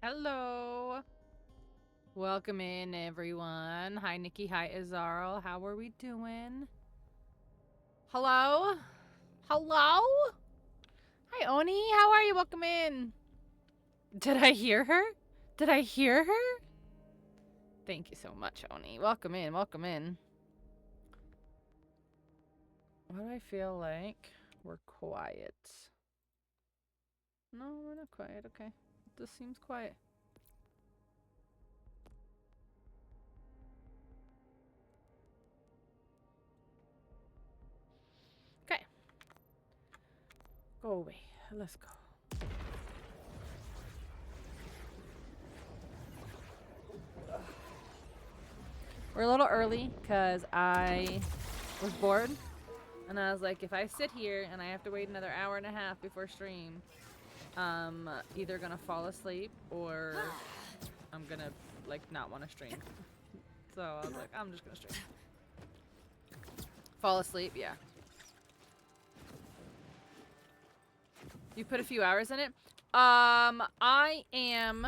Hello. Welcome in, everyone. Hi, Nikki. Hi, Azarl. How are we doing? Hello? Hello? Hi, Oni. How are you? Welcome in. Did I hear her? Did I hear her? Thank you so much, Oni. Welcome in. Welcome in. What do I feel like? We're quiet. No, we're not quiet. Okay. This seems quiet. Okay. Go away. Let's go. We're a little early because I was bored. And I was like, if I sit here and I have to wait another hour and a half before stream, I'm either gonna fall asleep or I'm gonna like not want to stream. So I was like, I'm just gonna stream. Fall asleep, yeah. You put a few hours in it? I am...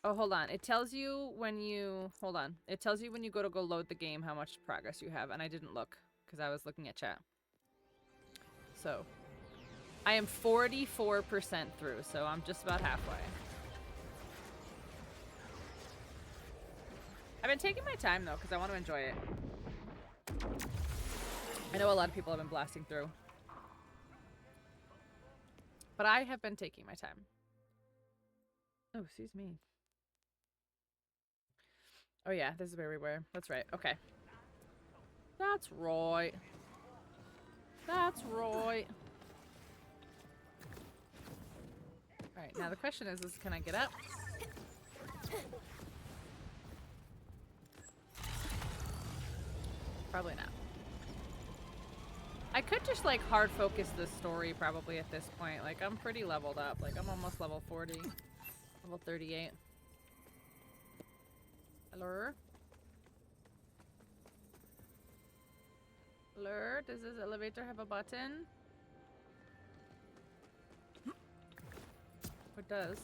Oh, hold on. It tells you when you... Hold on. It tells you when you go load the game how much progress you have, and I didn't look because I was looking at chat. So, I am 44% through, so I'm just about halfway. I've been taking my time, though, because I want to enjoy it. I know a lot of people have been blasting through. But I have been taking my time. Oh, excuse me. Oh, yeah, this is where we were. That's right. Okay. That's right. That's right. Alright, now the question is can I get up? Probably not. I could just, like, hard focus the story probably at this point. Like, I'm pretty leveled up. Like, I'm almost level 40. Level 38. Hello? Hello? Does this elevator have a button? It does.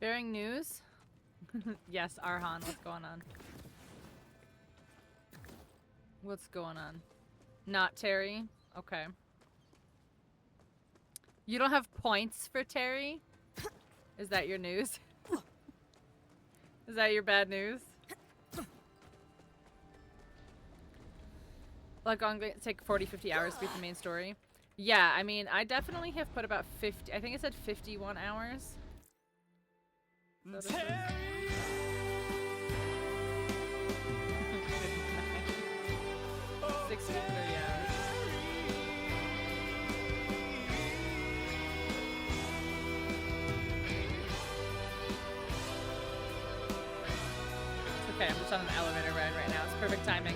Bearing news? Yes, Arhan, what's going on? What's going on? Not Terry? Okay. You don't have points for Terry? Is that your news? Is that your bad news? Like, I'm going to take 40, 50 hours to beat the main story. Yeah, I mean, I definitely have put about 50, I think it said 51 hours. So 60 to 30 hours. It's okay, I'm just on an elevator ride right now. It's perfect timing.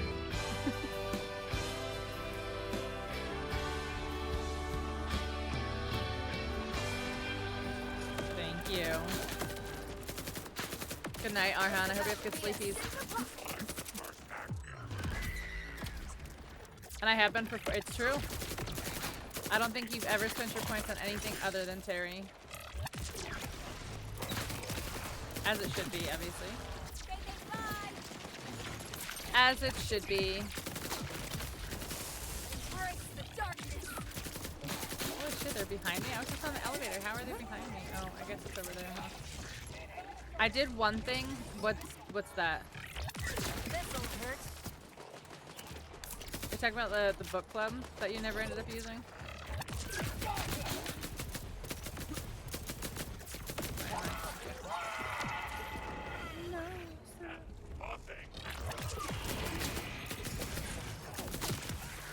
Thank you. Good night, Arhan. I hope you have good sleepies. And I have been for... It's true. I don't think you've ever spent your points on anything other than Terry. As it should be, obviously. As it should be. Oh shit, they're behind me? I was just on the elevator. How are they behind me? Oh, I guess it's over there, huh? I did one thing. What's that? This'll hurt. You're talking about the book club that you never ended up using?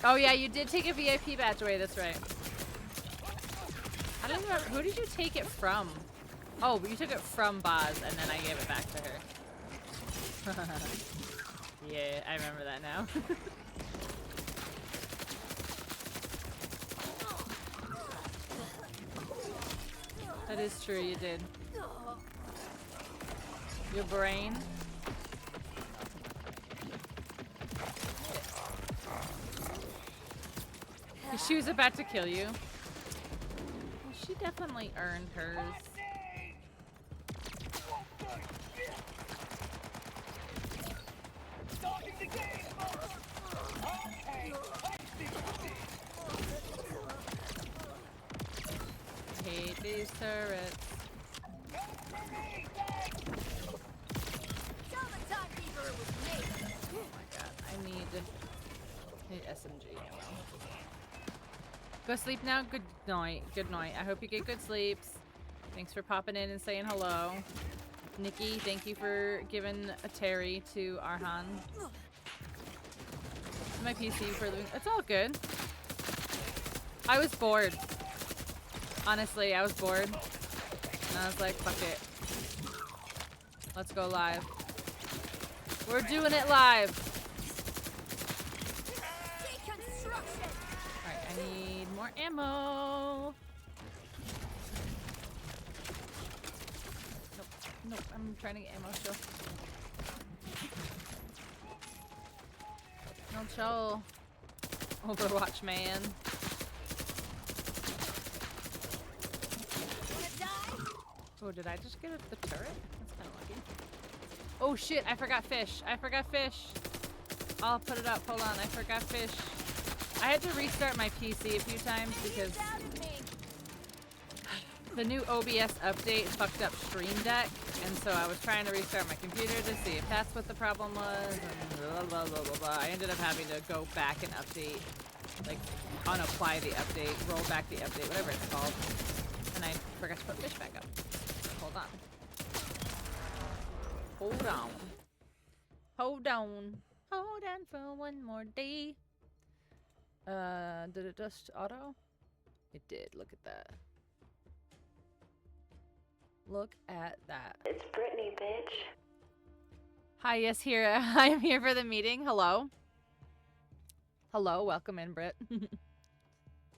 Oh yeah, you did take a VIP badge away, that's right. I don't remember, who did you take it from? Oh, you took it from Boz and then I gave it back to her. Yeah, I remember that now. That is true, you did. Your brain. She was about to kill you. Oh, she definitely earned hers. I hate these turrets. Oh my god, I need SMG ammo. Go sleep now. Good night. Good night. I hope you get good sleeps. Thanks for popping in and saying hello. Nikki, thank you for giving a Terry to Arhan. My PC for living. It's all good. I was bored. Honestly, I was bored. And I was like, fuck it. Let's go live. We're doing it live. Alright, I need more ammo. Nope, nope, I'm trying to get ammo still. No chill. Overwatch man. Oh, did I just get the turret? That's kind of lucky. Oh shit, I forgot fish. I forgot fish. I'll put it up. Hold on, I forgot fish. I had to restart my PC a few times because the new OBS update fucked up Stream Deck, and so I was trying to restart my computer to see if that's what the problem was, and blah, blah, blah, blah, blah. I ended up having to go back and update, like, unapply the update, roll back the update, whatever it's called, and I forgot to put fish back up. Hold on. Hold on. Hold on. Hold on for one more day. Did it just auto? It did. Look at that. Look at that. It's Brittany, bitch. Hi, yes, here. I am here for the meeting. Hello. Hello, welcome in, Britt.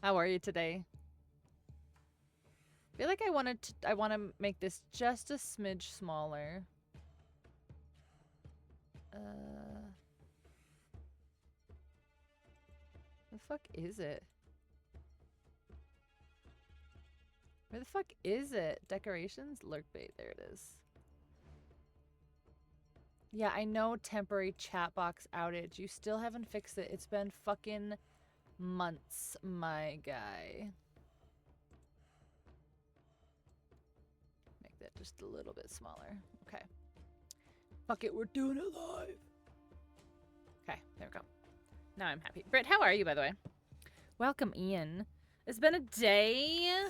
How are you today? I feel like I want to make this just a smidge smaller. The fuck is it? Where the fuck is it? Decorations? Lurk bait. There it is. Yeah, I know temporary chat box outage. You still haven't fixed it. It's been fucking months, my guy. Make that just a little bit smaller. Okay. Fuck it, we're doing it live. Okay, there we go. Now I'm happy. Britt, how are you, by the way? Welcome, Ian. It's been a day.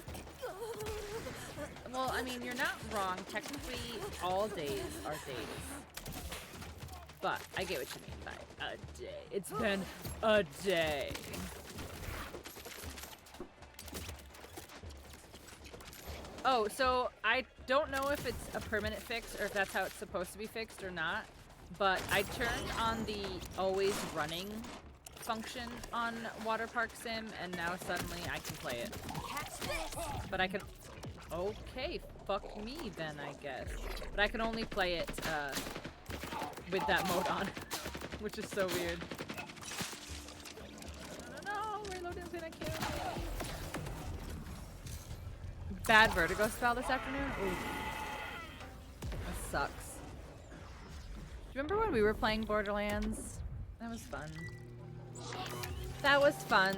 Well, I mean, you're not wrong. Technically, all days are days. But I get what you mean by a day. It's been a day. Oh, so I don't know if it's a permanent fix or if that's how it's supposed to be fixed or not. But I turned on the always running function on Water Park Sim, and now suddenly I can play it. But I can... Okay, fuck me then, I guess. But I can only play it with that mode on, which is so weird. No, reloading's gonna kill me. Bad vertigo spell this afternoon? Ooh. That sucks. Do you remember when we were playing Borderlands? That was fun. That was fun.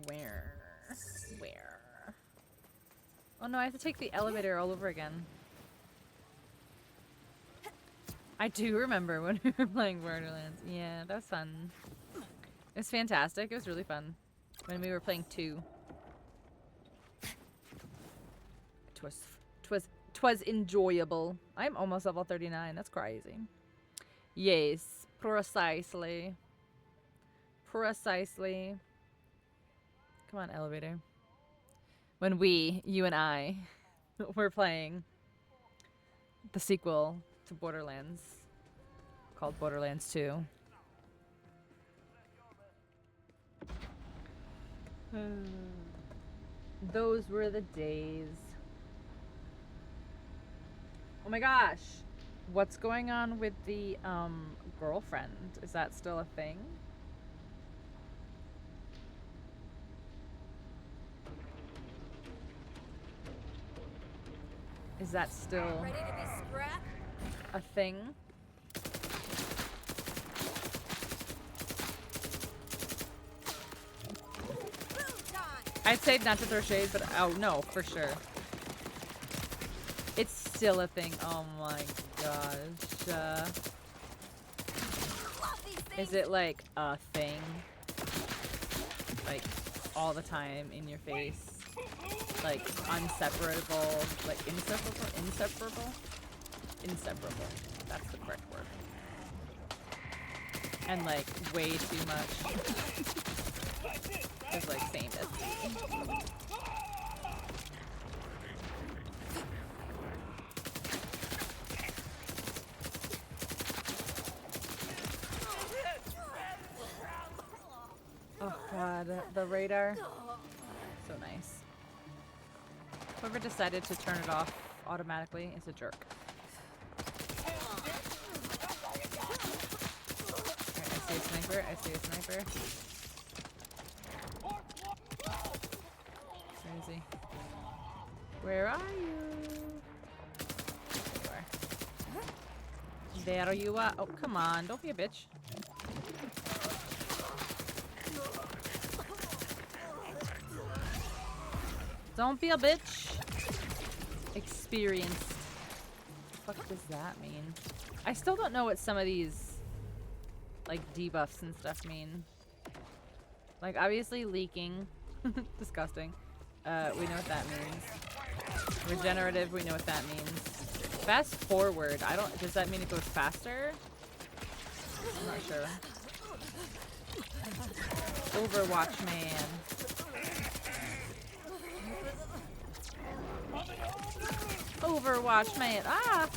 Where? Oh no, I have to take the elevator all over again. I do remember when we were playing Borderlands. Yeah, that was fun. It was fantastic. It was really fun. When we were playing 2. Twas enjoyable. I'm almost level 39. That's crazy. Yes, precisely. Precisely. Come on, elevator. When you and I, were playing the sequel to Borderlands called Borderlands 2. Those were the days. Oh my gosh. What's going on with the girlfriend? Is that still a thing? Is that still Ready to be scrapped? a thing? Boom time! I'd say not to throw shade, but oh no, for sure. It's still a thing. Oh my gosh. Love these things. Is it like a thing? Like all the time in your face? Like inseparable? Like inseparable? Inseparable? Inseparable. That's the correct word. And like way too much. It's like same as me. Oh god, the radar. So nice. Whoever decided to turn it off automatically is a jerk. Alright, I see a sniper. I see a sniper. Where is he? Where are you? There you are. There you are. Oh, come on. Don't be a bitch. Don't be a bitch. Experienced. What the fuck does that mean? I still don't know what some of these, like, debuffs and stuff mean. Like, obviously leaking. Disgusting. We know what that means. Regenerative, we know what that means. Fast forward, does that mean it goes faster? I'm not sure. Overwatch man. Overwatch man. Ah!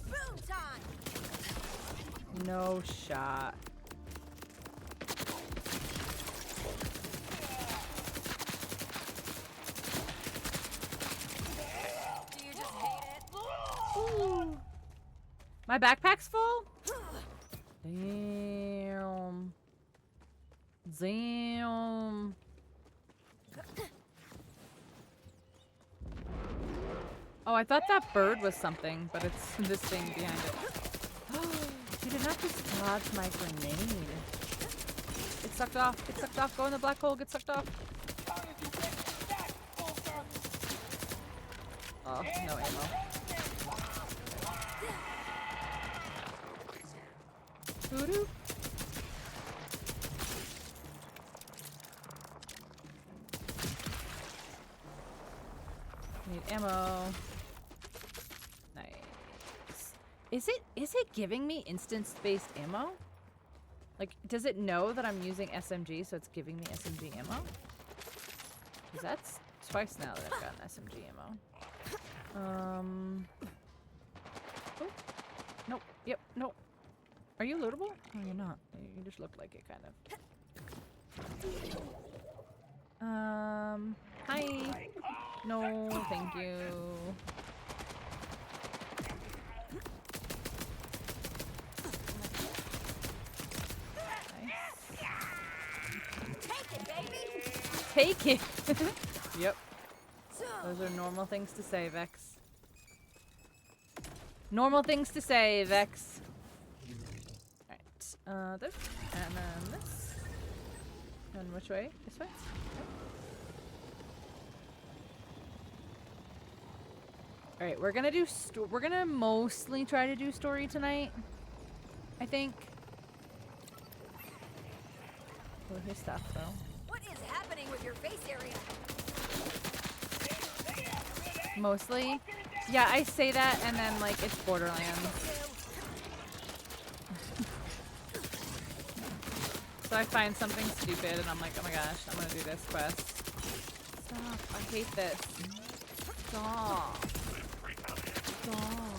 Boom time! No shot. Do you just hate it? Ooh. My backpack's full? Damn. Damn. Oh, I thought that bird was something, but it's this thing behind it. You did not just dodge my grenade. Get sucked off. Get sucked off. Go in the black hole. Get sucked off. Oh, no ammo. Voodoo. Need ammo. Nice. Is it giving me instance-based ammo? Like, does it know that I'm using SMG, so it's giving me SMG ammo? Because that's twice now that I've gotten SMG ammo. Oh. Nope. Yep. Nope. Are you lootable? No, you're not. You just look like it, kind of. Hi. No, thank you. Take it, baby! Take it! Yep. Those are normal things to say, Vex. Normal things to say, Vex. Alright. This. And then this. And which way? This way? Alright, we're gonna do we're gonna mostly try to do story tonight. I think. Oh, his stuff though. What is happening with your face area? Mostly. Yeah, I say that and then like it's Borderlands. So I find something stupid and I'm like, oh my gosh, I'm gonna do this quest. Stop. I hate this. Stop. Stop.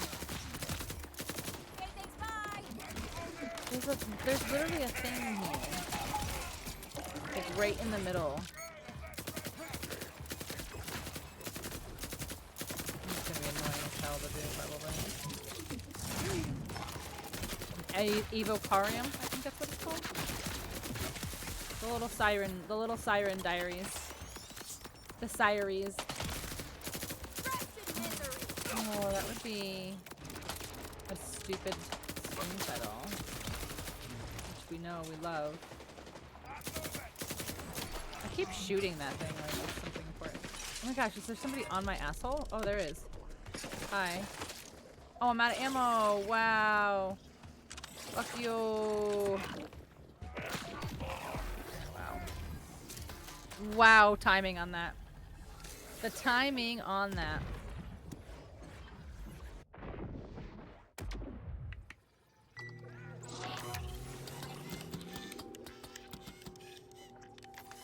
Okay, thanks, bye! There's literally a thing here. Like right in the middle. It's gonna be annoying as hell to do, probably. Evocarium, I think that's what it's called. The little siren diaries. The Siries. be a stupid swing pedal, which we know we love. I keep shooting that thing like it's something important. Oh my gosh, is there somebody on my asshole? Oh, there is. Hi. Oh, I'm out of ammo. Wow. Fuck you. Wow. Wow, timing on that. The timing on that.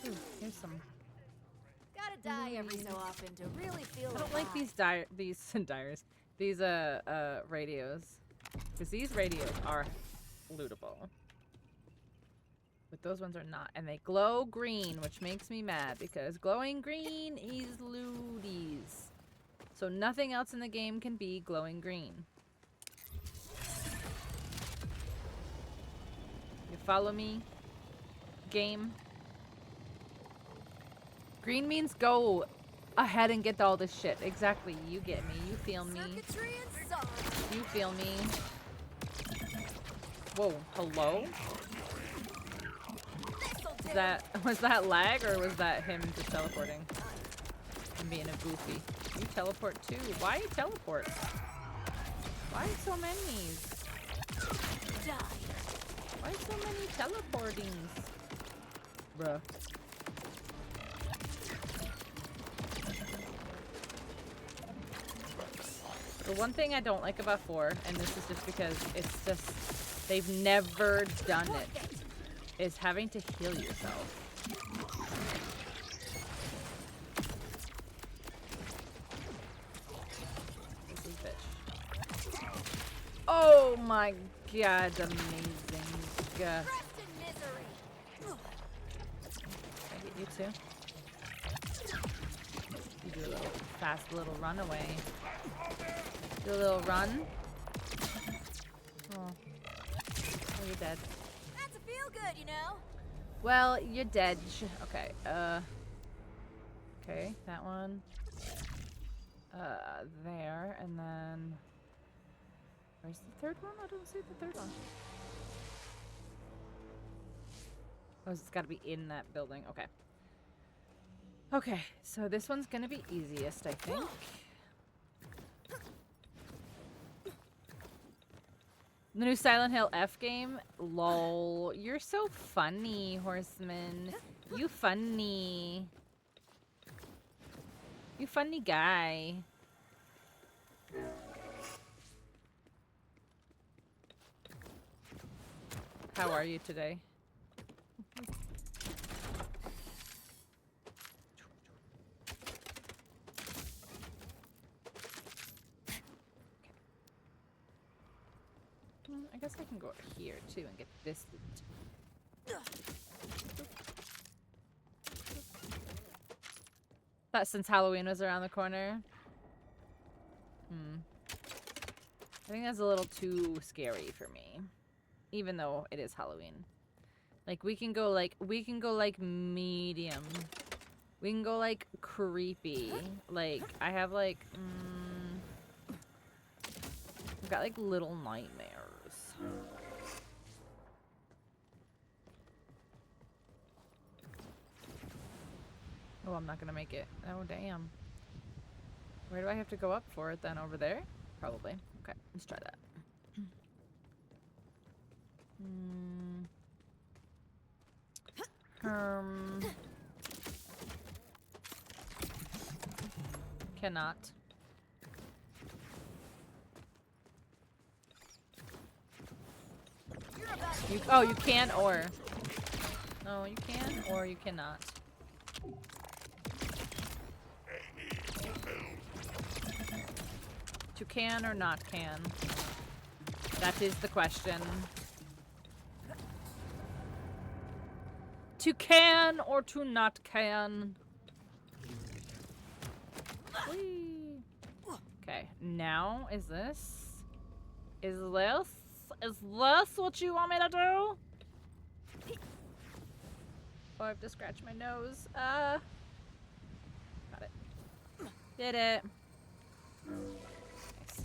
Ooh, here's some. Gotta die every so often to really feel I don't like these these radios, because these radios are lootable, but those ones are not, and they glow green, which makes me mad because glowing green is looties. So nothing else in the game can be glowing green. You follow me, game? Green means go ahead and get all this shit. Exactly. You get me. You feel me. circuitry and song. You feel me. Whoa. Hello? Was that lag or was that him just teleporting? And being a goofy. You teleport too. Why you teleport? Why so many? Die. Why so many teleportings? Bruh. The one thing I don't like about 4, and this is just because it's just, they've never done it, is having to heal yourself. This is bitch. Oh my god, amazing. God. I get you too. You do a little fast little runaway. Do a little run. Oh. Oh, you're dead. That's a feel good, you know. Well, you're dead. Okay. Okay, that one. There, and then. Where's the third one? I don't see the third one. Oh, it's got to be in that building. Okay. Okay, so this one's gonna be easiest, I think. The new Silent Hill F game? Lol. You're so funny, Horseman. You funny. You funny guy. How are you today? I guess I can go here too and get this loot. That since Halloween was around the corner. I think that's a little too scary for me. Even though it is Halloween. Like we can go like medium. We can go like creepy. Like I have like I've got like little nightmares. Oh, I'm not gonna make it. Oh, damn. Where do I have to go up for it then? Over there? Probably. Okay, let's try that. Cannot. You can or. No, you can or you cannot. You can or not can. That is the question. To can or to not can. Whee. Okay, now is this what you want me to do? Oh, I have to scratch my nose. Got it. Did it. Nice.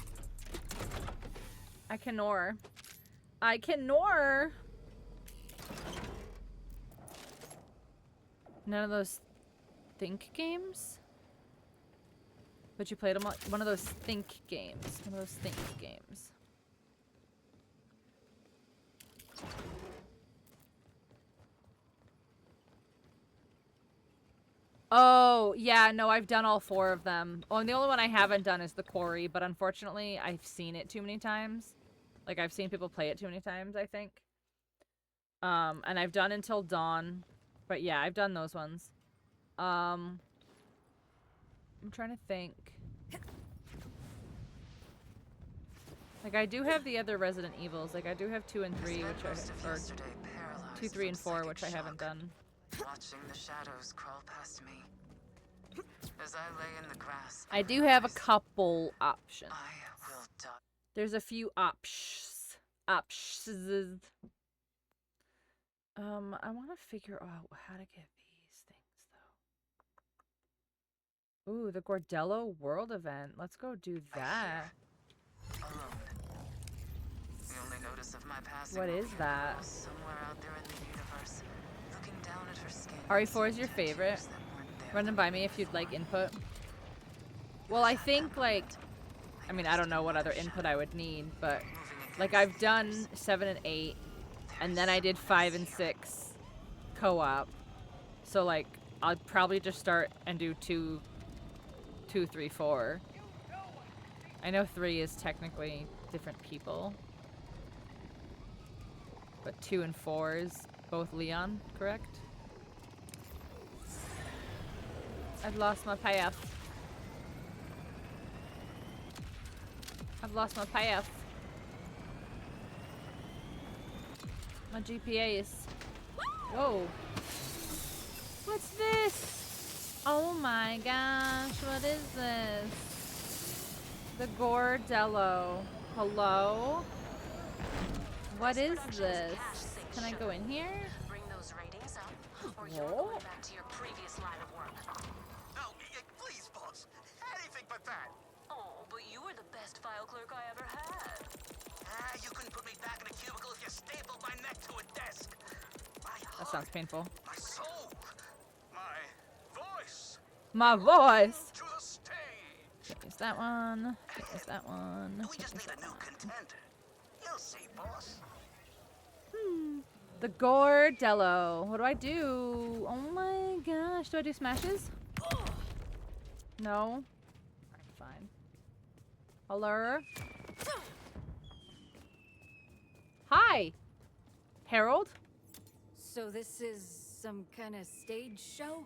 I can nor. I can nor. None of those think games? But you played them one of those think games. One of those think games. Oh, yeah, no, I've done all 4 of them. Oh, and the only one I haven't done is the quarry, but unfortunately, I've seen it too many times. Like, I've seen people play it too many times, I think. And I've done Until Dawn. But yeah, I've done those ones. I'm trying to think. Like, I do have the other Resident Evils. Like, I do have 2 and 3, which I... Or 2, 3, and 4, which I haven't done. Watching the shadows crawl past me. As I lay in the grass. I do have a couple options. I will die. There's a few options. Options. I want to figure out how to get these things, though. Ooh, the Gordello World event. Let's go do that. Alone. The only notice of my passing. What is that? Somewhere out there in the universe, looking down at her skin. RE4 is your favorite? Run them by me if you'd like input. Well, I think, like... I mean, I don't know what other input I would need, but... Like, I've done 7 and 8, and then I did 5 and 6 co-op. So, like, I'll probably just start and do 2, 3, 4. I know 3 is technically different people. But 2 and 4 is both Leon, correct? I've lost my path. I've lost my path. My GPA is... Whoa. What's this? Oh my gosh, what is this? The Gordello. Hello? What is this? Can I go in here? Bring those ratings up, or you're you're going going back to your previous line of work. No, please, boss. Anything but that. Oh, but you were the best file clerk I ever had. You couldn't put me back in a cubicle if you stapled my neck to a desk. My That sounds painful. my soul, my voice My voice! to the stage. Is that one? Is that one? We just need a new contender. You'll see, boss. The Gordello. What do I do? Oh my gosh. Do I do smashes? No. Alright, fine. Hello? Hi! Harold? So this is some kind of stage show?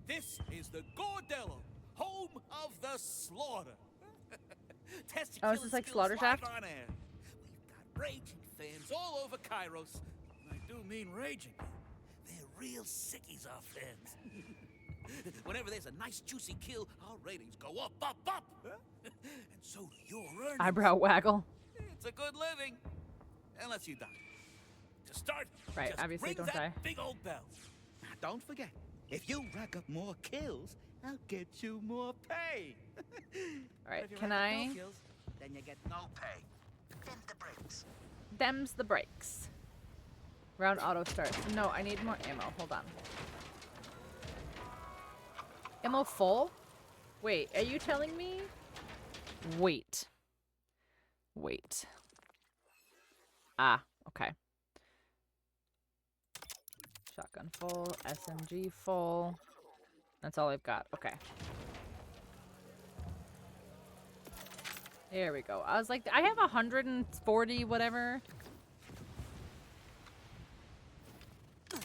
This is the Gordello, home of the slaughter. Oh, is this like Slaughter Shaft? On air. We've got raging fans all over Kairos. And I do mean raging. They're real sickies, our fans. Whenever there's a nice juicy kill, our ratings go up, up, up. And so do your earnings. Eyebrow waggle. It's a good living. Unless you die. To start, Right, just obviously ring don't that die. big old bell. Now, don't forget, if you rack up more kills, I'll get you more pay. Alright, If you can rack up I? no kills, then you get no pay. Then the brakes. Them's the brakes. Round auto starts. No, I need more ammo. Hold on. Ammo full? Wait, are you telling me? Wait. Wait. Ah, okay. Shotgun full, SMG full. That's all I've got. Okay. There we go. I was like, I have 140 whatever. There's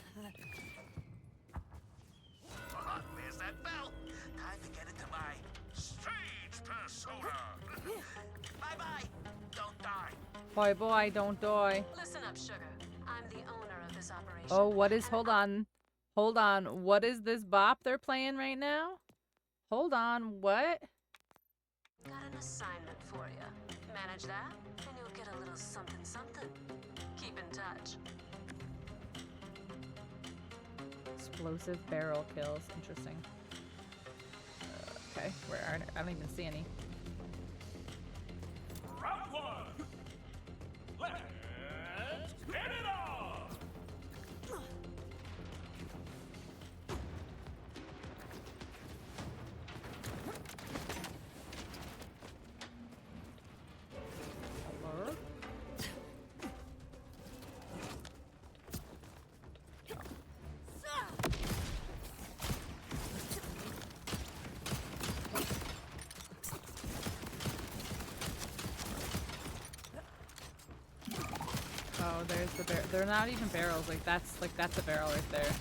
that bell. Time to get into my stage persona. Bye-bye. Don't die. Boy, boy, don't die. Listen up, sugar. I'm the owner of this operation. Oh, what is, and hold on. Hold on. What is this bop they're playing right now? Hold on, what? Got an assignment for you. Manage that, and you'll get a little something something. Keep in touch. Explosive barrel kills. Interesting. Okay, where are I don't even see any. Round one. Oh, there's the barrel. They're not even barrels. Like that's a barrel right there.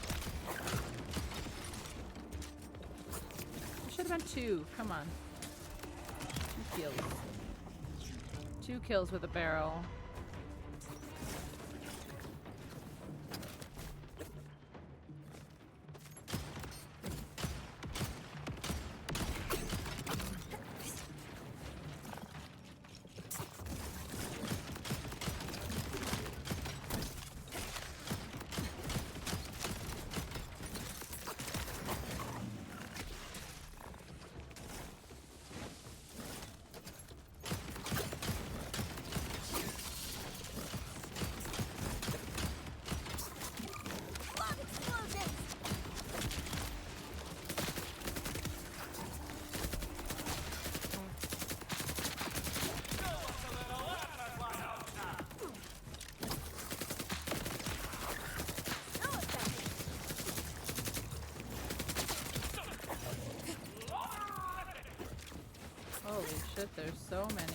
It should have been 2. Come on. 2 kills. 2 kills with a barrel. Holy shit, there's so many.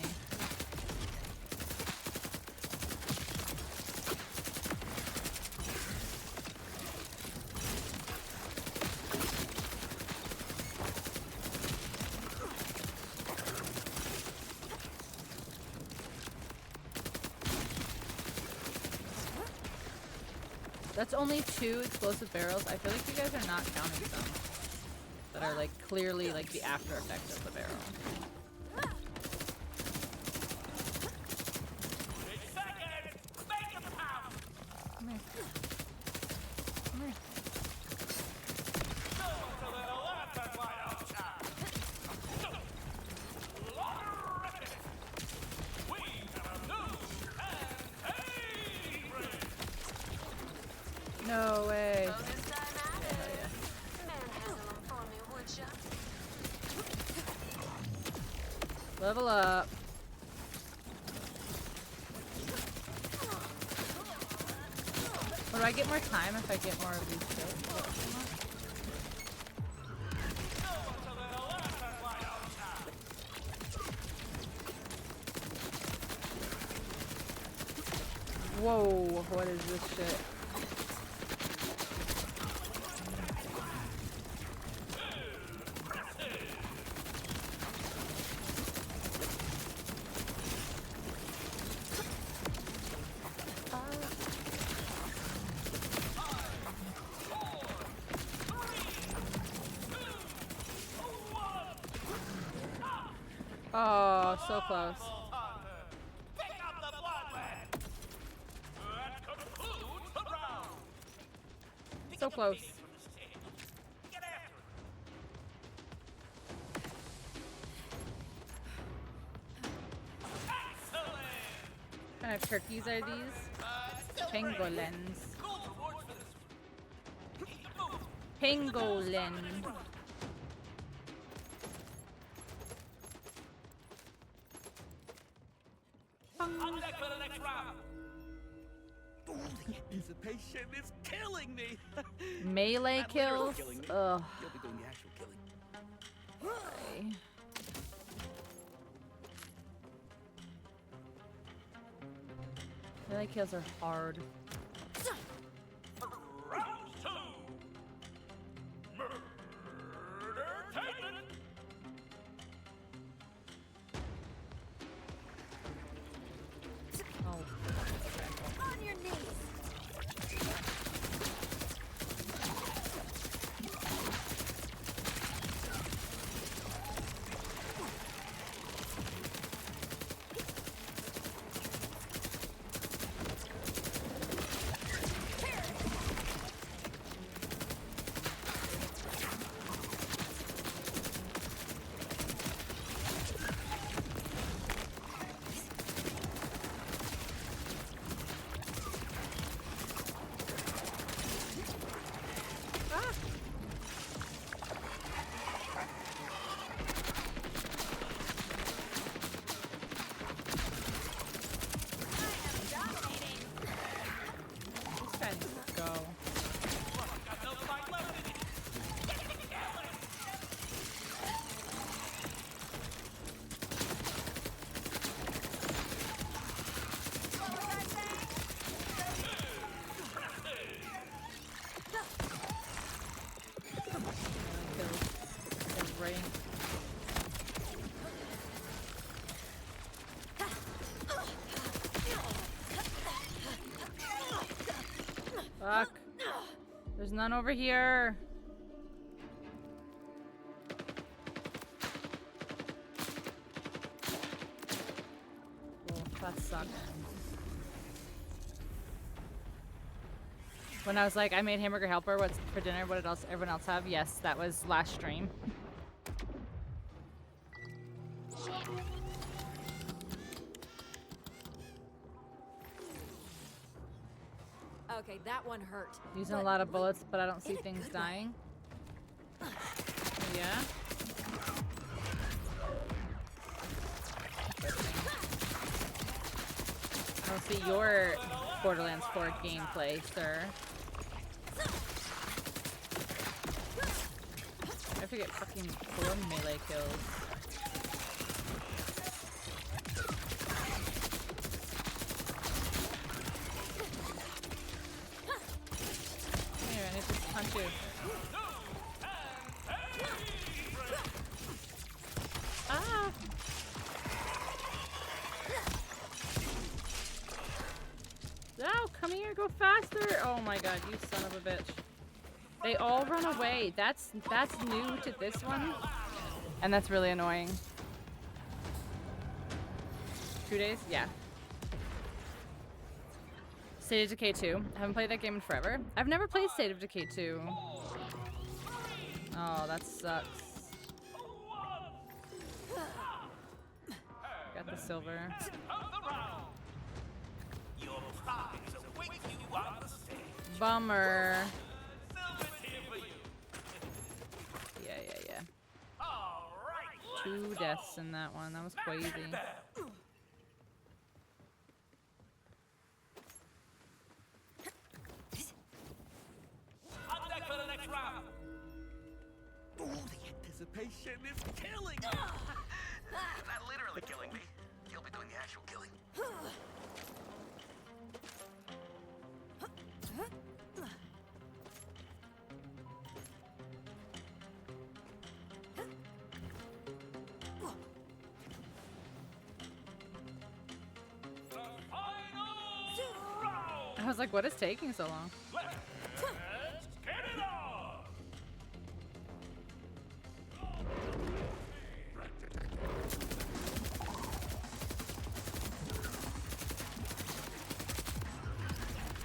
That's only 2 explosive barrels. I feel like you guys are not counting some that are like clearly like the after effect of the barrel. Come here. Come here. No way. Bonus time at it. Hell yeah. Manhandle 'em for me, would ya? Level up. Or do I get more time if I get more of these kills? Whoa, what is this shit? Oh, so close. Pick up the bloodlet. That concludes the round. Pick So up the close. pace from this table. Get after it. Excellent. What kind of turkeys are these? Pangolins. Gold rewards for this one. Keep the move. Pangolin. On deck for the next round. Oh, the anticipation is killing me. Melee Not literally kills? killing me. Ugh. You'll be doing the actual killing. Okay. Melee kills are hard. Round 2. Murder Titan. Oh. On your knees. Fuck. There's none over here. Oh, that sucked. When I was like, I made hamburger helper. What's for dinner? What did everyone else have? Yes, that was last stream. Okay, that one hurt. Using a but lot of like, bullets, but I don't see in a things good way. dying. Yeah. I don't see your Borderlands 4 gameplay, sir. I have to get fucking 4 melee kills. Here, I need to punch you. Ah! No, come here, go faster! Oh my god, you son of a bitch. They all run away. That's new to this one. And that's really annoying. 2 days? Yeah. State of Decay 2. I haven't played that game in forever. I've never played State of Decay 2. Oh, that sucks. Got the silver. Your prize awaits you on the stage. Bummer. Silver's here for you. Yeah. All right. 2 deaths in that one. That was crazy. On deck for the next round. Oh, the anticipation is killing me. Not literally killing me. You'll be doing the actual killing. I was like, what is taking so long? Let's get it on.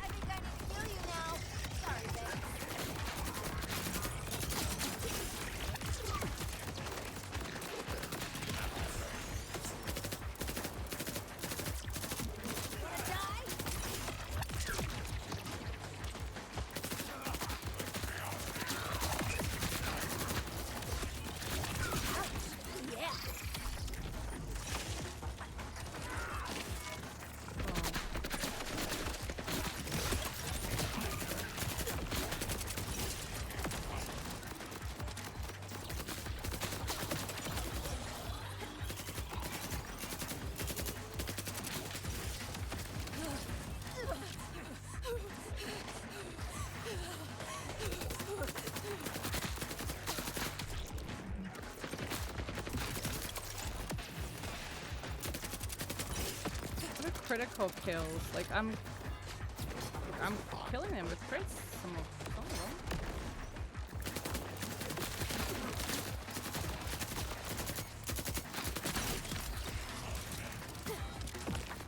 I think I need to kill you now. Sorry, babe. Wanna die? Yeah. What are critical kills? Like I'm killing them with crits. Some of them.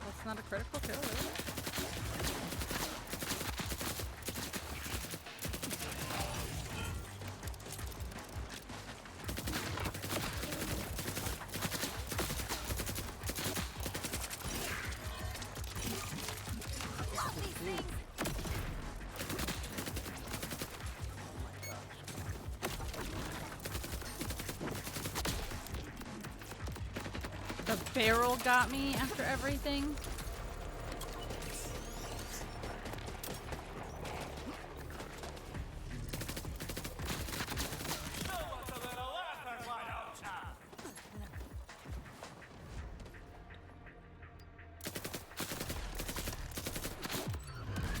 That's not a critical kill, is it? Love these things. The barrel got me after everything.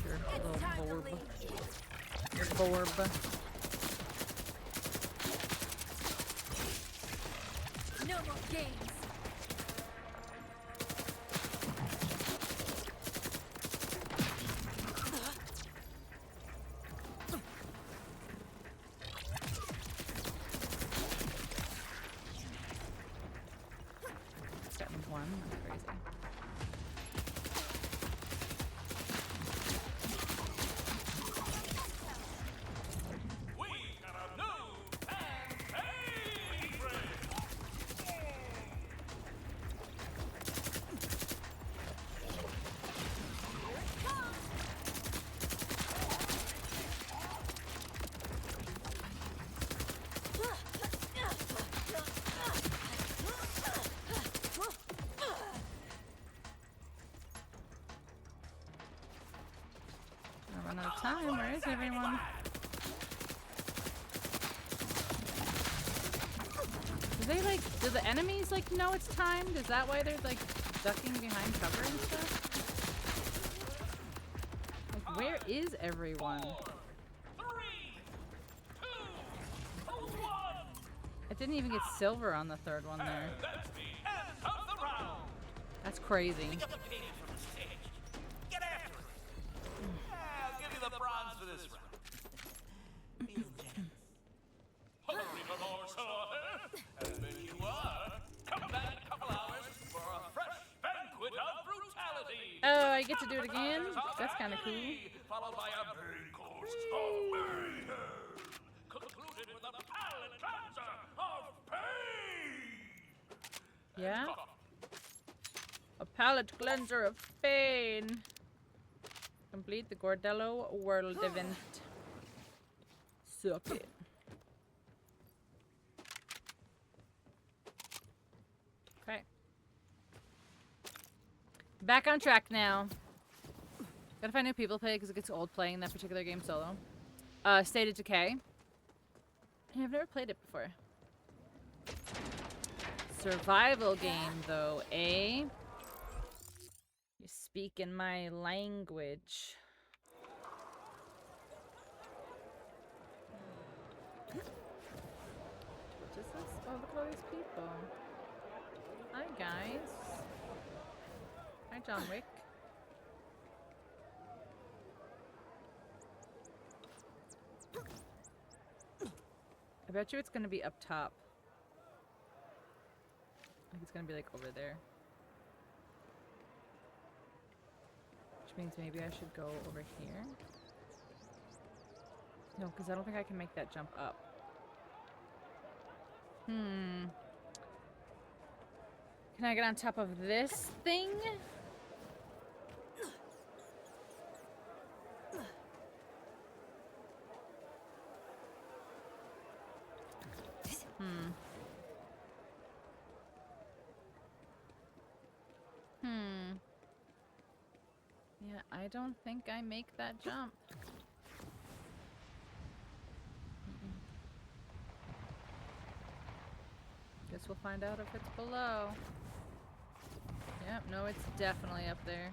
Your It's little time to orb. leave. Your orb. No more games. Run out of time. Where is everyone? Do the enemies like know it's timed? Is that why they're like ducking behind cover and stuff? Like, where is everyone? 3, 2, 1. I didn't even get silver on the third one there. That's the end of the round. That's crazy. We got the payment from the stage. Get after it. I'll give you the bronze for this round. Feeling generous. Hungry for more, so as men you are, come back in a couple hours for a fresh banquet of brutality. Oh, I get to do it again? That's kind of cool. Followed by a main course of mayhem, concluded with a palate cleanser of pain. Yeah? A palate cleanser of pain. Complete the Gordello World event. Suck it. Okay. Back on track now. Gotta find new people to play because it gets old playing that particular game solo. State of Decay. Yeah, I've never played it before. Survival game though, eh? You speak in my language. What is this? Oh, look at all these people. Hi, guys. Hi, John Wick. I bet you it's gonna be up top. Like it's gonna be like over there. Which means maybe I should go over here. No, because I don't think I can make that jump up. Can I get on top of this thing? Yeah, I don't think I make that jump. Guess we'll find out if it's below. Yep, no, it's definitely up there.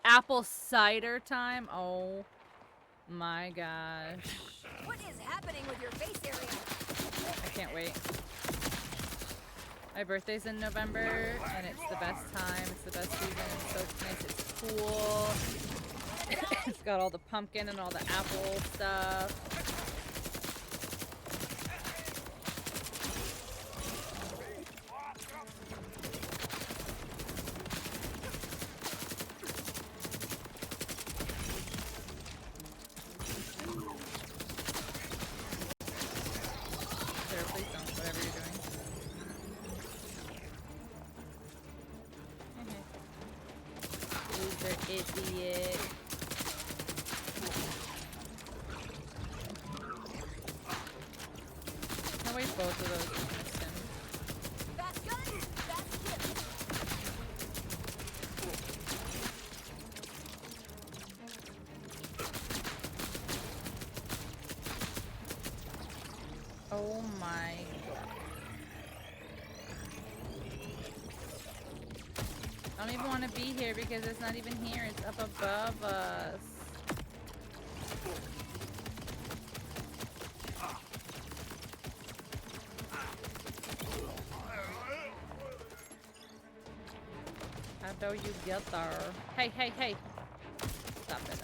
Apple cider time? Oh my gosh. What is happening with your face area? I can't wait. My birthday's in November, and it's the best time. It's the best season. It's so nice. It's cool. It's got all the pumpkin and all the apple stuff. Sarah, please don't. Whatever you're doing. Loser idiot. No way both of those missed him. Fast gun, fast kill. Oh my god. I don't even want to be here because it's not even here. It's up above us. How do you get there? Hey, hey, hey! Stop it.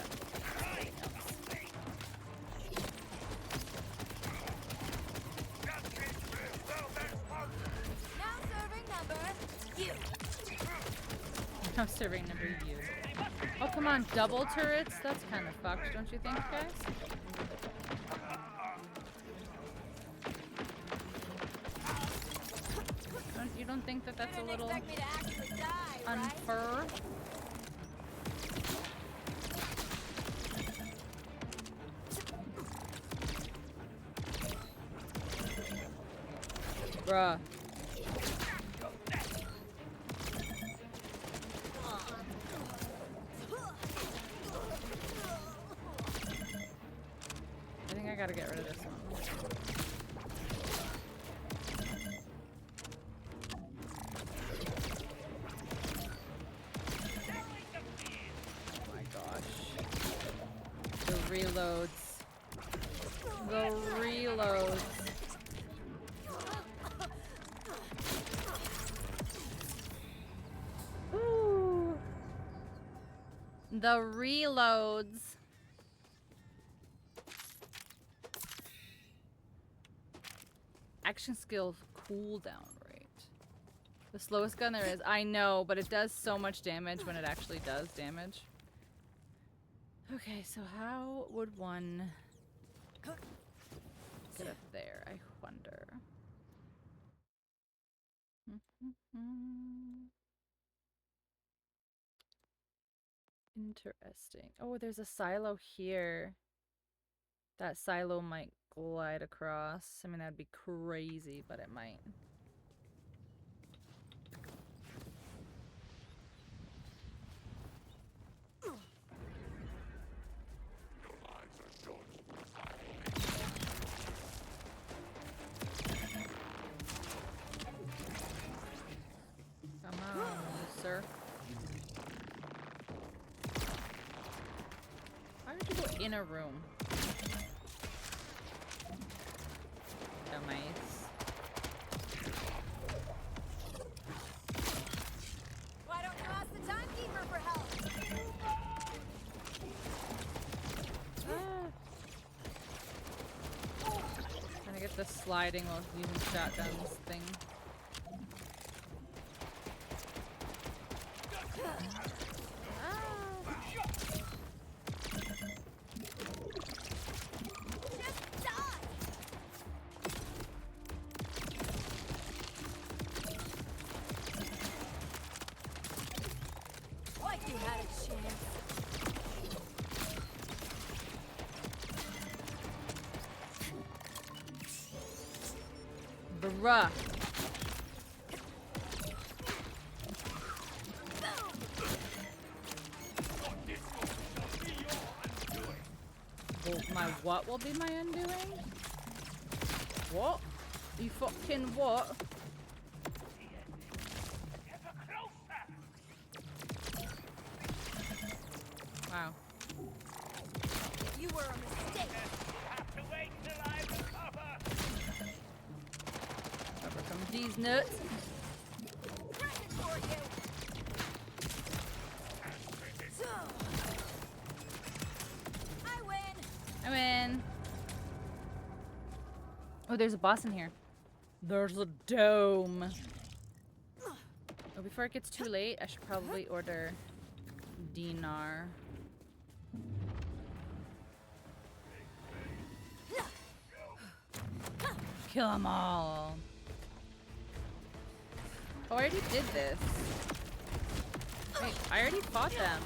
Now serving number you. I'm serving number you. Oh, come on, double turrets? That's kind of fucked, don't you think, guys? You don't think that that's a Didn't little expect me to actually die, right? unfair? Bruh. gotta get rid of this one. Oh my gosh. The reloads. The reloads. Ooh. The reloads. Action skill cooldown rate. The slowest gun there is. I know, but it does so much damage when it actually does damage. Okay, so how would one get up there, I wonder? Interesting. Oh, there's a silo here. That silo might glide across. I mean, that'd be crazy, but it might. Come on, sir. Why would you go in a room? Dumbass. Why don't you ask the timekeeper for help? Trying to get the sliding while using shotguns thing. Like you had a chance. Bruh. Well, my what will be my undoing? What? You fucking what? Wow. You were a mistake. Over come these nuts. Present for you. I win. I'm in. Oh, there's a boss in here. There's a dome. Oh, before it gets too late, I should probably order dinar. Kill them all. Oh, I already did this. Wait, I already fought them.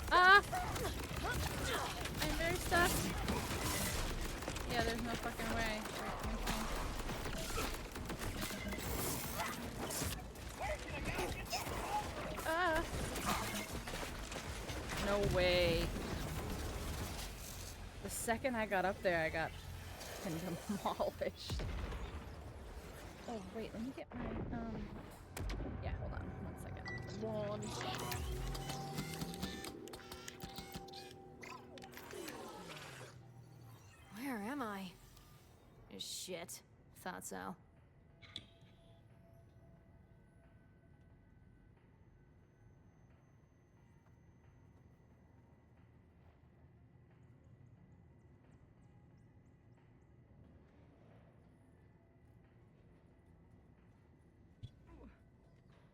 Ah! I'm very stuck. Yeah, there's no fucking way. Ah! No way. The second I got up there, I got demolished. Oh, wait, let me get my, yeah, hold on, 1 second. Where am I? Shit. Thought so.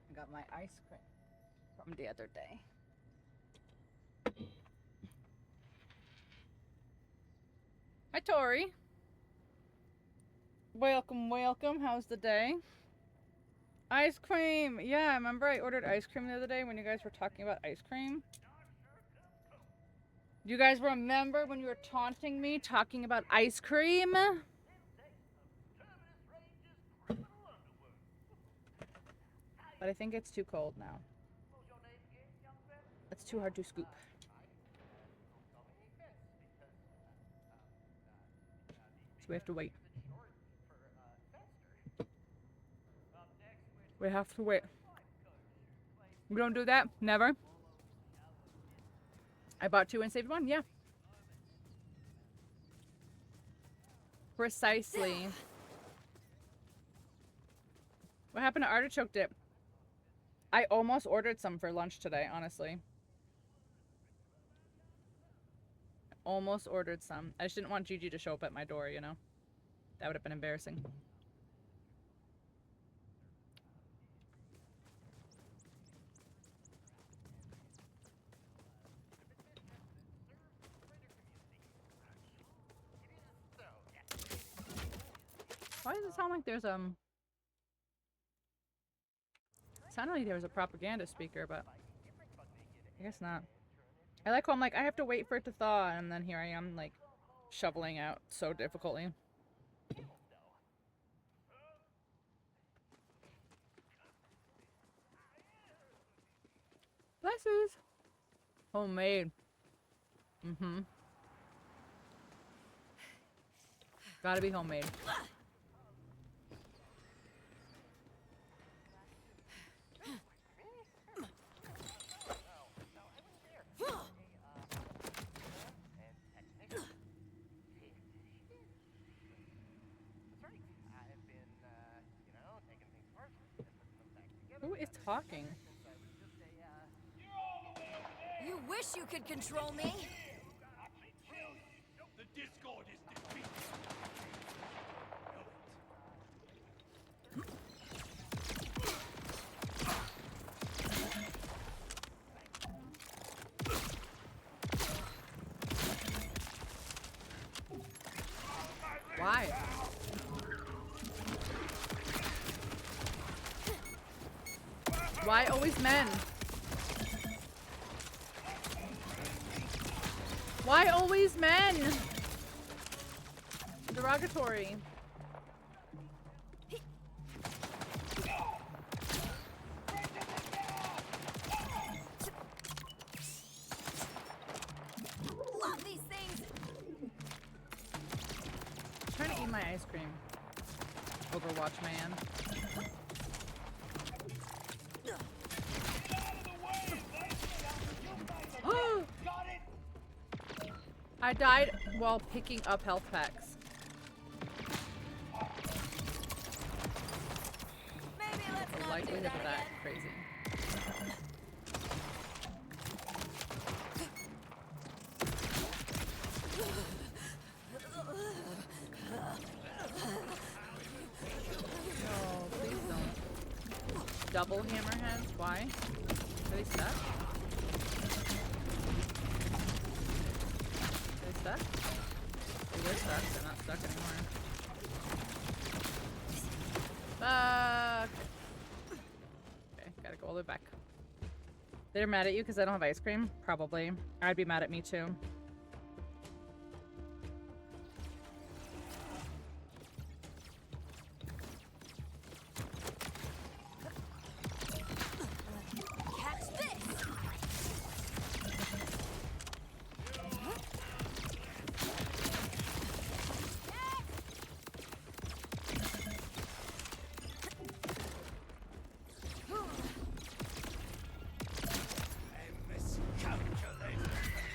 I got my ice cream from the other day. Hi, Tori. Welcome, welcome. How's the day? Ice cream. Yeah, remember I ordered ice cream the other day when you guys were talking about ice cream? You guys remember when you were taunting me talking about ice cream? But I think it's too cold now. It's too hard to scoop. We have to wait. We have to wait. We don't do that? Never? I bought 2 and saved 1, yeah. Precisely. What happened to artichoke dip? I almost ordered some for lunch today, honestly. Almost ordered some. I just didn't want Gigi to show up at my door, you know? That would have been embarrassing. Why does it sound like there's it sounded like there was a propaganda speaker, but I guess not. I like how I'm like, I have to wait for it to thaw, and then here I am, like, shoveling out so difficultly. Blessings! Homemade. Mm-hmm. Gotta be homemade. Who is talking? You wish you could control me. The Discord is defeated. Why? Why always men? Why always men? Derogatory. Love these things. I'm trying to eat my ice cream. Overwatch man. I died while picking up health packs. Maybe let's The not do likelihood that of that, again. crazy. No, please don't. Double hammerheads? Why? Are they stuck? Are they stuck? They were stuck, they're not stuck anymore. Fuck! Okay, gotta go all the way back. They're mad at you because I don't have ice cream? Probably. I'd be mad at me too. Catch this.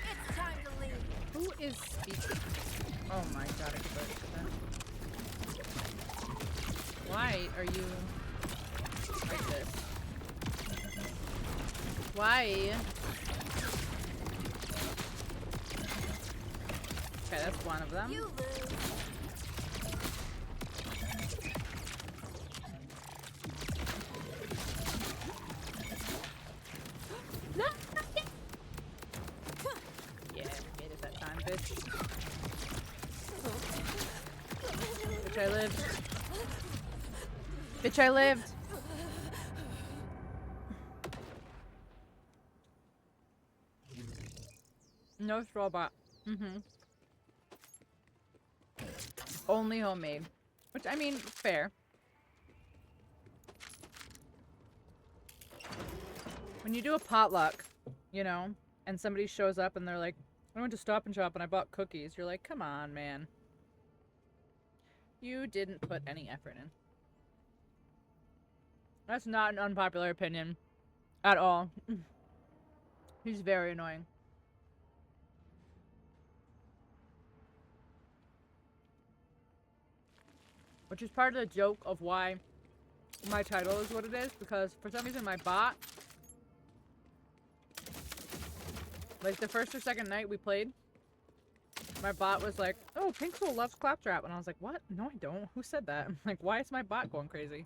It's time to leave. Who is speaking? Oh my god, I can barely do that. Why are you like this? Why? Okay, that's one of them. You lose. No! Yeah, made it that time, bitch. Bitch, I lived. Bitch, I lived. No straw-bought. Mm-hmm. Only homemade. Which, I mean, fair. When you do a potluck, you know, and somebody shows up and they're like, I went to Stop and Shop and I bought cookies. You're like, come on, man. You didn't put any effort in. That's not an unpopular opinion. At all. He's very annoying. Which is part of the joke of why my title is what it is, because for some reason my bot, like the first or second night we played, my bot was like, oh, Pink Soul loves Claptrap. And I was like, what? No, I don't. Who said that? I'm like, why is my bot going crazy?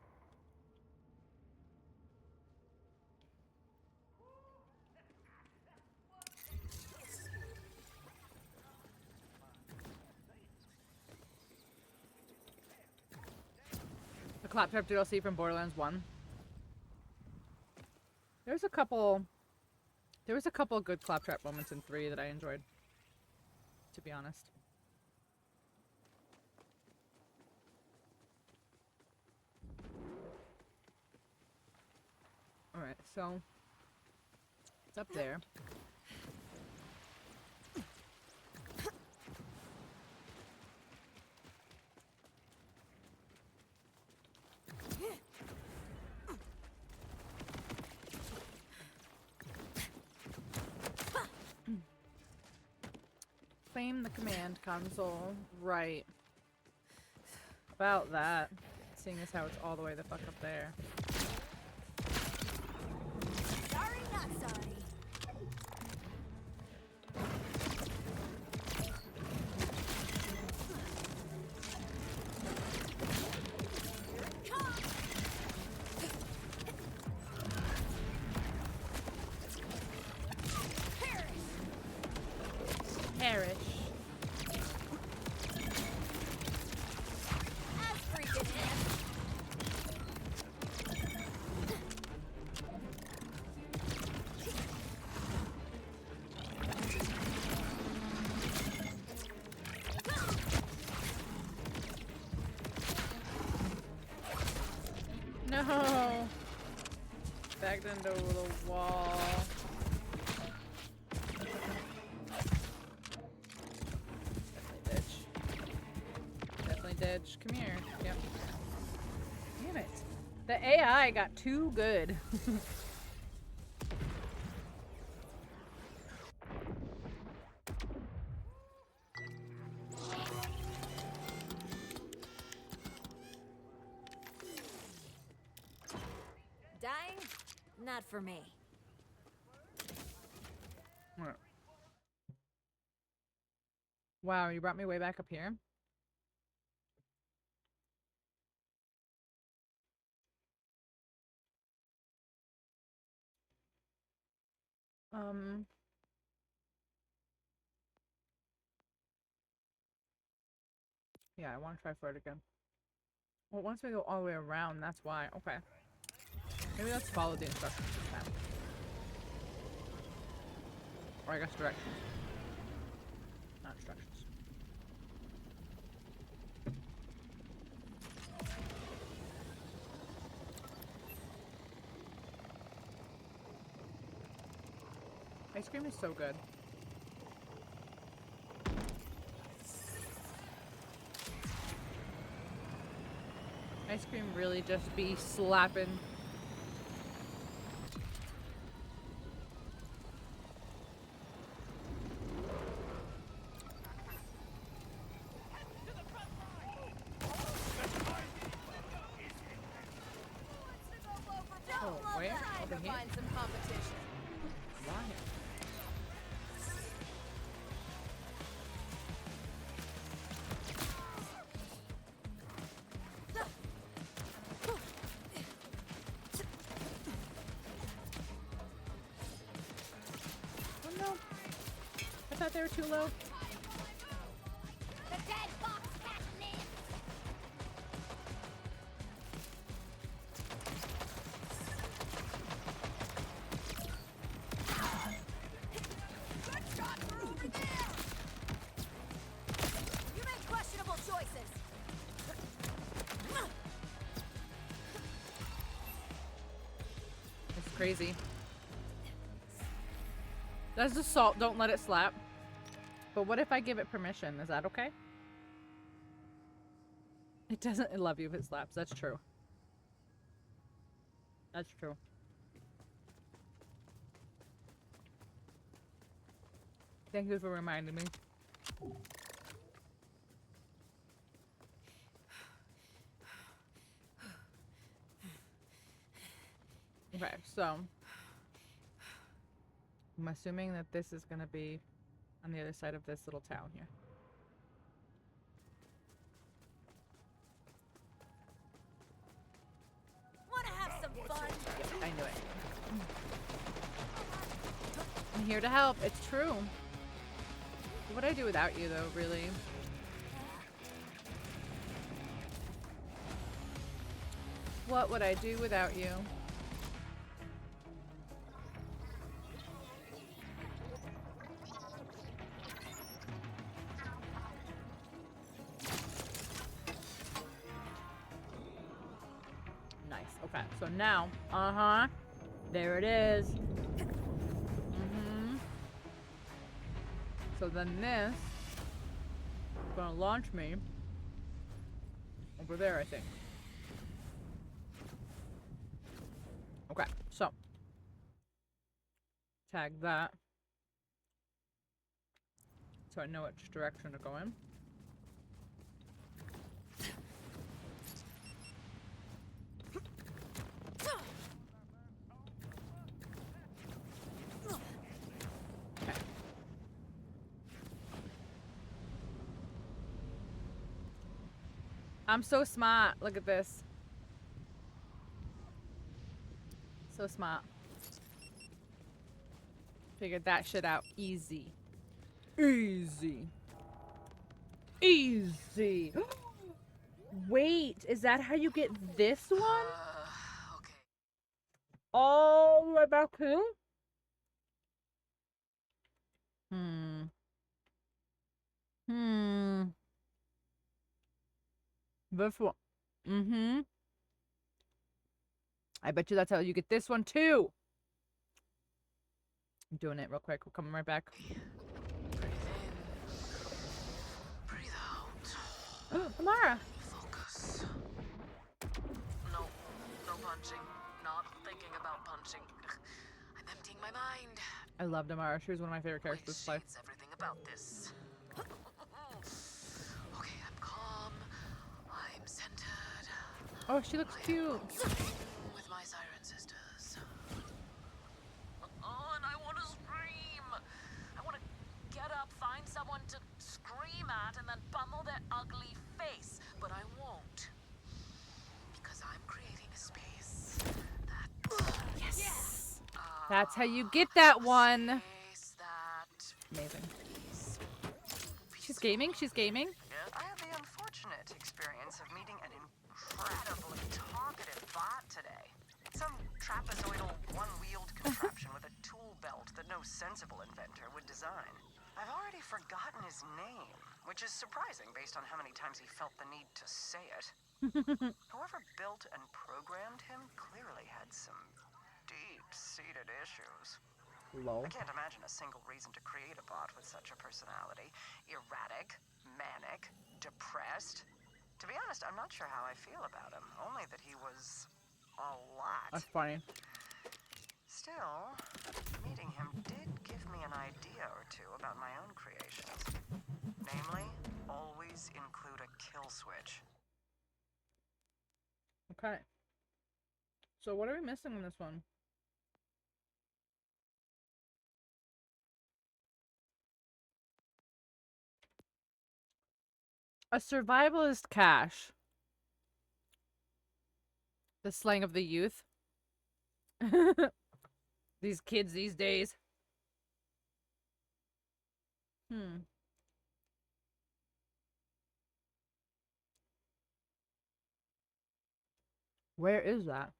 The Claptrap DLC from Borderlands 1. There was a couple of good Claptrap moments in 3 that I enjoyed, to be honest. Alright, so it's up there. Claim the command console. Right. About that. Seeing as how it's all the way the fuck up there. Sorry, not sorry. Perish. As freaking is. No! Backed into the wall. Definitely ditch. Come here. Yep. Damn it. The AI got too good. Dying? Not for me. Wow, you brought me way back up here. Yeah, I want to try for it again. Well, once we go all the way around, that's why. Okay. Maybe let's follow the instructions this time. Or I guess directions. Not instructions. Ice cream is so good. Ice cream really just be slapping. Oh, where? Over here? Find some competition. Why? Oh no! I thought they were too low. The dead fox cat lives. Good shot for over there. You make questionable choices. It's crazy. That's the salt. Don't let it slap. But what if I give it permission? Is that okay? It doesn't love you if it slaps. That's true. That's true. Thank you for reminding me. Okay, so I'm assuming that this is gonna be on the other side of this little town here. Wanna have some fun? Yep, I knew it. I'm here to help. It's true. What would I do without you, though, really? What would I do without you? Nice. Okay, so now, there it is. So then this is gonna launch me over there, I think. Okay, so tag that so I know which direction to go in. I'm so smart. Look at this. So smart. Figured that shit out easy. Easy. Easy. Wait, is that how you get this one? Okay. All the way back here? This one. I bet you that's how you get this one too. I'm doing it real quick. We're coming right back. Breathe in. Breathe out. Amara. Focus. No. No punching. Not thinking about punching. I'm emptying my mind. I loved Amara. She was one of my favorite characters Which this life. shades everything about this. Okay, I'm calm. I'm centered. Oh, she looks cute. With my siren sisters. Oh, and I want to scream. I want to get up, find someone to scream at, and then pummel their ugly face. But I won't. Because I'm creating a space that... Yes. That's how you get that one. Space that... Amazing. She's gaming? She's gaming? I had the unfortunate experience of meeting an incredibly talkative bot today. Some trapezoidal, one-wheeled contraption with a tool belt that no sensible inventor would design. I've already forgotten his name, which is surprising based on how many times he felt the need to say it. Whoever built and programmed him clearly had some deep-seated issues. Lol. I can't imagine a single reason to create a bot with such a personality. Erratic, manic, depressed. To be honest, I'm not sure how I feel about him. Only that he was a lot. That's funny. Still, meeting him did give me an idea or two about my own creations. Namely, always include a kill switch. Okay. So what are we missing in this one? A survivalist cache. The slang of the youth. These kids these days. Where is that?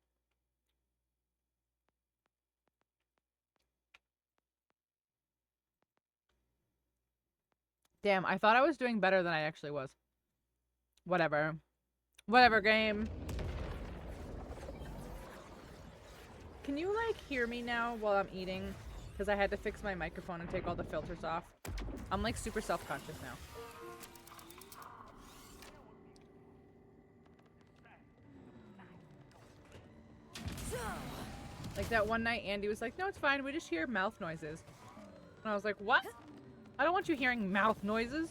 Damn, I thought I was doing better than I actually was. Whatever. Whatever, game. Can you, like, hear me now while I'm eating? Because I had to fix my microphone and take all the filters off. I'm, like, super self-conscious now. Like that one night Andy was like, no, it's fine. We just hear mouth noises. And I was like, what? I don't want you hearing mouth noises.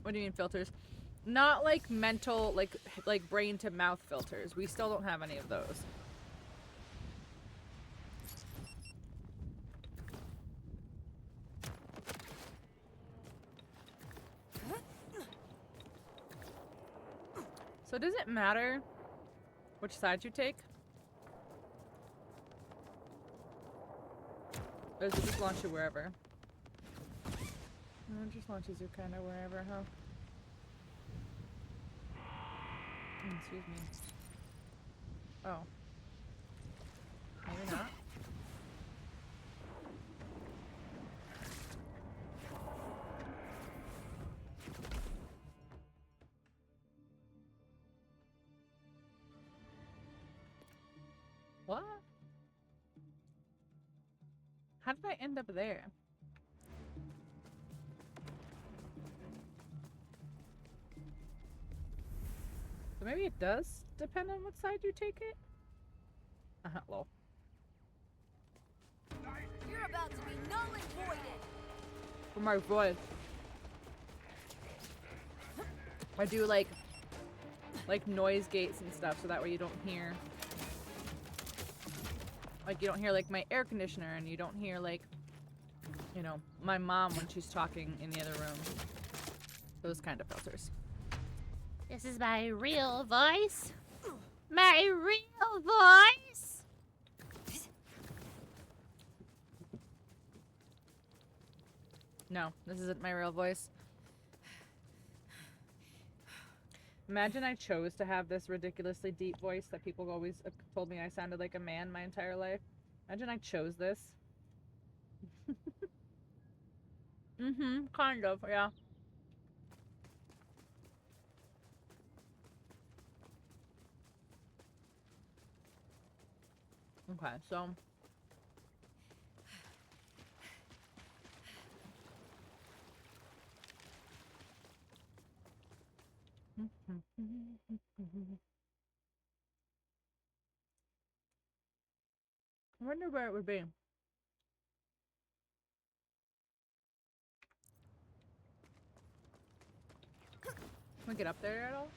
What do you mean filters? Not like mental, like brain to mouth filters. We still don't have any of those. So does it matter which side you take? Or does it just launch you wherever? It just launches you kind of wherever, huh? Excuse me. Oh. Maybe not. What? How did I end up there? So maybe it does depend on what side you take it? Lol. You're about to be null and voided. For my voice. I do like noise gates and stuff so that way you don't hear. Like you don't hear like my air conditioner and you don't hear like, you know, my mom when she's talking in the other room. Those kind of filters. This is my real voice. My real voice. No, this isn't my real voice. Imagine I chose to have this ridiculously deep voice that people always told me I sounded like a man my entire life. Imagine I chose this. Kind of, yeah. Okay, so... I wonder where it would be. Can we get up there at all?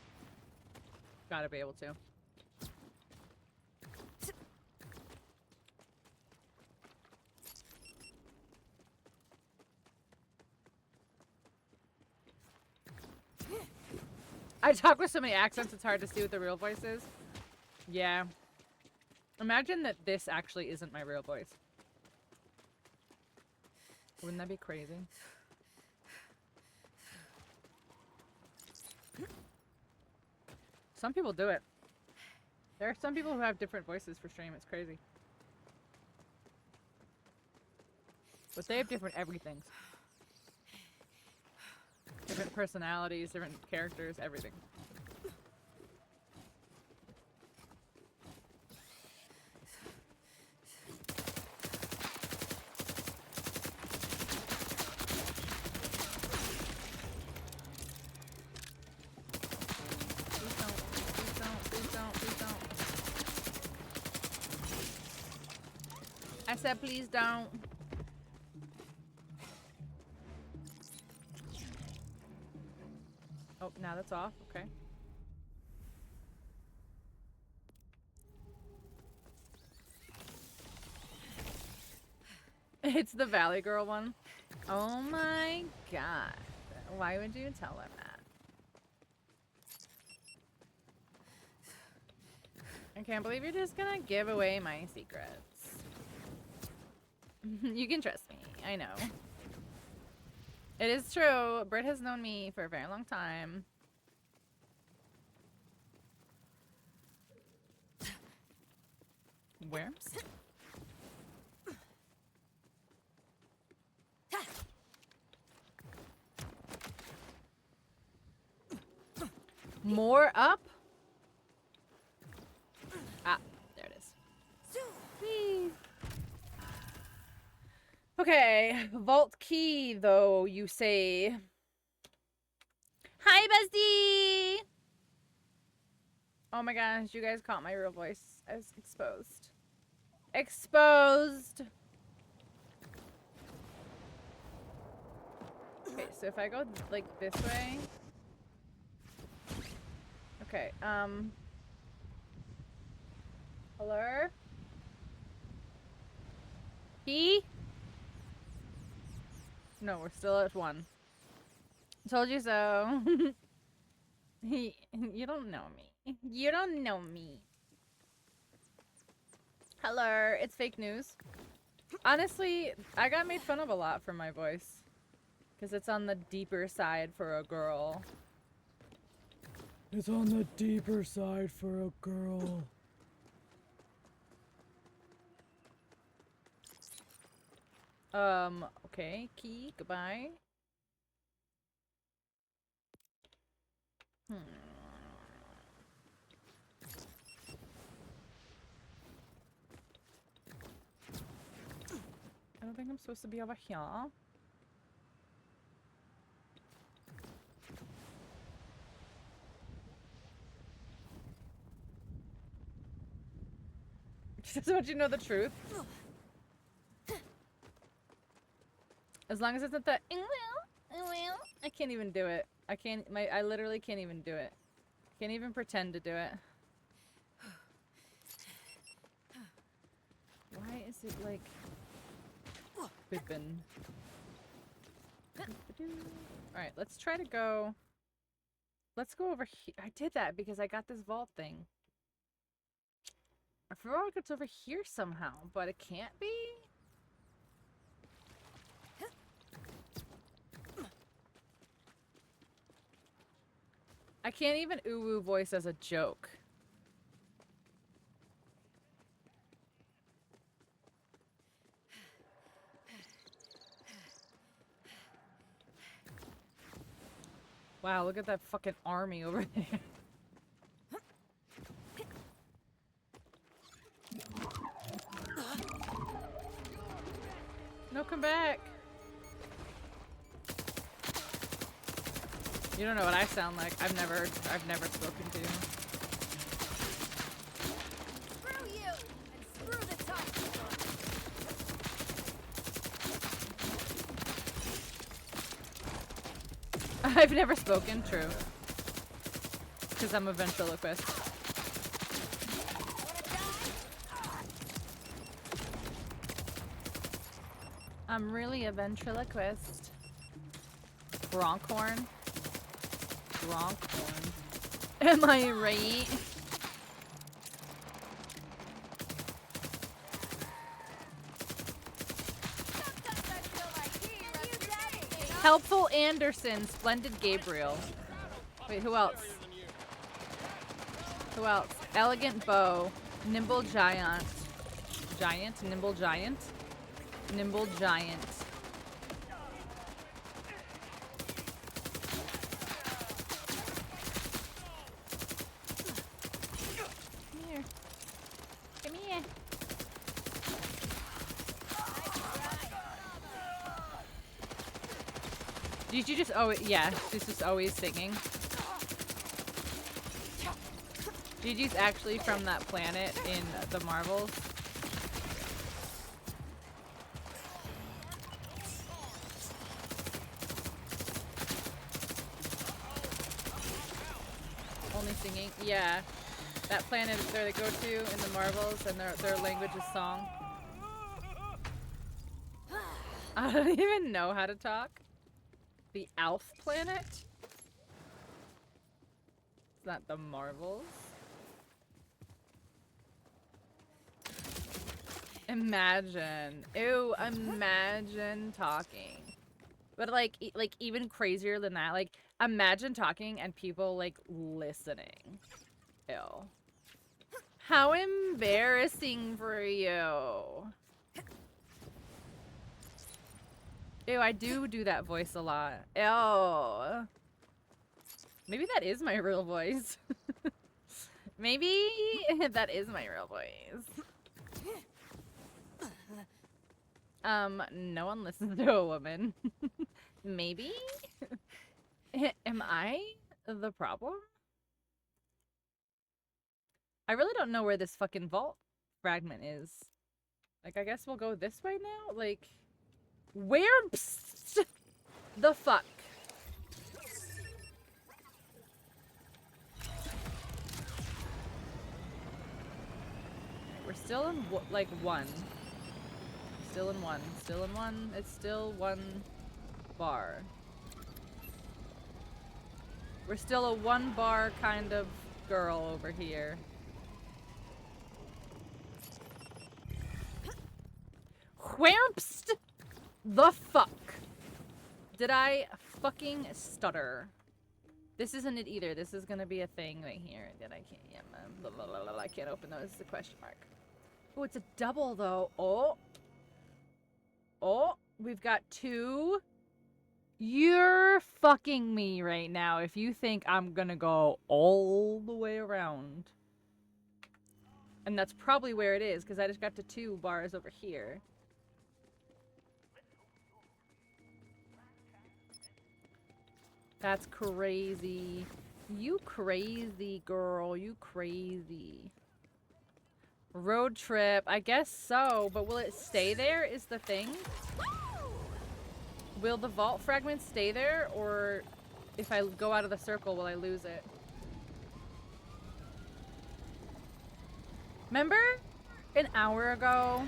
Gotta be able to. I talk with so many accents, it's hard to see what the real voice is. Yeah. Imagine that this actually isn't my real voice. Wouldn't that be crazy? Some people do it. There are some people who have different voices for stream. It's crazy. But they have different everythings. Different personalities, different characters, everything. I said please don't. Oh, now that's off. Okay. It's the Valley Girl one. Oh my god. Why would you tell him that? I can't believe you're just gonna give away my secrets. You can trust me. I know. It is true. Britt has known me for a very long time. Where? More up? Ah, there it is. Whee. Okay, vault key though, you say. Hi, bestie! Oh my gosh, you guys caught my real voice. I was exposed. Exposed! Okay, so if I go, like, this way... Okay, Hello? He? No, we're still at 1. Told you so. You don't know me. You don't know me. Hello, it's fake news. Honestly, I got made fun of a lot for my voice. Because it's on the deeper side for a girl. It's on the deeper side for a girl. Okay, key, goodbye. I don't think I'm supposed to be over here. She doesn't want you to know the truth. As long as it's not the I can't even do it. I literally can't even do it. Can't even pretend to do it. Why is it like bippin'? Alright, let's try to go. Let's go over here. I did that because I got this vault thing. I feel like it's over here somehow, but it can't be? I can't even ooh-woo voice as a joke. Wow, look at that fucking army over there. No, come back. You don't know what I sound like. I've never spoken to you. Screw you! And screw the top! I've never spoken, true. Because I'm a ventriloquist. I'm really a ventriloquist. Bronkhorn. Bronkhorn. Am I right? Helpful Anderson, Splendid Gabriel. Wait, who else? Who else? Elegant Bow, Nimble Giant. Giant? Nimble Giant? Nimble Giant. Come here. Come here. Did you just always, yeah, she's just always singing. Gigi's actually from that planet in the Marvels. Only singing, yeah. That planet is where they go to in the Marvels, and their language is song. I don't even know how to talk. The Alf planet? It's not the Marvels. Imagine. Ew, imagine talking. But like even crazier than that, like imagine talking and people like listening. Ew. How embarrassing for you. Ew, I do that voice a lot. Ew. Maybe that is my real voice. Maybe that is my real voice. No one listens to a woman. Maybe? Am I the problem? I really don't know where this fucking vault fragment is. Like, I guess we'll go this way now? Like, where the fuck? We're still in, like, one. Still in one. Still in one. It's still one bar. We're still a one bar kind of girl over here. Wherpst the fuck? Did I fucking stutter? This isn't it either. This is gonna be a thing right here that I can't. Yeah, blah, blah, blah, blah, I can't open those. It's a question mark. Oh, it's a double though. Oh, oh, we've got two. You're fucking me right now if you think I'm gonna go all the way around. And that's probably where it is, because I just got to 2 bars over here. That's crazy. You crazy girl, you crazy. Road trip, I guess so, but will it stay there is the thing? Will the vault fragment stay there, or if I go out of the circle, will I lose it? Remember an hour ago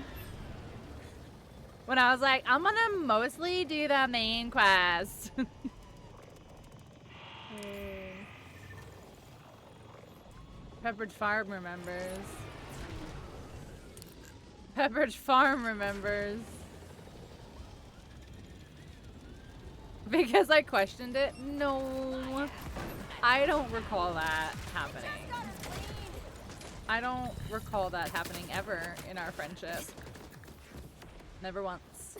when I was like, I'm gonna mostly do the main quest? Pepperidge Farm remembers. Pepperidge Farm remembers. Because I questioned it? No. I don't recall that happening. I don't recall that happening ever in our friendship. Never once.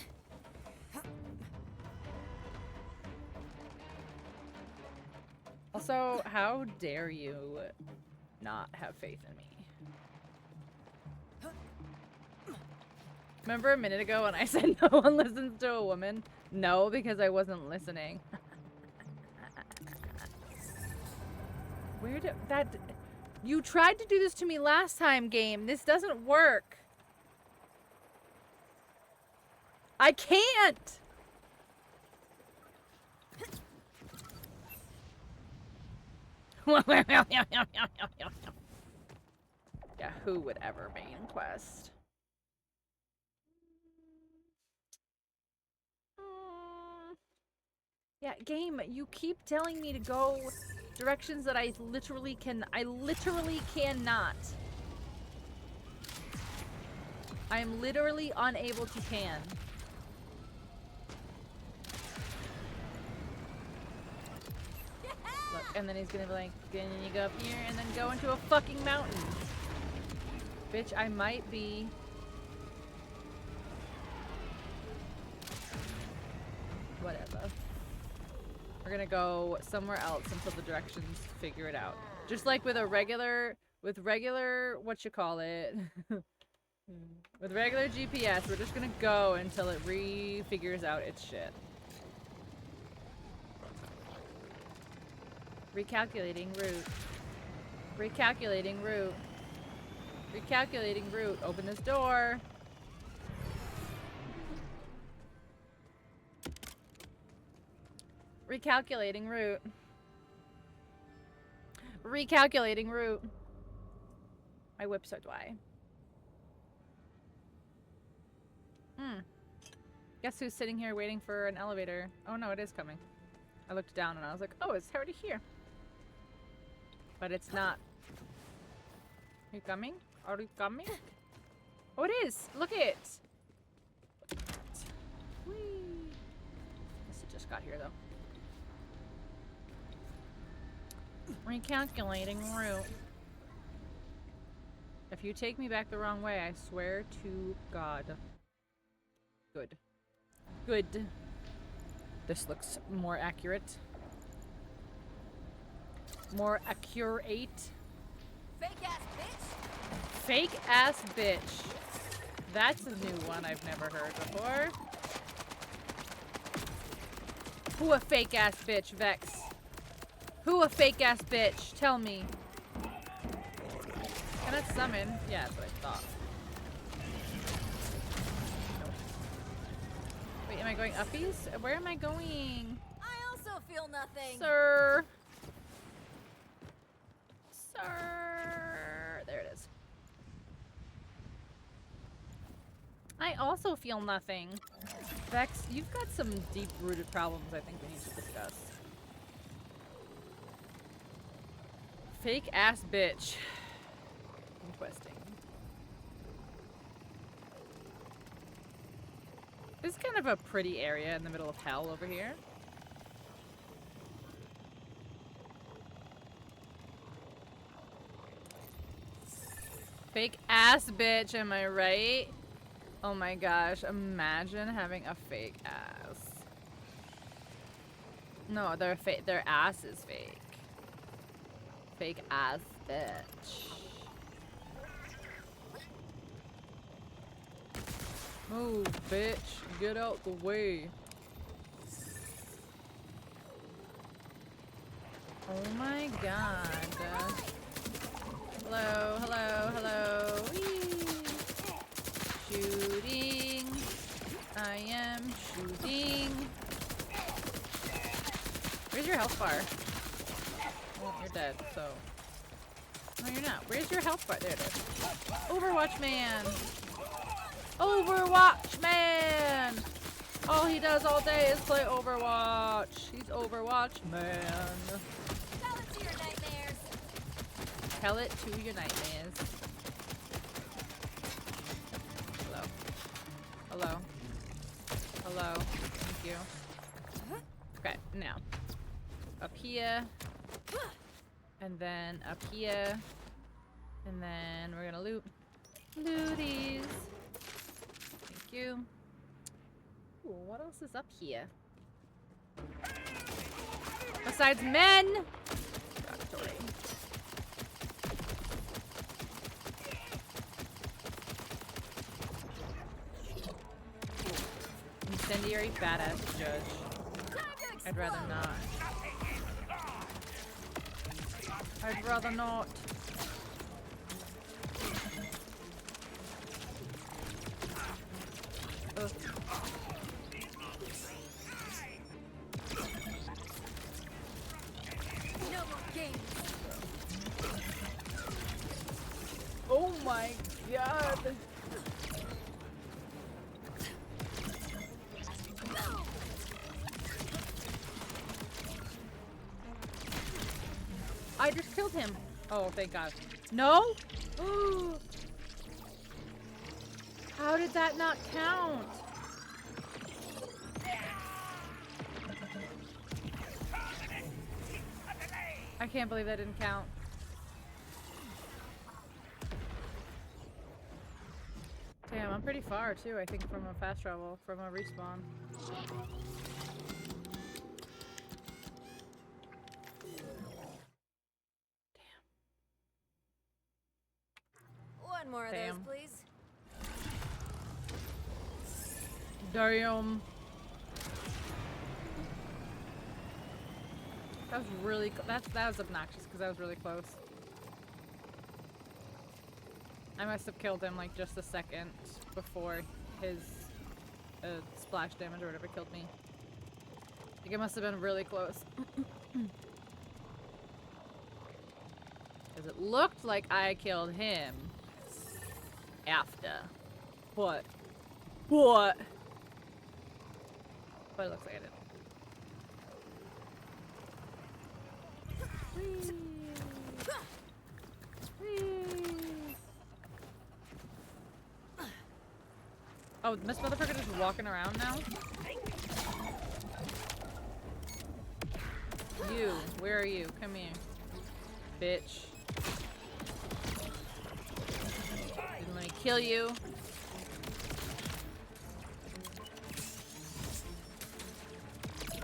Also, how dare you not have faith in me? Remember a minute ago when I said no one listens to a woman? No, because I wasn't listening. Where did that... You tried to do this to me last time, game. This doesn't work. I can't! Yeah, who would ever main quest? Yeah, game, you keep telling me to go directions that I literally cannot. I am literally unable to can. Look, and then he's gonna be like, then you go up here and then go into a fucking mountain. Bitch, I might be... Whatever. We're gonna go somewhere else until the directions figure it out. Just like with a regular, what you call it? With regular GPS, we're just gonna go until it re-figures out its shit. Recalculating route. Recalculating route. Recalculating route. Open this door. Recalculating route. Recalculating route. My whip's so dry. Guess who's sitting here waiting for an elevator? Oh no, it is coming. I looked down and I was like, oh, it's already here. But it's not. Are you coming? Are you coming? Oh, it is! Look it! Whee! Guess it just got here though. Recalculating route. If you take me back the wrong way, I swear to God. Good. Good. This looks more accurate. More accurate. Fake ass bitch. Fake ass bitch. That's a new one I've never heard before. Who a fake ass bitch, Vex? Who a fake ass bitch? Tell me. Can summon. Yeah, that's what I thought. Nope. Wait, am I going uppies? Where am I going? I also feel nothing. Sir. Sir. There it is. I also feel nothing. Vex, you've got some deep-rooted problems I think we need to discuss. Fake ass bitch. Interesting. This is kind of a pretty area in the middle of hell over here. Fake ass bitch, am I right? Oh my gosh, imagine having a fake ass. No, their ass is fake. Fake ass bitch. Move, bitch. Get out the way. Oh my god. Hello, hello, hello. Whee. Shooting. I am shooting. Where's your health bar? Well, you're dead, so. No, you're not. Where's your health bar? There it is. Overwatch man! Overwatch man! All he does all day is play Overwatch. He's Overwatch man. Tell it to your nightmares. Tell it to your nightmares. Hello. Hello. Hello. Thank you. Okay, now. Up here. And then up here. And then we're gonna loot. Looties. Thank you. Ooh, what else is up here? Besides men! Sorry. Incendiary badass judge. I'd rather not. I'd rather not. Ugh. No more games. Oh my god. I just killed him. Oh, thank God. No? How did that not count? I can't believe that didn't count. Damn, I'm pretty far too, I think, from a fast travel, from a respawn. One more of Damn. those, please. Damn. That was really that was obnoxious because that was really close. I must have killed him like just a second before his splash damage or whatever killed me. Like it must have been really close. Because it looked like I killed him after. But it looks like I did. Whee. Whee. Oh, this motherfucker just walking around now? You, where are you? Come here. Bitch. Didn't let me kill you.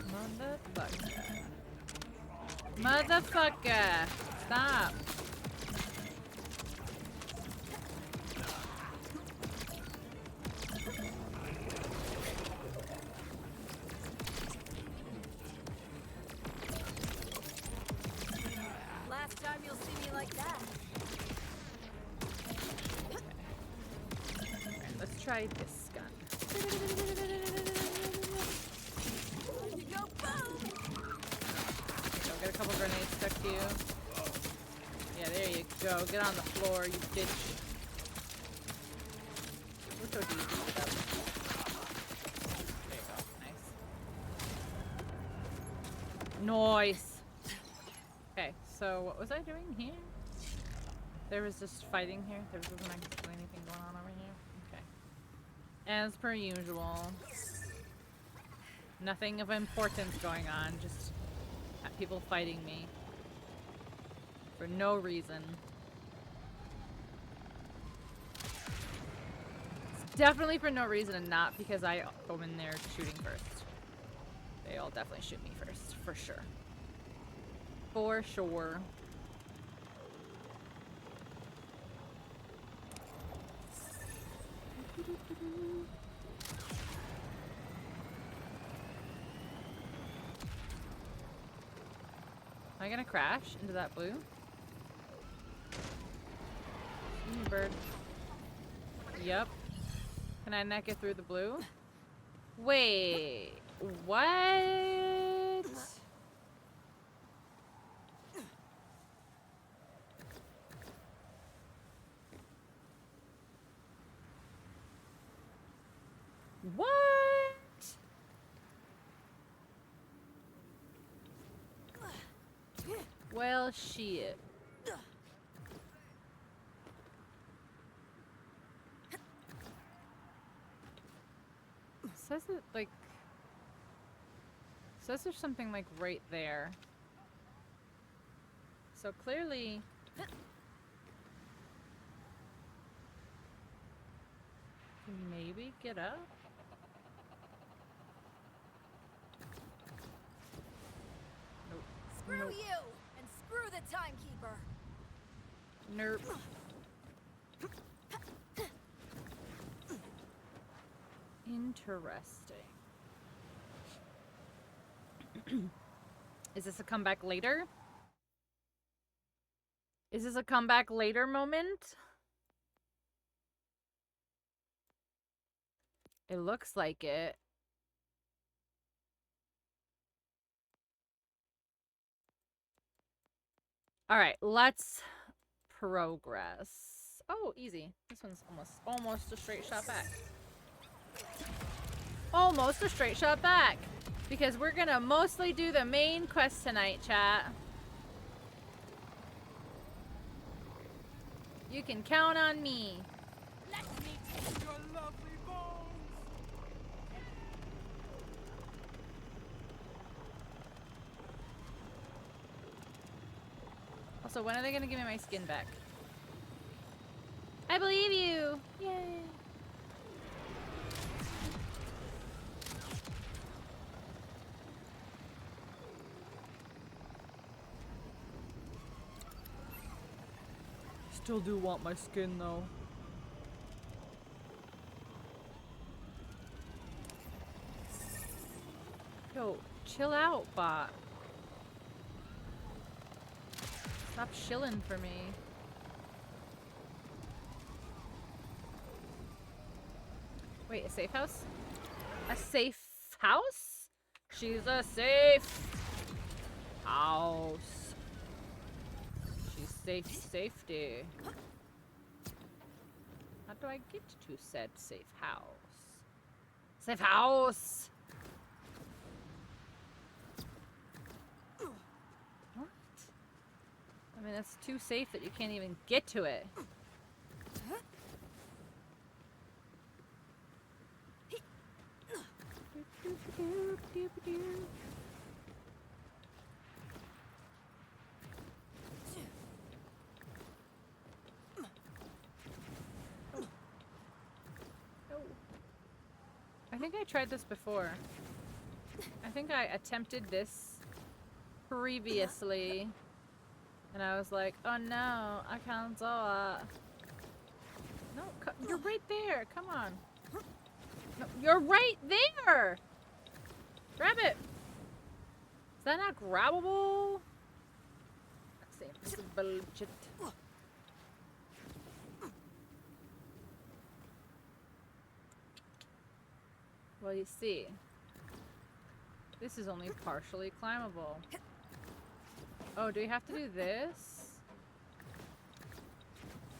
Motherfucker. Motherfucker! Stop! Last time you'll see me like that. try this gun. You go boom! I'll get a couple grenades stuck to you. Yeah, there you go. Get on the floor, you bitch. Look how deep you get up. There you go. Nice. Nice. Okay, so what was I doing here? There was just fighting here. There wasn't actually anything going on over here. Okay. As per usual. Nothing of importance going on. Just people fighting me. For no reason. It's definitely for no reason and not because I go in there shooting first. They all definitely shoot me first. For sure. For sure. Am I gonna crash into that blue? Bird. Yep. Can I not get through the blue? Wait. What? What? Well, shit. Says it like. Says there's something like right there. So clearly. Maybe get up? Nope. Screw Nope. you! And screw the timekeeper! Nope. Interesting. Is this a comeback later? Is this a comeback later moment? It looks like it. All right, let's progress. Oh, easy. This one's almost a straight shot back. Almost a straight shot back. Because we're gonna mostly do the main quest tonight, chat. You can count on me. Let me taste your lovely bones! Also, when are they gonna give me my skin back? I believe you! Yay! Still do want my skin though. Yo, chill out, bot. Stop shilling for me. Wait, a safe house? A safe house? She's a safe house. She's safety. How do I get to said safe house? Safe house! What? I mean, that's too safe that you can't even get to it. I think I tried this before. I think I attempted this previously. And I was like, oh no, I can't do it. No, you're right there. Come on. No, you're right there! Grab it! Is that not grabbable? That's bullshit. Well, you see, this is only partially climbable. Oh, do we have to do this?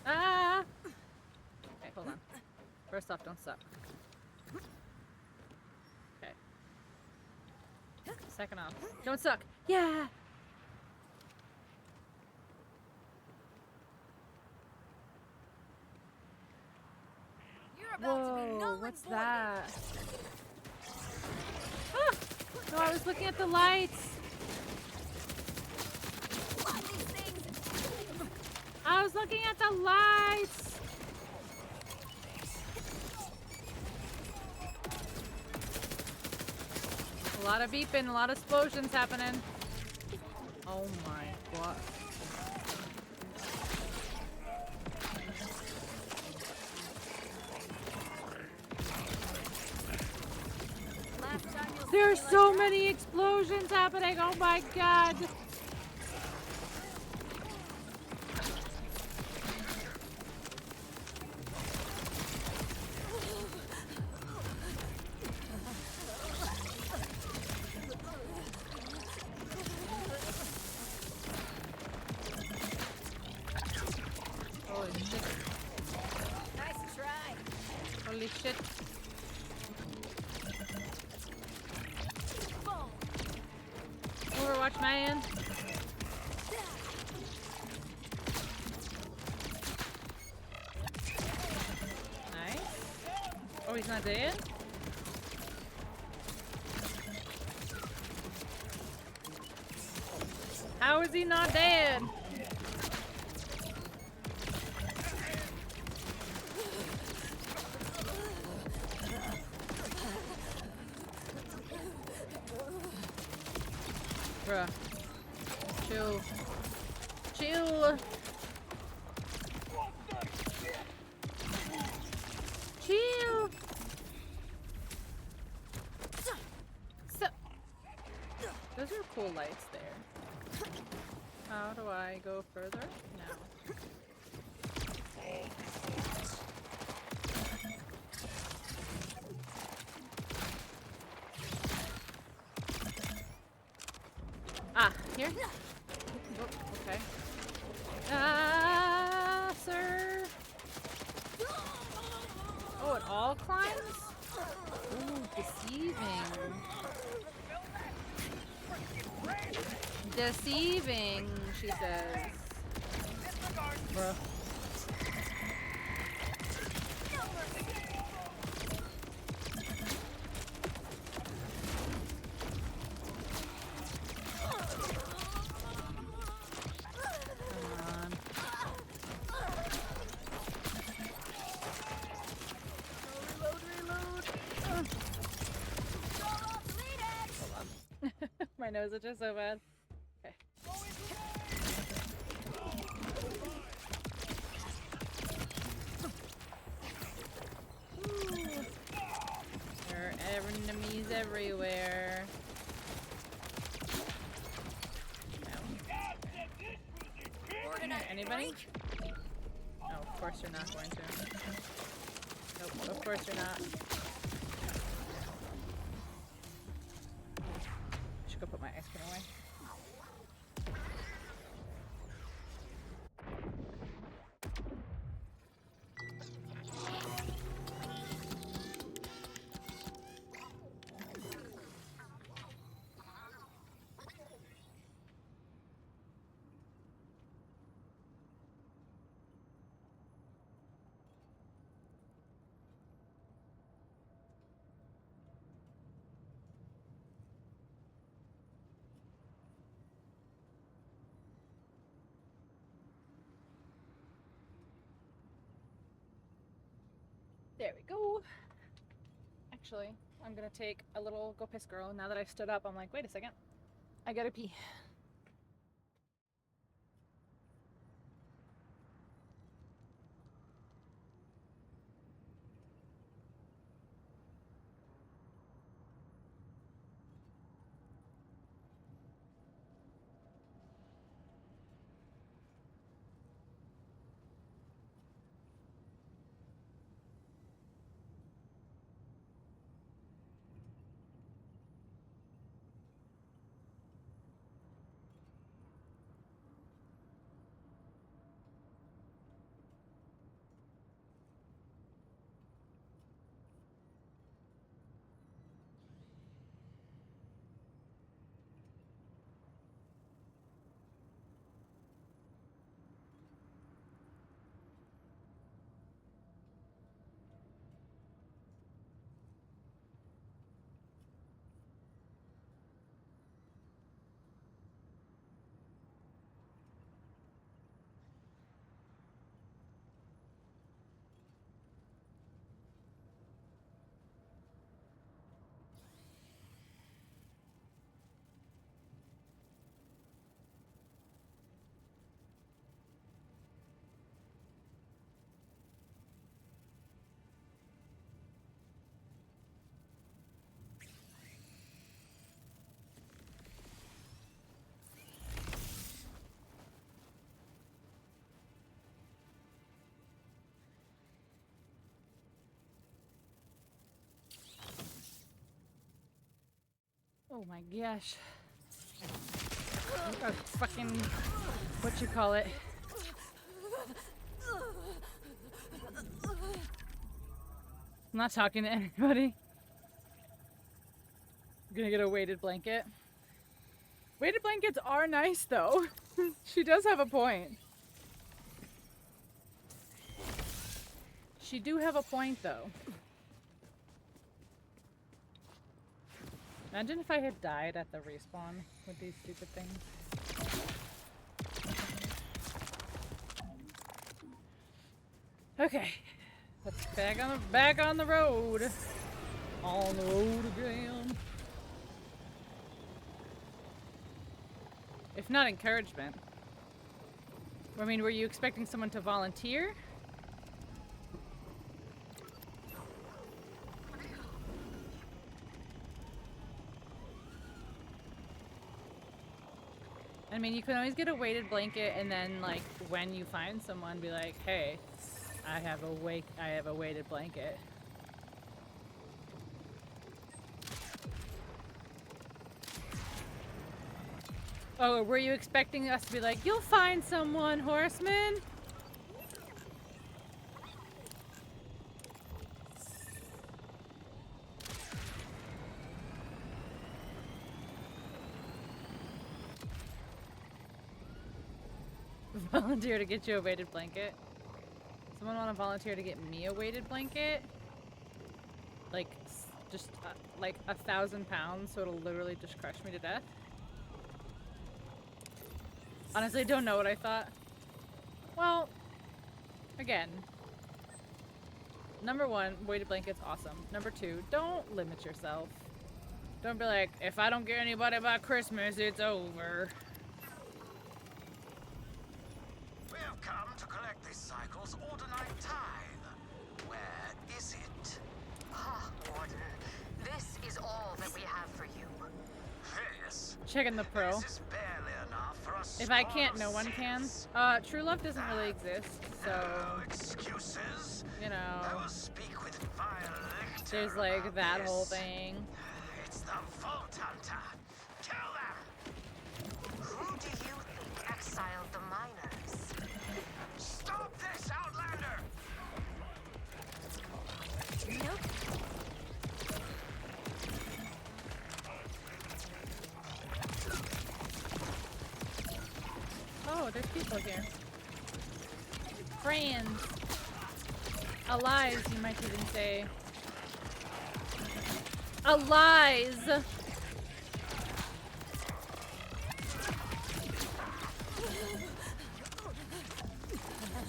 Ah! Okay, hold on. First off, don't suck. Okay. Second off, don't suck. Yeah! You're about to be null Whoa, and what's voided. that? Ah! No, I was looking at the lights. What these things? I was looking at the lights. A lot of beeping, a lot of explosions happening. Oh my god. Last time you'll There's see me so like that. many explosions happening. Oh my god. Holy shit. Nice try. Holy shit. Boom. Overwatch man. Nice. Oh, he's not dead? How is he not dead? Bruh. Chill. Chill. Chill. So, those are cool lights there. How do I go further? No. Ah, here? Oh, okay. Ah, sir. Oh, it all climbs? Ooh, deceiving. Deceiving, she says. Bruh. Come on. Reload. My nose is just so bad. Okay. There are enemies everywhere. Anybody? No, of course you're not going to. Nope, of course you're not. I should go put my ice cream away. There we go. Actually, I'm gonna take a little go piss girl. Now that I've stood up, I'm like, wait a second. I gotta pee. Oh my gosh. A fucking, what you call it? I'm not talking to anybody. I'm gonna get a weighted blanket. Weighted blankets are nice though. She does have a point. She do have a point though. Imagine if I had died at the respawn with these stupid things. Okay. Let's back on the road. On the road again. If not encouragement. I mean, were you expecting someone to volunteer? I mean, you can always get a weighted blanket and then, like, when you find someone, be like, hey, I have a weighted blanket. Oh, were you expecting us to be like, you'll find someone, horseman? Volunteer to get you a weighted blanket? Someone want to volunteer to get me a weighted blanket? Like, just like 1,000 pounds, so it'll literally just crush me to death? Honestly, I don't know what I thought. Well, again, number one, weighted blanket's awesome. Number two, don't limit yourself. Don't be like, if I don't get anybody by Christmas, it's over. We have come to collect this cycle's Ordinite tithe. Where is it? Ah, Warden. This is all that we have for you. This. Checking the pro. This is barely enough for us. If I can't, no one can. True love doesn't really exist, so No excuses. you I know, will speak with Violet. there's like that this. whole thing. It's the Vault Hunter. Kill them! Who do you think exiled the miners? Stop this, Outlander! Nope. Oh, there's people here. Friends. Allies, you might even say. Allies!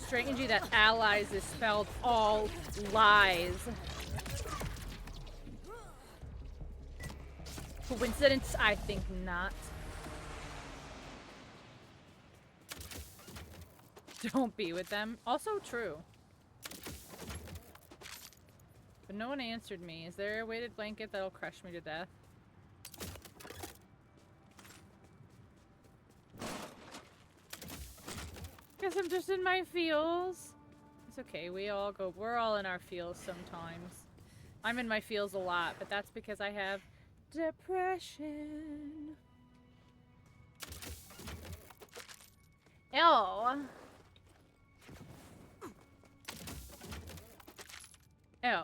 Strange you that allies is spelled all lies. Coincidence? I think not. Don't be with them. Also true. But no one answered me. Is there a weighted blanket that'll crush me to death? Guess I'm just in my feels. It's okay. We're all in our feels sometimes. I'm in my feels a lot, but that's because I have depression. Ew. Ew.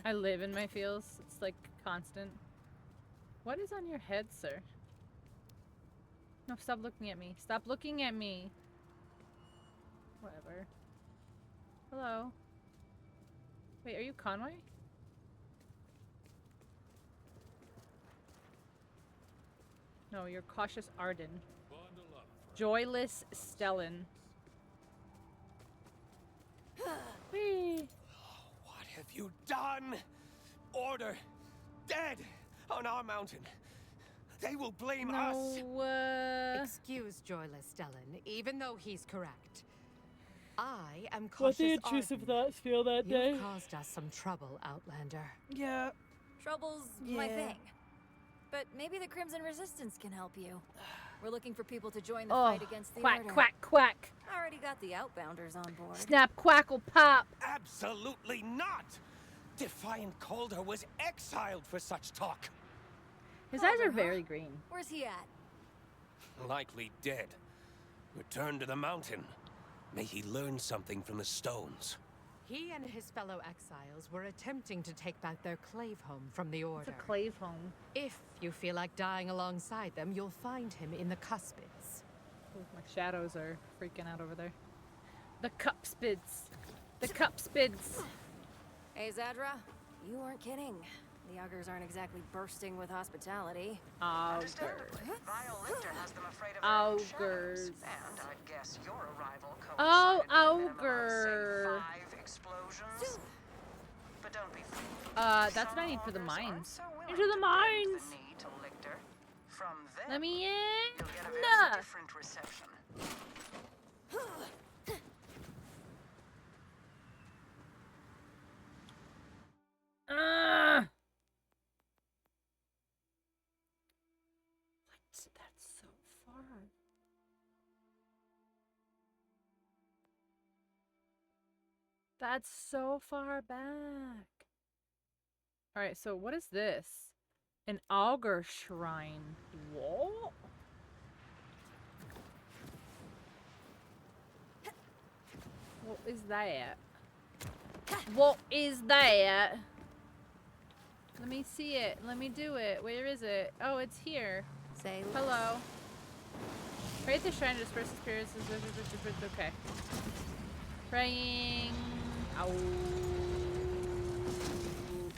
I live in my feels. It's like constant. What is on your head, sir? No, stop looking at me. Stop looking at me. Whatever. Hello. Wait, are you Conway? No, you're Cautious Arden. Joyless Stellan. Whee! What have you done? Order. Dead on our mountain. They will blame us. No, Excuse Joyless Stellan, even though he's correct. I am what the cautious. intrusive thoughts feel that day? You've caused us some trouble, Outlander. Yeah. Trouble's my thing. But maybe the Crimson Resistance can help you. We're looking for people to join the fight against the quack, Order. quack, quack. Already got the Outbounders on board. Snap, quackle, pop. Absolutely not. Defiant Calder was exiled for such talk. His eyes Oliver, are huh? very green. Where's he at? Likely dead. Return to the mountain. May he learn something from the stones. He and his fellow exiles were attempting to take back their clave home from the It's Order. a clave home. If you feel like dying alongside them, you'll find him in the cuspids. Ooh, my shadows are freaking out over there. The cuspids. The cuspids. Hey, Zadra, you weren't kidding. The Augurs aren't exactly bursting with hospitality. Understandably, Vile Lictor has them afraid of their own shadows. Augurs. And I'd guess your arrival Oh, coincided with a minimum of, Augur. say, 5 explosions. But don't be fooled. That's what I Some need for the Augurs aren't mines. so willing Into the to bend mines. the knee to Lictor. From them, Let me in. you'll get a very Nah. different reception. What? That's so far. That's so far back. Alright, so what is this? An augur shrine. What? What is that? What is that? Let me see it. Let me do it. Where is it? Oh, it's here. Say Hello. Pray at the shrine to disperse the spirits. Okay. Praying. Ow.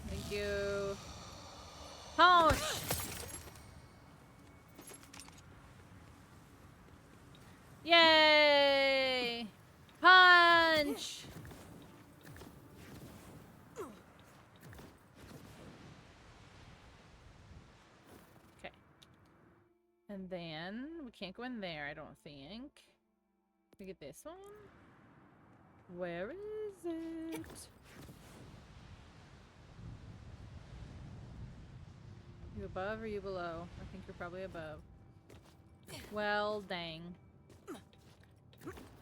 Thank you. Punch! Yay! Punch! Okay. And then we can't go in there, I don't think. We get this one. Where is it? You above or you below? I think you're probably above. Well, dang.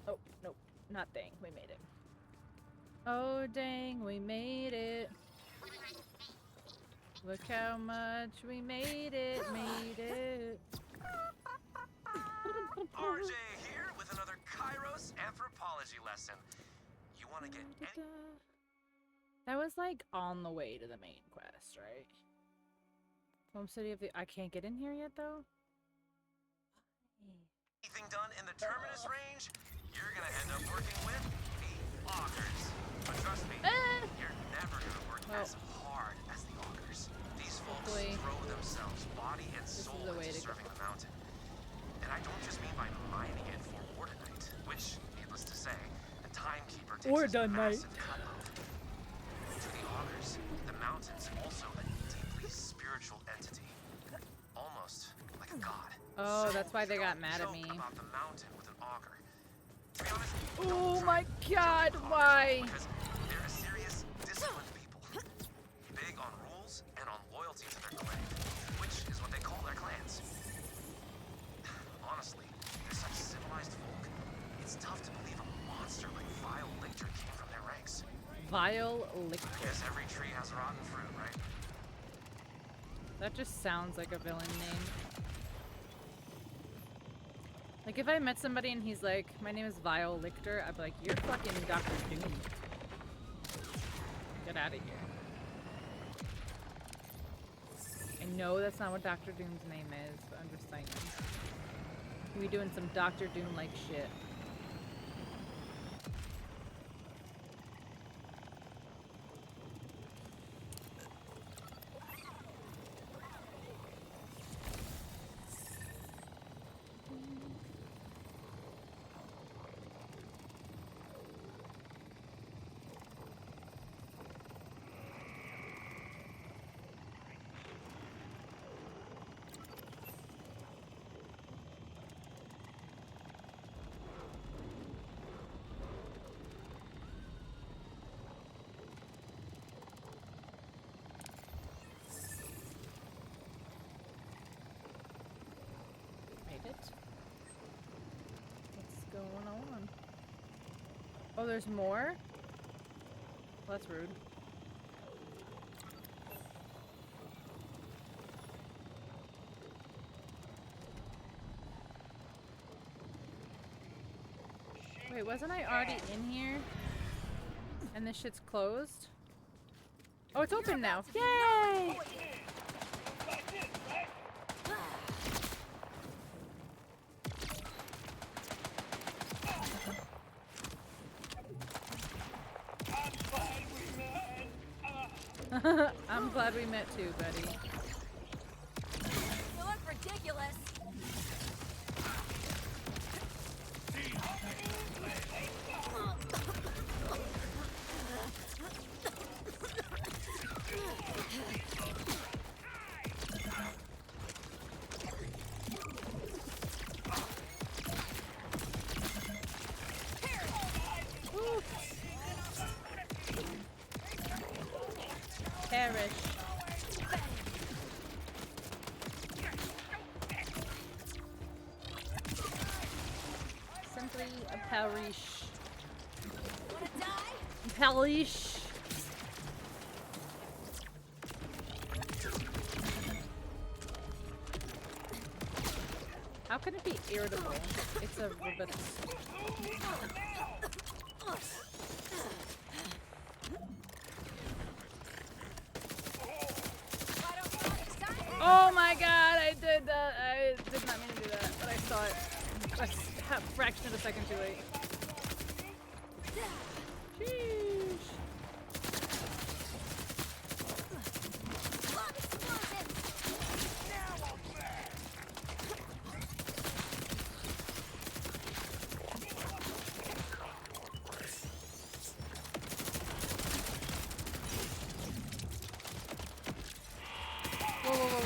Oh, nope. Not dang. We made it. Oh, dang. We made it. Look how much we made it. Made it. RJ here with another Kairos anthropology lesson. You want to get any... That was like on the way to the main quest, right? Home city of the... I can't get in here yet, though? anything done in the Terminus range, you're gonna end up working with the Augurs. But trust me, you're never gonna work as hard as the Augurs. These folks throw themselves body and soul into serving the mountain. And I don't just mean by mining it for Ordinite, which, needless to say, the Timekeeper takes as a massive cutload. To the Augurs, the mountain's also a deeply spiritual entity. Almost like a god. Oh, that's why they got mad at me. About the mountain with an auger. To be honest, oh my god, why? because they're a serious, disciplined people. Big on rules and on loyalty to their clan, which is what they call their clans. Honestly, they're such civilized folk. It's tough to believe a monster like Vile Lictor came from their ranks. Vile Lictor. I guess every tree has rotten fruit, right? That just sounds like a villain name. Like, if I met somebody and he's like, my name is Vile Lictor, I'd be like, you're fucking Dr. Doom. Get out of here. I know that's not what Dr. Doom's name is, but I'm just saying. We doing some Dr. Doom-like shit. What's going on? Oh, there's more? Well, that's rude. Wait, wasn't I already in here? And this shit's closed? Oh, it's open now. Yay! I'm glad we met too, buddy. You look ridiculous. Perish. Simply a perish. Wanna die? Perish. How can it be irritable? It's a ribbit. Oh my god, I did that. I did not mean to do that, but I saw it a fraction of a second too late. Sheesh. Whoa.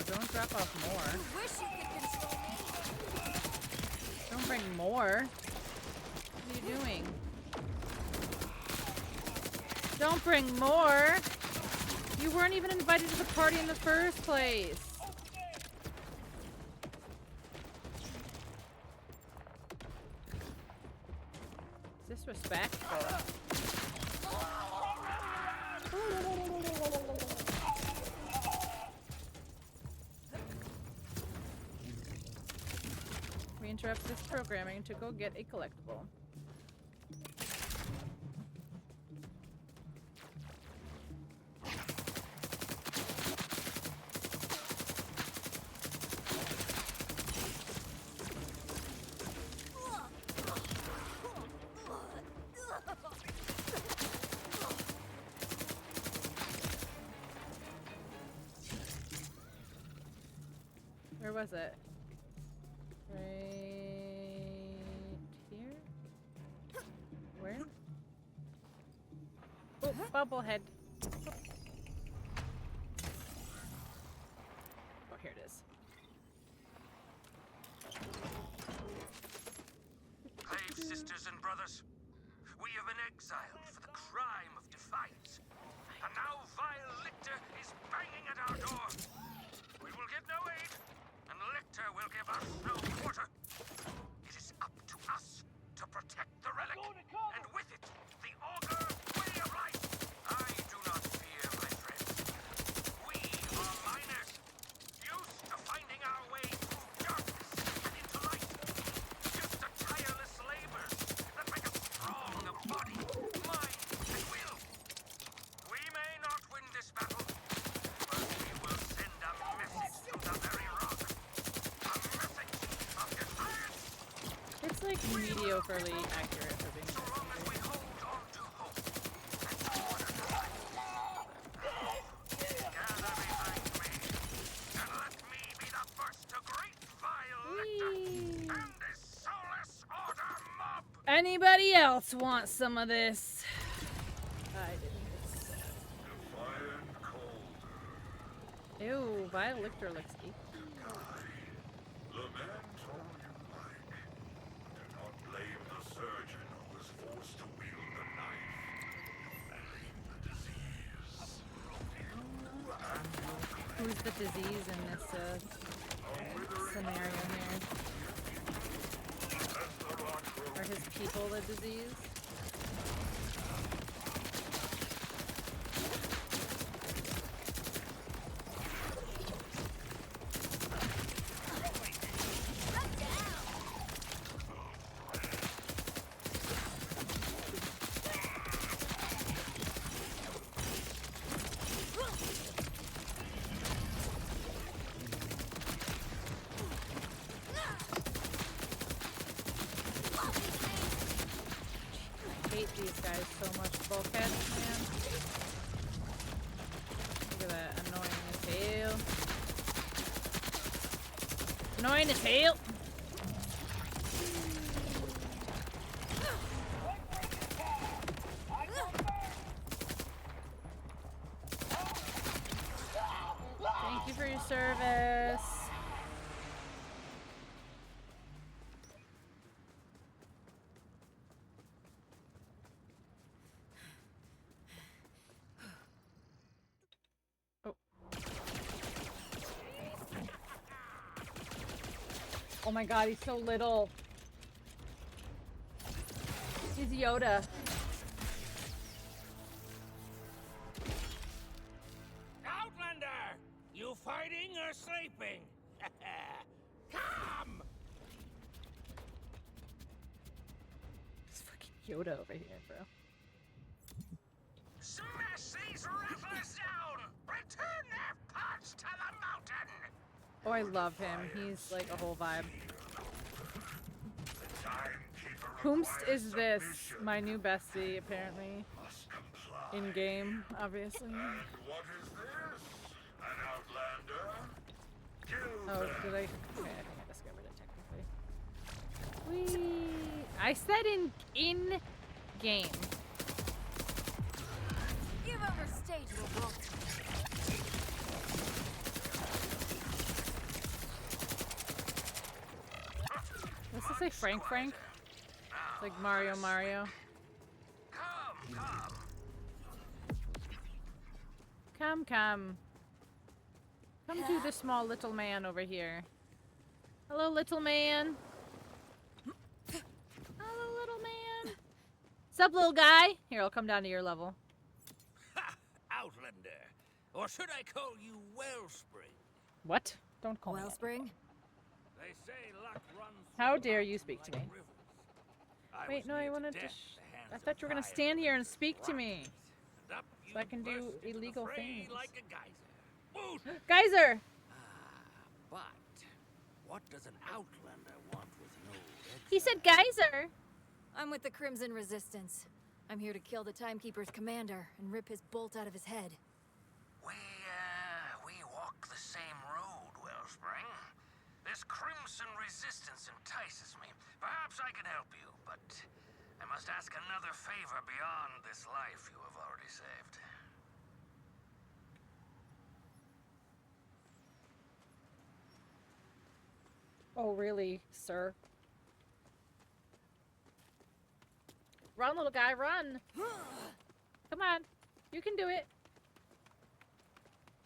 Don't drop off more. Wish you could control me. Don't bring more. What are you doing? Don't bring more! You weren't even invited to the party in the first place. Disrespectful. We interrupt this programming to go get a collectible. Where was it? Right here? Where? Oh, bubblehead. Oh, here it is. Hey, sisters and brothers. We have been exiled for the crime of defiance. And now vile Lictor is banging at our door. We will get no aid, and Lictor will give us no quarter. It is up to us to protect the relic, and with it, the augur way of life. I do not fear, my friends. We are miners, used to finding our way through darkness and into light. Used to tireless labors that make us strong of body, mind, and will. We may not win this battle, but we will send a message to the very rock. A message of defiance. It's like mediocrely accurate for being So long as we hold on to hope and order to life. Gather behind me, and let me be the first to greet vile Lictor and this soulless order mob. Anybody else want some of this? I didn't. Ew, Vile Lictor looks icky. Lament all you like. Do not blame the surgeon who was forced to wield the knife. Blame the disease. Who's the disease in this scenario here? Are his people the disease? hate these guys so much. Bulkheads, man. Look at that. Annoying as hell. Annoying as hell. Thank you for your service. Oh my god, he's so little. He's Yoda. Outlander! You fighting or sleeping? Come! It's fucking Yoda over here, bro. Smash these rattlers down! Return their parts to the mountain! Oh, I love him. He's like a whole vibe. Whomst is this? My new bestie, apparently. In game, obviously. What is this? An outlander? Kill Oh, them. did I? Okay, I think I discovered it technically. Whee! I said in game. You've overstayed your welcome. Does this say Frank? It's like Mario. Come. Come to the small little man over here. Hello, little man. Hello, little man. Sup, little guy? Here, I'll come down to your level. Ha! Outlander. Or should I call you Wellspring? What? Don't call me that. Wellspring? They say luck runs How through dare the you mountains speak to like me? rivers. I Wait, was no, near I to wanted to. death at the hands I of thought you were gonna fire stand here and and speak to me. and up So I you can do burst into the illegal fray things. Like a geyser. Whoosh! Geyser! But what does an outlander want with no exile? He said geyser. I'm with the Crimson Resistance. I'm here to kill the Timekeeper's commander and rip his bolt out of his head. We walk the same road, Wellspring. This Crimson Resistance entices me. Perhaps I can help you, but I must ask another favor beyond this life you have already saved. Oh, really, sir? Run, little guy, run! Come on. You can do it.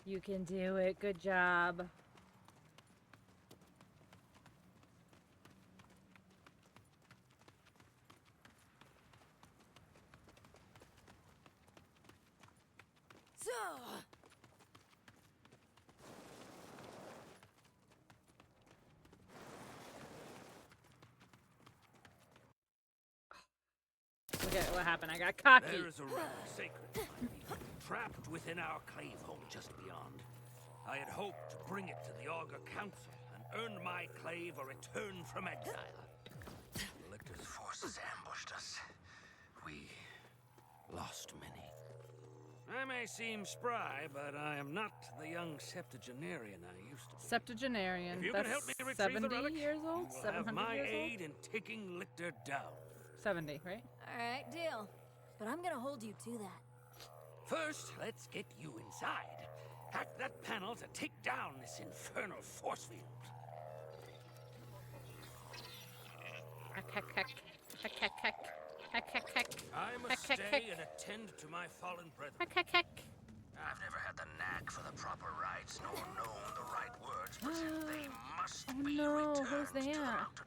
You can do it. Good job. Look at what happened. I got cocky. There is a realm sacred to my people, trapped within our clave home just beyond. I had hoped to bring it to the Augur Council and earn my clave a return from exile. The Lictor's Forces ambushed us. We lost many. I may seem spry, but I am not the young septuagenarian I used to be. Septuagenarian. If you That's can help me retrieve 70 the relic, years old? you will have 700 my years old? aid in taking Lictor down. 70, right? Alright, deal. But I'm gonna hold you to that. First, let's get you inside. Hack that panel to take down this infernal force field. Heck, heck, heck. Heck, heck, heck. Heck, heck, heck. I must Heck, heck, stay heck. and attend to my fallen brethren. Heck, heck, heck. I've never had the knack for the proper rites, nor known the right words, but they must Oh be no, returned who's to the that? mountain.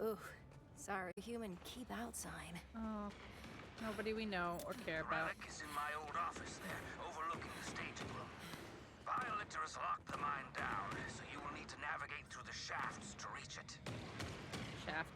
Ooh, sorry, human keep out sign. Oh, nobody we know or care The about. relic is in my old office there, overlooking the staging room. Violector has locked the mine down, so you will need to navigate through the shafts to reach it. Shaft.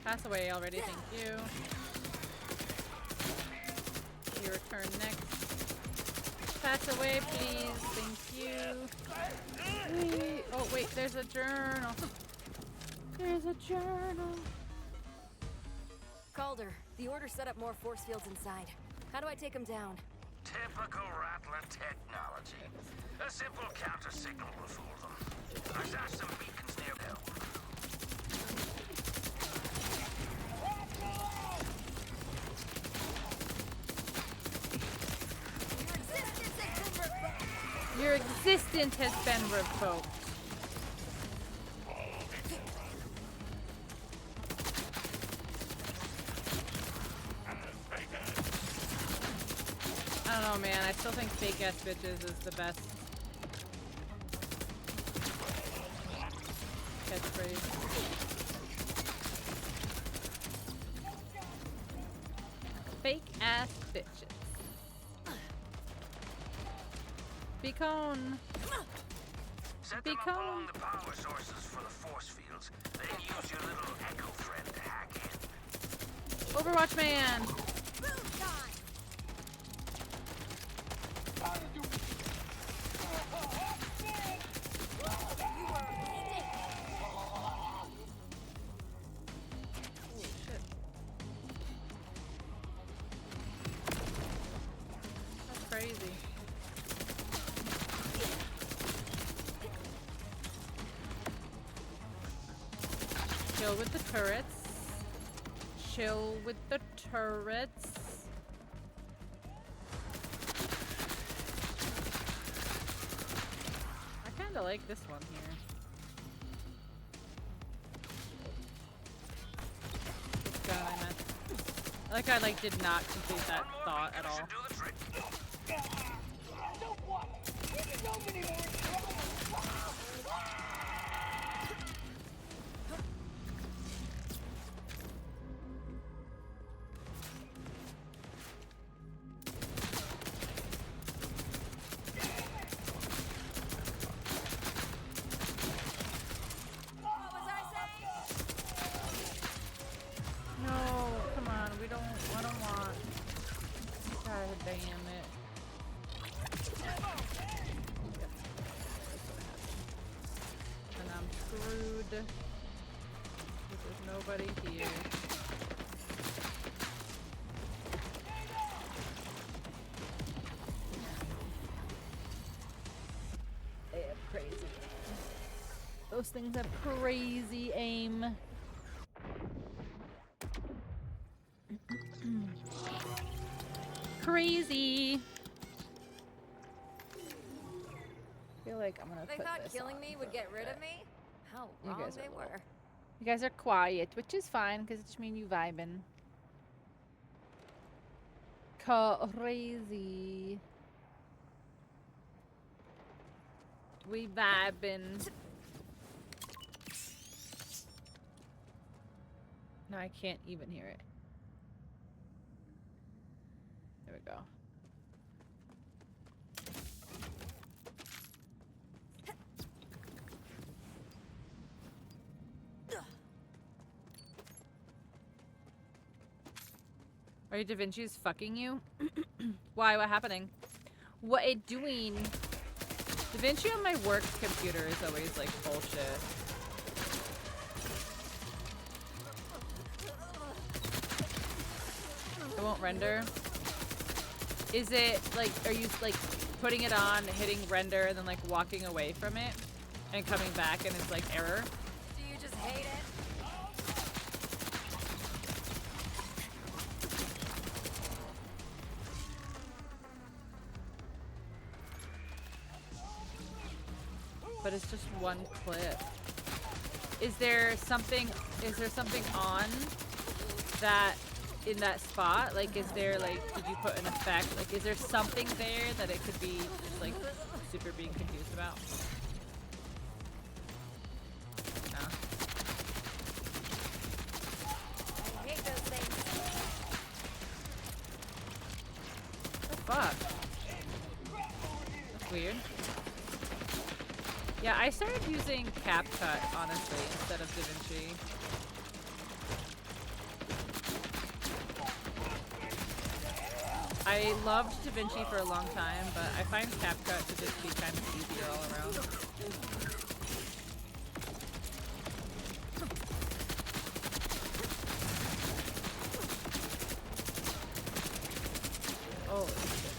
Pass away already, thank you. You return next. Pass away, please, thank you. Wait. Oh, wait, there's a journal. There's a journal. Calder, the Order set up more force fields inside. How do I take them down? Typical Rattler technology. A simple counter signal will fool them. I saw some beacons near Bell. Your existence has been revoked. I don't know, man. I still think fake ass bitches is the best catchphrase. Fake ass bitches. Beacon. Set them up along the power sources for the force fields. Then use your little echo friend to hack in. Overwatch man. Crazy. Chill with the turrets. Chill with the turrets. I kinda like this one here. This gun I meant. I like I did not complete that thought at all. No, come on, I don't want. God damn it. And I'm screwed. There's nobody here. They have crazy aim. Those things have crazy aim. Crazy. I feel like I'm gonna They put thought this killing on me for would a get rid bit. of me? How You wrong guys are they little. were. You guys are quiet, which is fine because it just means you vibing. Crazy. We vibing. No, I can't even hear it. There we go. Are you Da Vinci's fucking you? Why? What happening? What it doing? Da Vinci on my work computer is always like bullshit. It won't render. Is it like, are you like putting it on, hitting render, and then like walking away from it and coming back and it's like error? Do you just hate it? But it's just one clip. Is there something on that in that spot? Like, is there like, did you put an effect? Like, is there something there that it could be just like super being confused about? No. I hate those things. What the fuck? That's weird. Yeah, I started using CapCut, honestly, instead of DaVinci. I loved DaVinci for a long time, but I find CapCut to just be kind of easier all around. Oh, shit.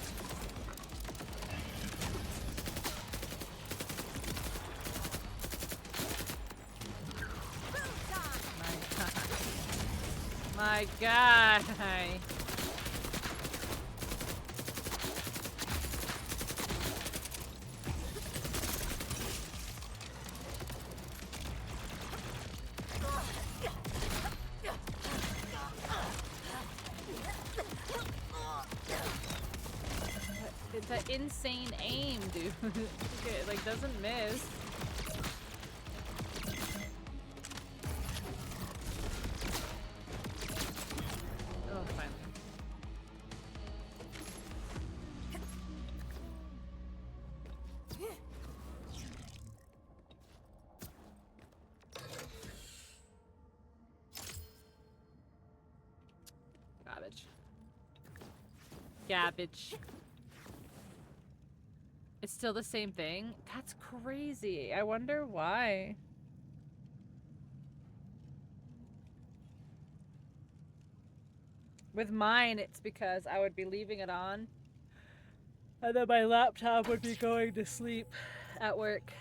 My God. It's an insane aim, dude. It like doesn't miss. Oh, finally. Garbage. Garbage. It's still the same thing? That's crazy. I wonder why. With mine, it's because I would be leaving it on, and then my laptop would be going to sleep at work.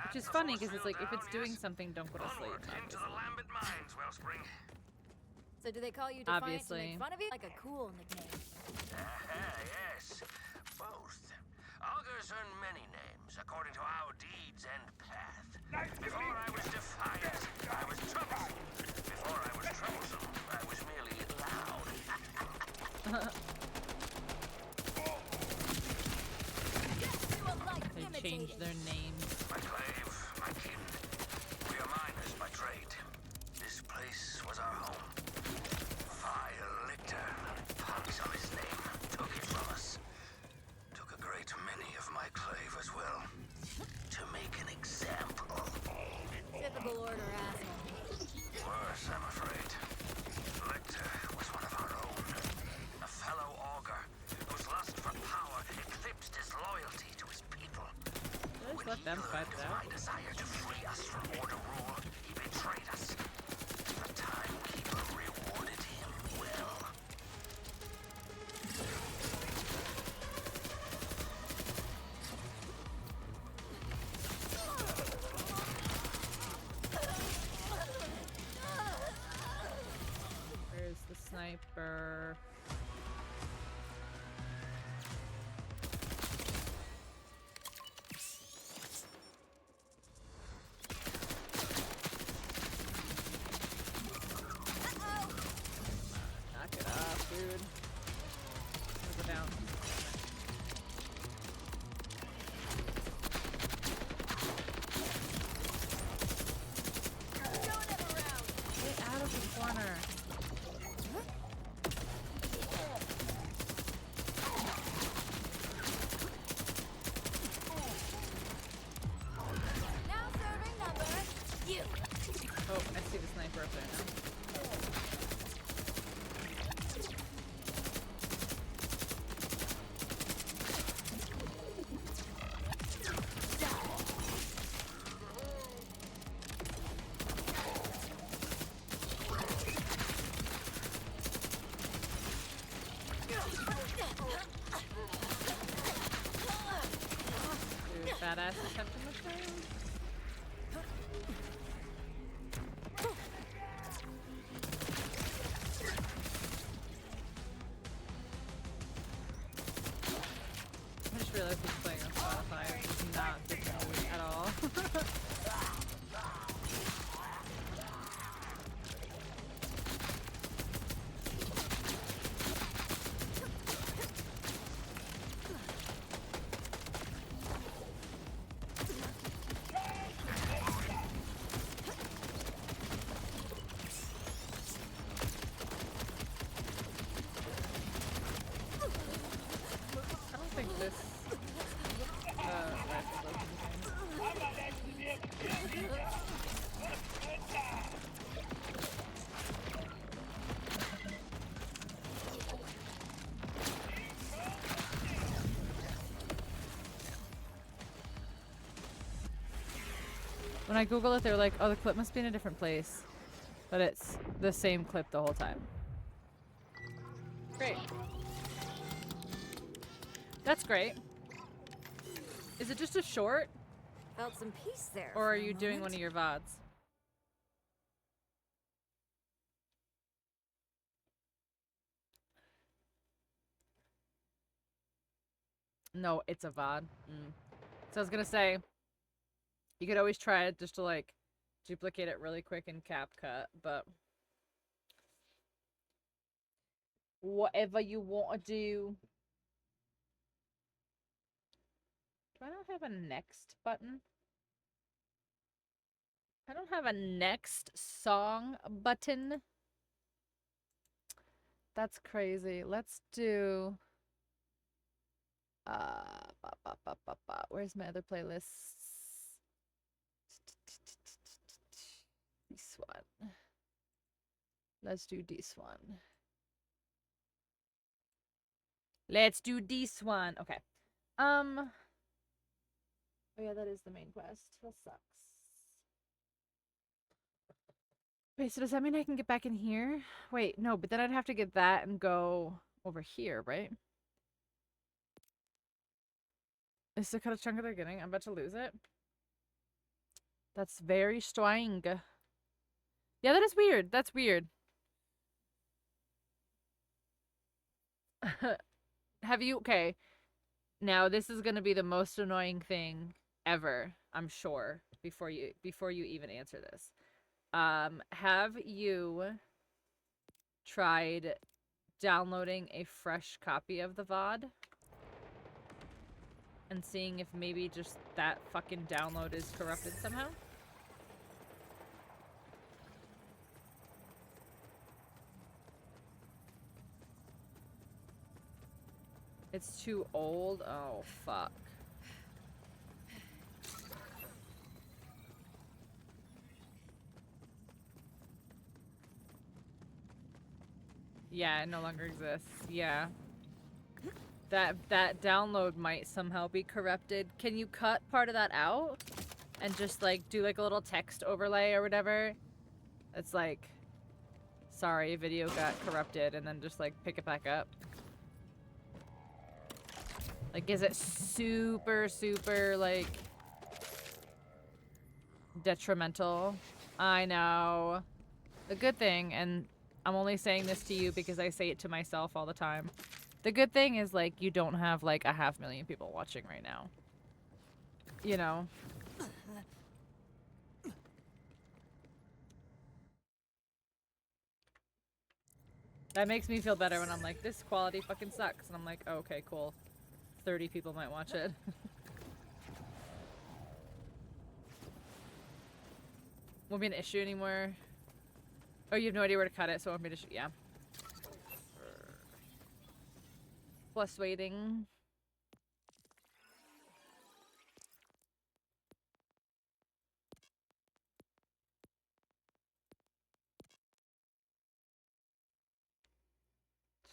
Which is funny because it's like if it's doing something, don't go to sleep. Into the Lambert Mines, Wellspring. So do they call you Defiant to Obviously. make fun of you? Like a cool nickname. Yes, both. Augurs earn many names according to our deeds and path. Before I was defiant, I was troublesome. Before I was troublesome, I was merely loud. They changed their names. My clave, my kin. We are miners by trade. This place was our home. Vile lictor, punks on his name, took it from us. Took a great many of my clave as well. To make an example. Typical order asshole. Worse, I'm afraid. Lictor was one of our own. A fellow augur whose lust for power eclipsed his loyalty to his people. Just let them fight it out. My desire to free us from order rule, he betrayed us. The timekeeper rewarded him well. Where's the sniper? Knock it off, dude. Go down. Get out of the corner. Now serving number. You. Oh, I see the sniper up there now. Dude, badass attempting this thing. I just realized he's playing on Spotify. It's not the mood at all. When I Google it, they're like, oh, the clip must be in a different place. But it's the same clip the whole time. Great. That's great. Is it just a short? Felt some peace there. Or are for a you doing one moment. of your VODs? No, it's a VOD. So I was gonna say, you could always try it just to like duplicate it really quick in CapCut, but whatever you want to do. Do I not have a next button? I don't have a next song button. That's crazy. Let's do where's my other playlists? This one. Let's do this one. Let's do this one. Okay. Oh yeah, that is the main quest. That sucks. Wait, so does that mean I can get back in here? Wait, no, but then I'd have to get that and go over here, right? Is to cut a chunk of the beginning? I'm about to lose it. That's very strange. Yeah, that is weird. That's weird. Have you... Okay. Now, this is going to be the most annoying thing ever, I'm sure, before you even answer this. Have you tried downloading a fresh copy of the VOD? And seeing if maybe just that fucking download is corrupted somehow? It's too old? Oh, fuck. Yeah, it no longer exists. Yeah. That download might somehow be corrupted. Can you cut part of that out? And just, like, do, like, a little text overlay or whatever? It's like, sorry, video got corrupted, and then just, like, pick it back up. Like, is it super, super, like, detrimental? I know. The good thing, and I'm only saying this to you because I say it to myself all the time. The good thing is, like, you don't have, like, 500,000 people watching right now. You know? That makes me feel better when I'm like, this quality fucking sucks. And I'm like, oh, okay, cool. 30 people might watch it. Won't be an issue anymore. Oh, you have no idea where to cut it, so it won't be an issue. Yeah. Plus waiting.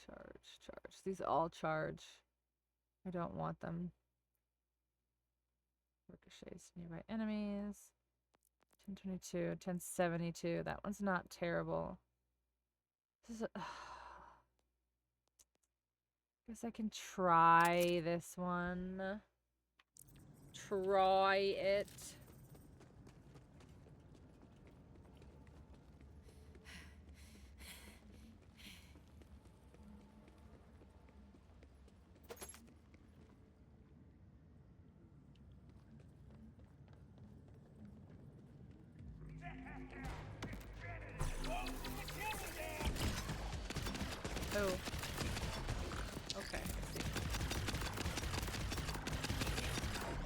Charge. These all charge. I don't want them. Ricochets nearby enemies. 1022, 1072. That one's not terrible. This is a... Guess I can try this one. Try it. Oh. Okay, I see.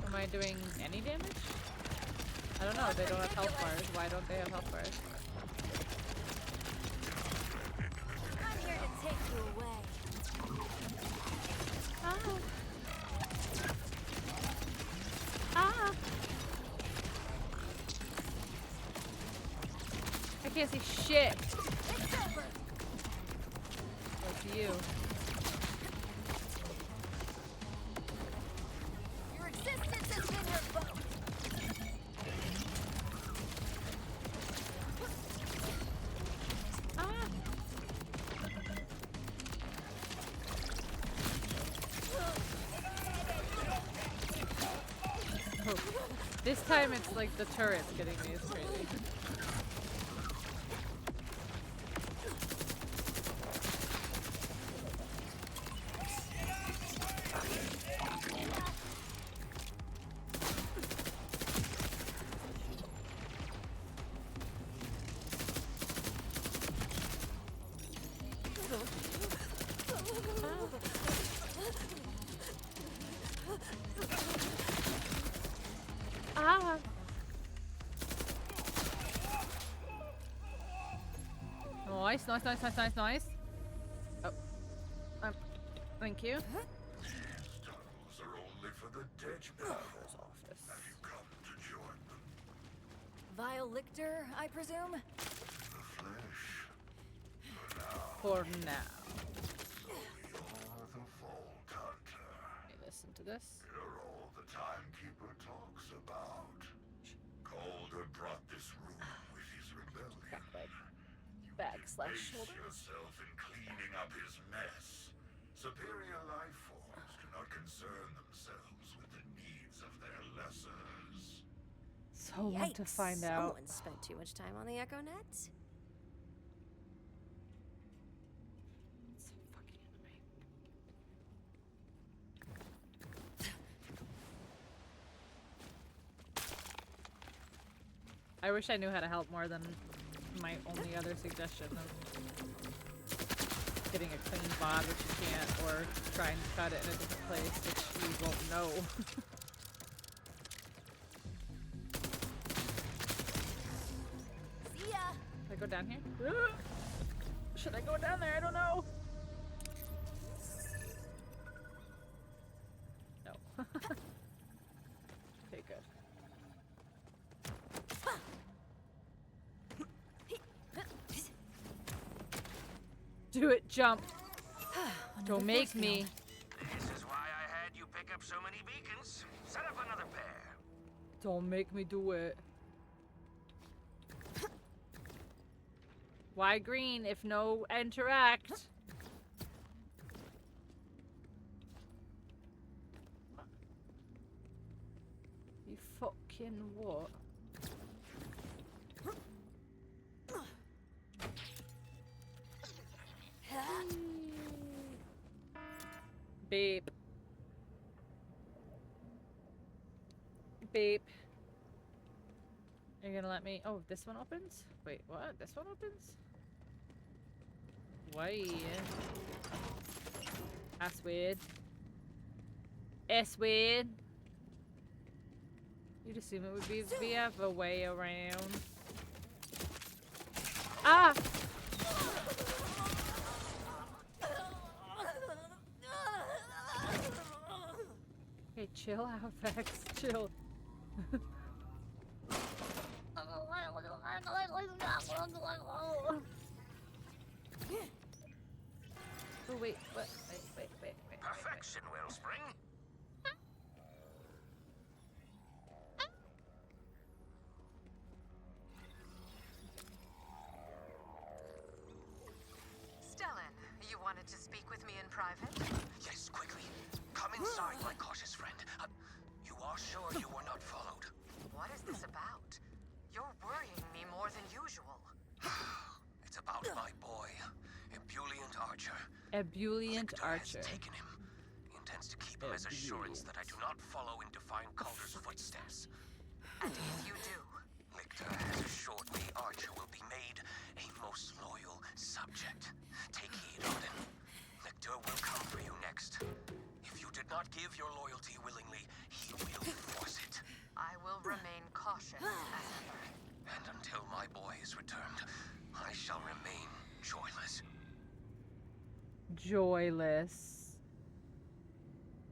Am I doing any damage? I don't know, they don't have health bars. Why don't they have health bars? I'm here to take you away. Ah. Ah. I can't see shit. It's over. Oh, it's you. Your existence has been revoked. This time it's like the turret's getting me. It's crazy. Ah. Nice, nice, nice, nice, nice, nice. Oh. Thank you. These tunnels are only for the dead people. Have you come to join them? Vile lictor, I presume? The flesh. For now. So you're the Vault Hunter. Okay, listen to this. You're all the Timekeeper talks about. Calder brought this room with his rebellion. Backslash Base shoulder. yourself in cleaning up his mess. Superior life forms do not concern themselves with the needs of their lessers. So I want to find out. Someone spent too much time on the Echo Net. It's so fucking annoying. I wish I knew how to help more than my only other suggestion of getting a clean bot, which you can't, or trying to cut it in a different place, which you won't know. See ya! Should I go down here? Should I go down there? I don't know. No. Okay, good. Do it, jump. Don't make me. This is why I had you pick up so many beacons. Set up another pair. Don't make me do it. Why green if no interact? You fucking what? Beep. Beep. You're gonna let me. Oh, this one opens? Wait, what? This one opens? Why? That's weird. It's weird. You'd assume it would be we have a way around. Ah! Okay, chill out, Vex. Chill. Oh wait, what? Wait. Perfection, Wellspring. Stellan, you wanted to speak with me in private? Yes, quickly. Come inside, my cautious friend. You are sure you were not followed? What is this about? You're worrying me more than usual. It's about my boy, Ebullient Archer. Ebullient Lictor Archer. has taken him. He intends to keep him as assurance that I do not follow in Divine Calder's footsteps. And if you do, Lictor has assured me Archer will be made a most loyal subject. Take heed, Odin. Lictor will come for you next. If you did not give your loyalty willingly, he will force it. I will remain cautious as ever. And until my boy is returned, I shall remain joyless. Joyless.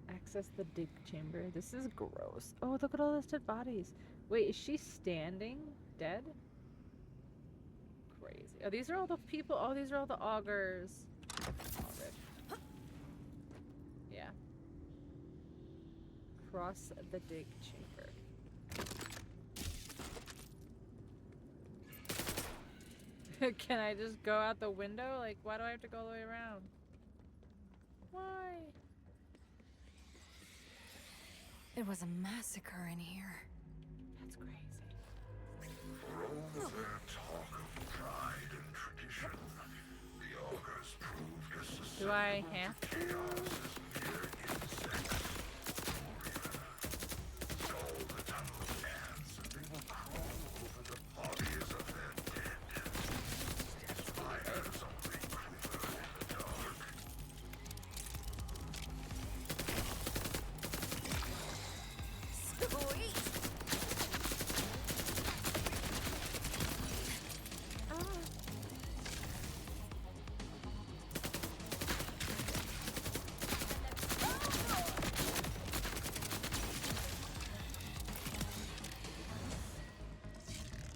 Access the dig chamber. This is gross. Oh, look at all those dead bodies. Wait, is she standing? Dead? Crazy. Oh, these are all the people. Oh, these are all the augurs. Auger. Yeah. Cross the dig chamber. Can I just go out the window? Like, why do I have to go all the way around? Why? It was a massacre in here. I have to?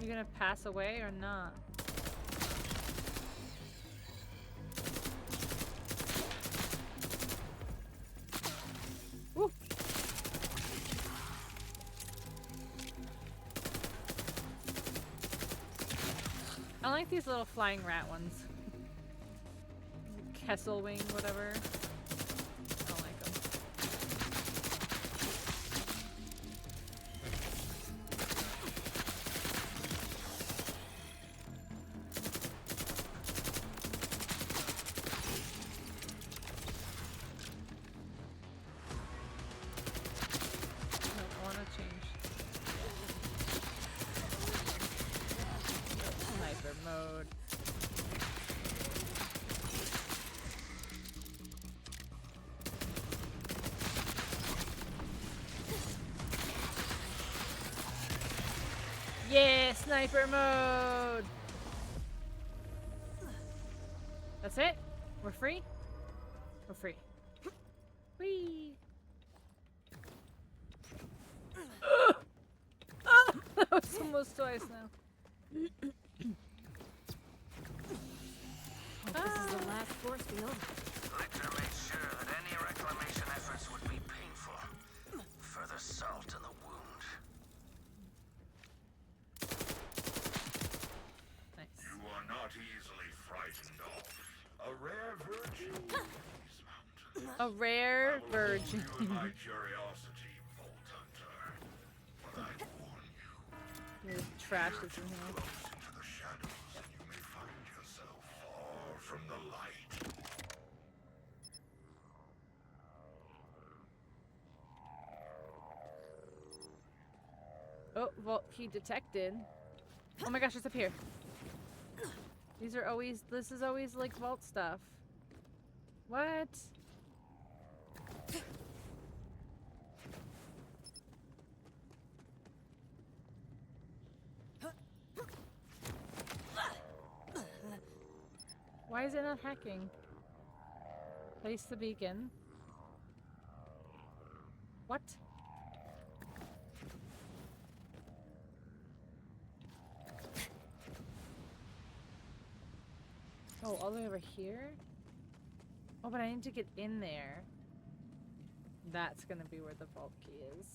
You gonna pass away or not? Woo. I like these little flying rat ones. Kesselwing, whatever. I don't like them. I want to change. Sniper mode. Yeah, sniper mode. That's it? We're free? We're free. Whee! That was almost twice now. Hope this is the last force field. Lictor made sure that any reclamation efforts would be painful. Further salt in the wound. Nice. You are not easily frightened off. A rare virtue in these mountains. A rare virgin. I will fulfill my curiosity, Vault Hunter. But I warn you, There's trash that's in here. close into the shadows, and you may find yourself far from the light. Oh, vault key detected. Oh my gosh, it's up here. These are always, this is always like vault stuff. What? Why is it not hacking? Place the beacon. What? Oh, all the way over here? Oh, but I need to get in there. That's gonna be where the vault key is.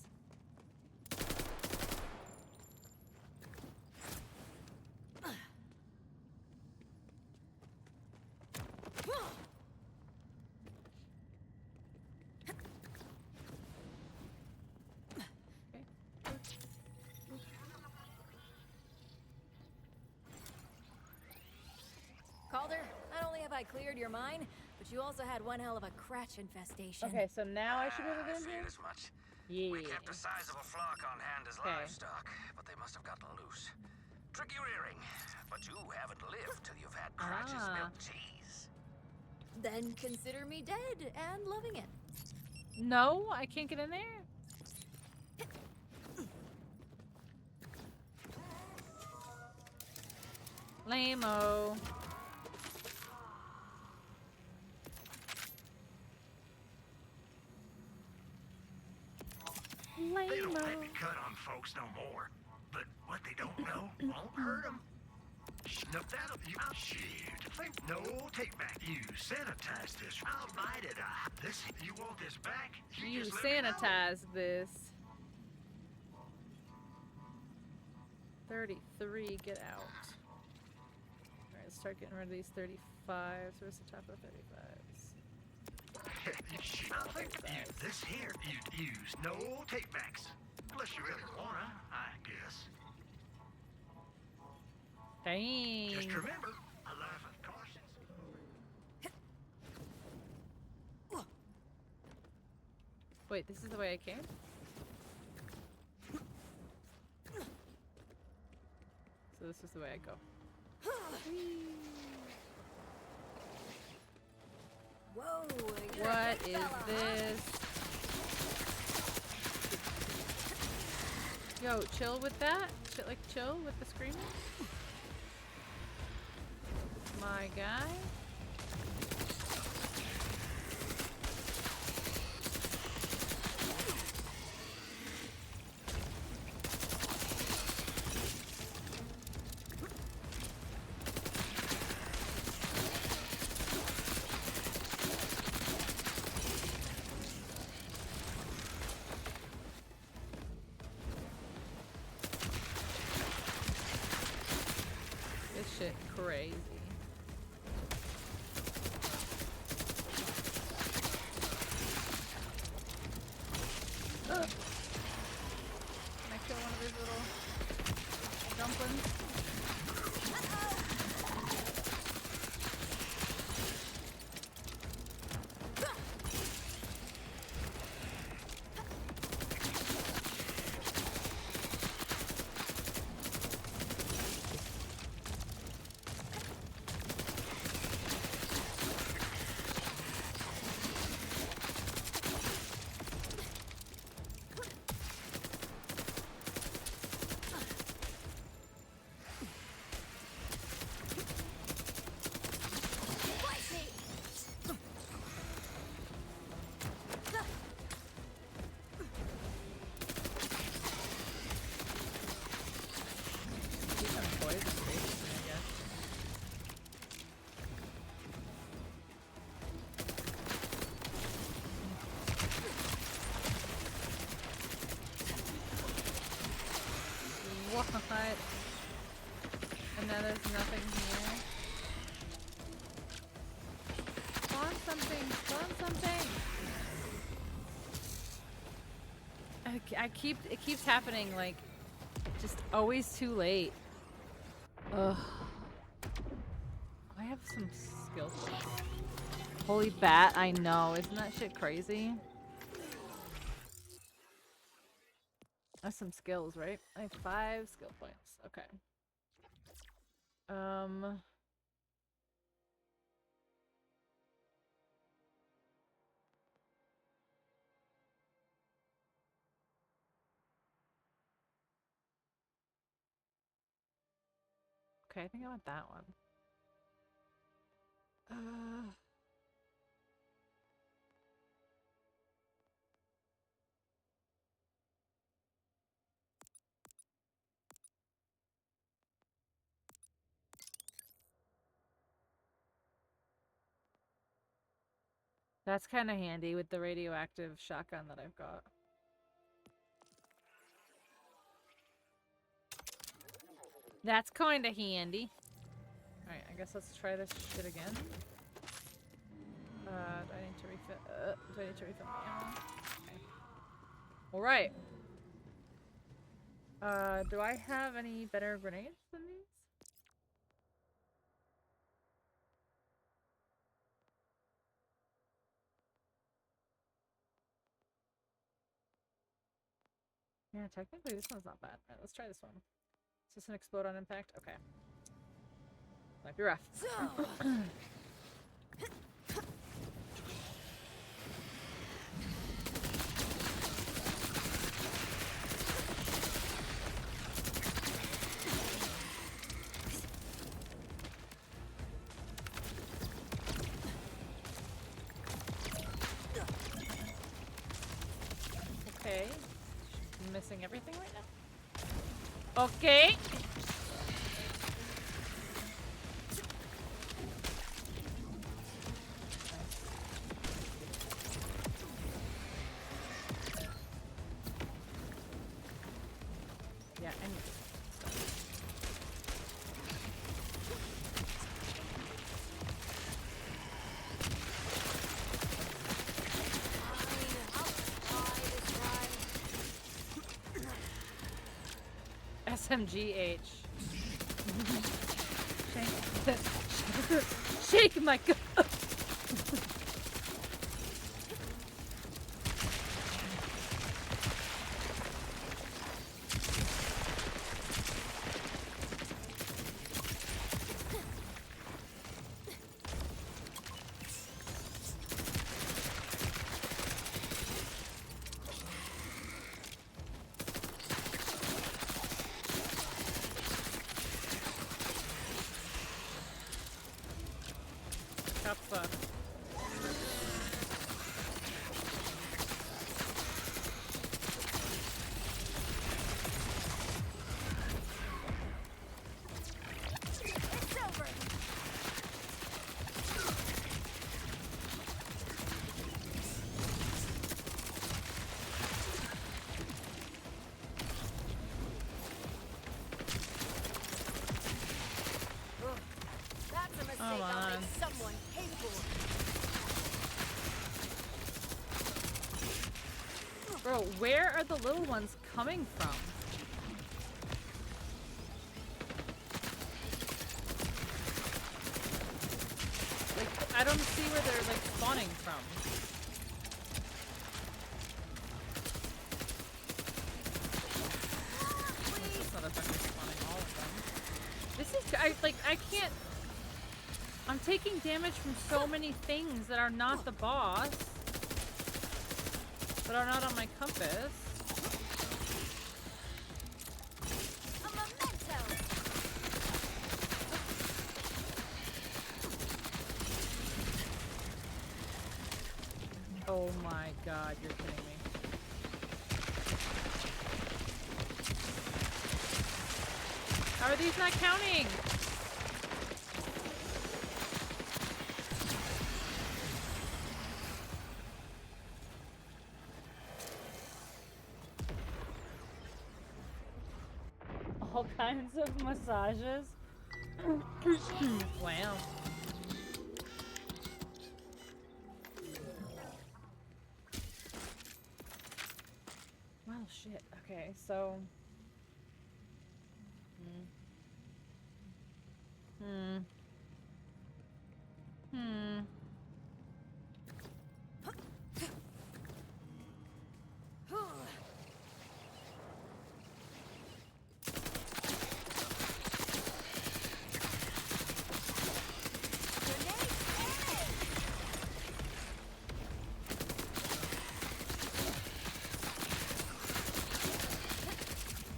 Calder, not only have I cleared your mine, but you also had one hell of a cratch infestation. Okay, so now I should be able to I get in here? feared as much. Yeah. We kept a sizable flock on hand as Okay. livestock, but they must have gotten loose. Tricky rearing, but you haven't lived till you've had Cratch's milk cheese. Then consider me dead and loving it. No, I can't get in there? Lame-o. They don't Lame-o. let me cut on folks no more. But what they don't know won't hurt them. No, that'll you. Shoot. No take back. You sanitize this. I'll bite it. This. You want this back? You just let me know. sanitize this. 33, get out. Alright, let's start getting rid of these 35s. Where's the top of 35s? I think you, this here you'd use no takebacks. Unless you really wanna, I guess. Dang. Just remember, a life of caution. Wait, this is the way I came? So this is the way I go. Whoa, you're a What big is fella, huh? this? Yo, chill with that? Like chill with the screaming? My guy? This shit crazy. Can I kill one of his little dumplings? What? And now there's nothing here. Spawn something! Spawn something! It keeps happening, like, just always too late. Ugh. I have some skill points. Holy bat, I know. Isn't that shit crazy? That's some skills, right? I have 5 skill points. Okay. Okay, I think I want that one. That's kind of handy with the radioactive shotgun that I've got. That's kind of handy. Alright, I guess let's try this shit again. Do I need to refill? Do I need to refill my ammo? Okay. Alright. Do I have any better grenades than these? Yeah, technically this one's not bad. Alright, let's try this one. Is this an explode on impact? Okay. Might be rough. Okay. I'm missing everything right now. Okay. Yeah, I need to. SMGH. Shake my gun. Kappa. It's over. Ugh, that's a mistake Come I'll on. make someone pay for. Bro, where are the little ones coming from? Like, I don't see where they're like spawning from. That's not effectively spawning all of them. This is, I can't, I'm taking damage from so many things that are not the boss. That are not on my compass. A memento. Oh my god, you're kidding me. How are these not counting? All kinds of massages. Wow. Well, shit. Okay, so.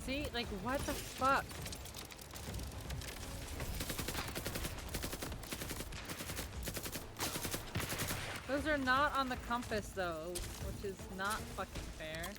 See, like, what the fuck? Those are not on the compass, though, which is not fucking fair.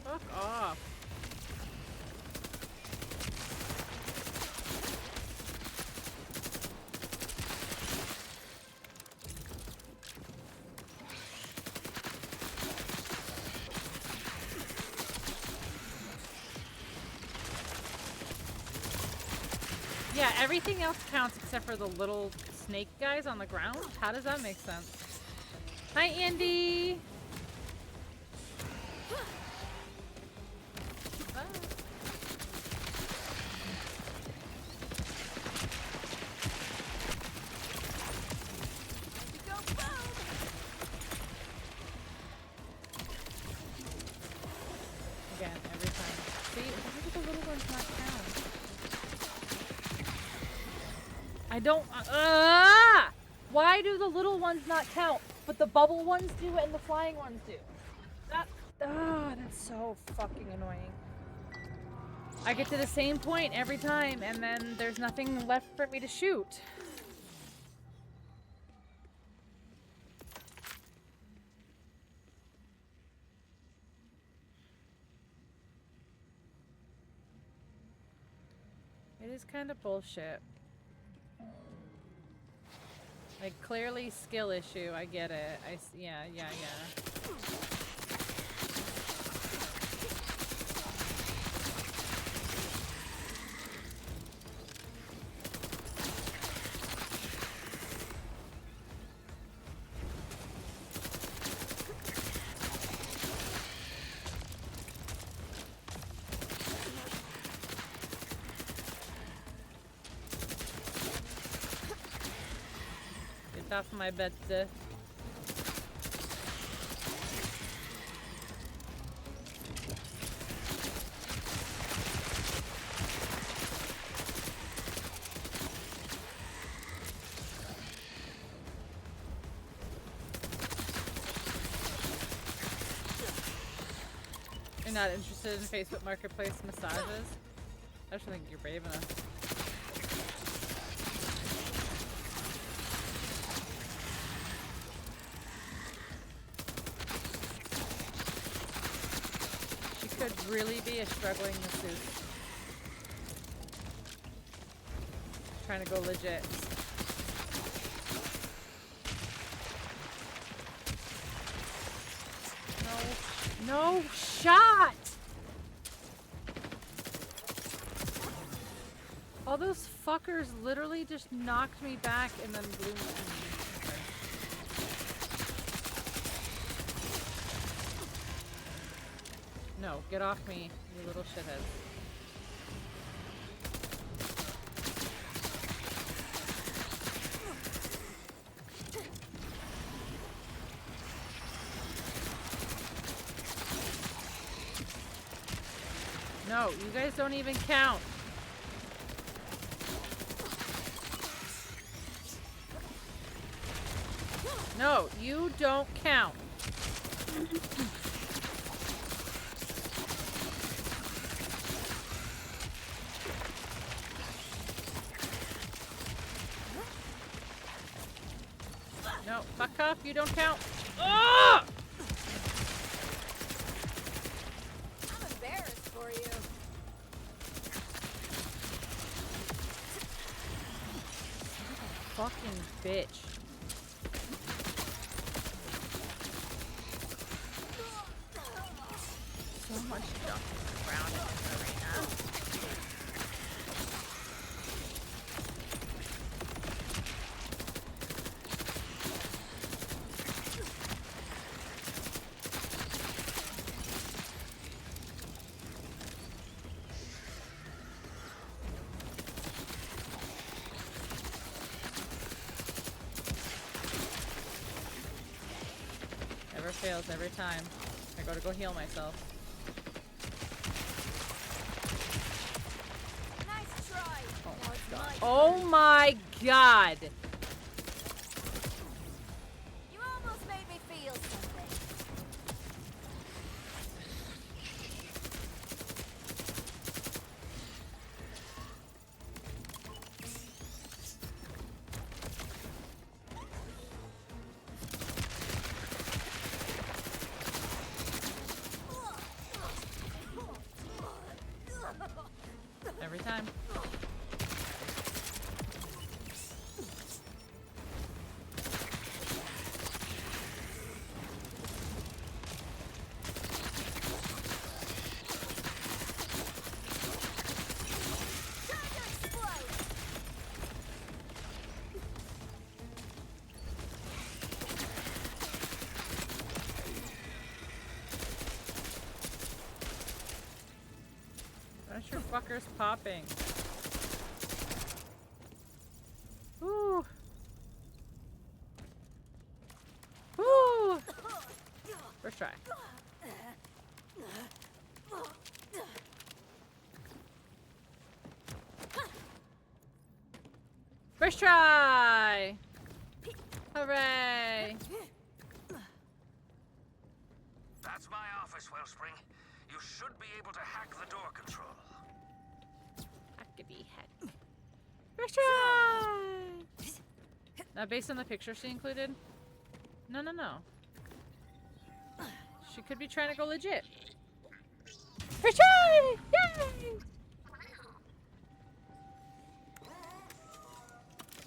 Fuck off. Yeah, everything else counts except for the little snake guys on the ground. How does that make sense? Hi, Andy! Ah. Go boom. Again, every time. See, why do the little ones not count? I don't. Why do the little ones not count, but the bubble ones do and the flying ones do? That's so fucking annoying. I get to the same point every time, and then there's nothing left for me to shoot. It is kind of bullshit. Like, clearly skill issue, I get it. Yeah. off my bed. You're not interested in Facebook Marketplace massages? I just think you're brave enough. She could really be a struggling masseuse. Trying to go legit. No shot! All those fuckers literally just knocked me back and then blew me. Okay. No, get off me, you little shitheads. No, you guys don't even count. No, you don't count. No, fuck off, you don't count. Oh! I'm embarrassed for you. Fucking bitch. So much stuff around in this arena. Never fails every time. I gotta go heal myself. Nice try. Oh Now my it's god. my Oh turn. my god! You almost made me feel something. Every time. Bunch of fuckers popping. Woo! Woo! First try. First try! Hooray! That's my office, Wellspring. You should be able to hack the door control. Hackety hack. First try! Now, based on the picture she included? No, no, no. She could be trying to go legit. First try! Yay!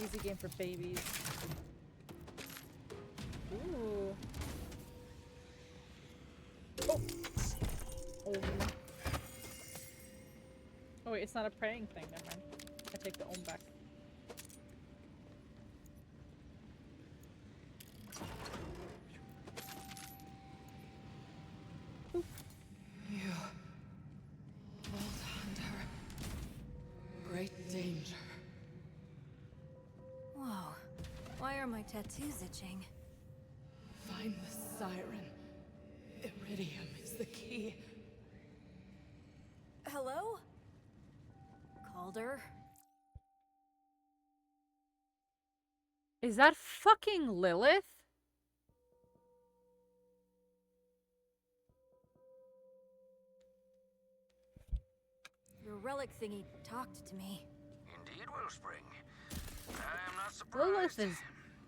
Easy game for babies. Ooh. Oh. Oh wait, it's not a praying thing. Never mind. I take the back. Oop. You both under great danger. Whoa. Why swear my tattoo's itching. Find the siren. Iridium is the key. Hello? Calder? Is that fucking Lilith? Your relic thingy talked to me. Indeed, Wellspring. I'm not surprised. Lilith is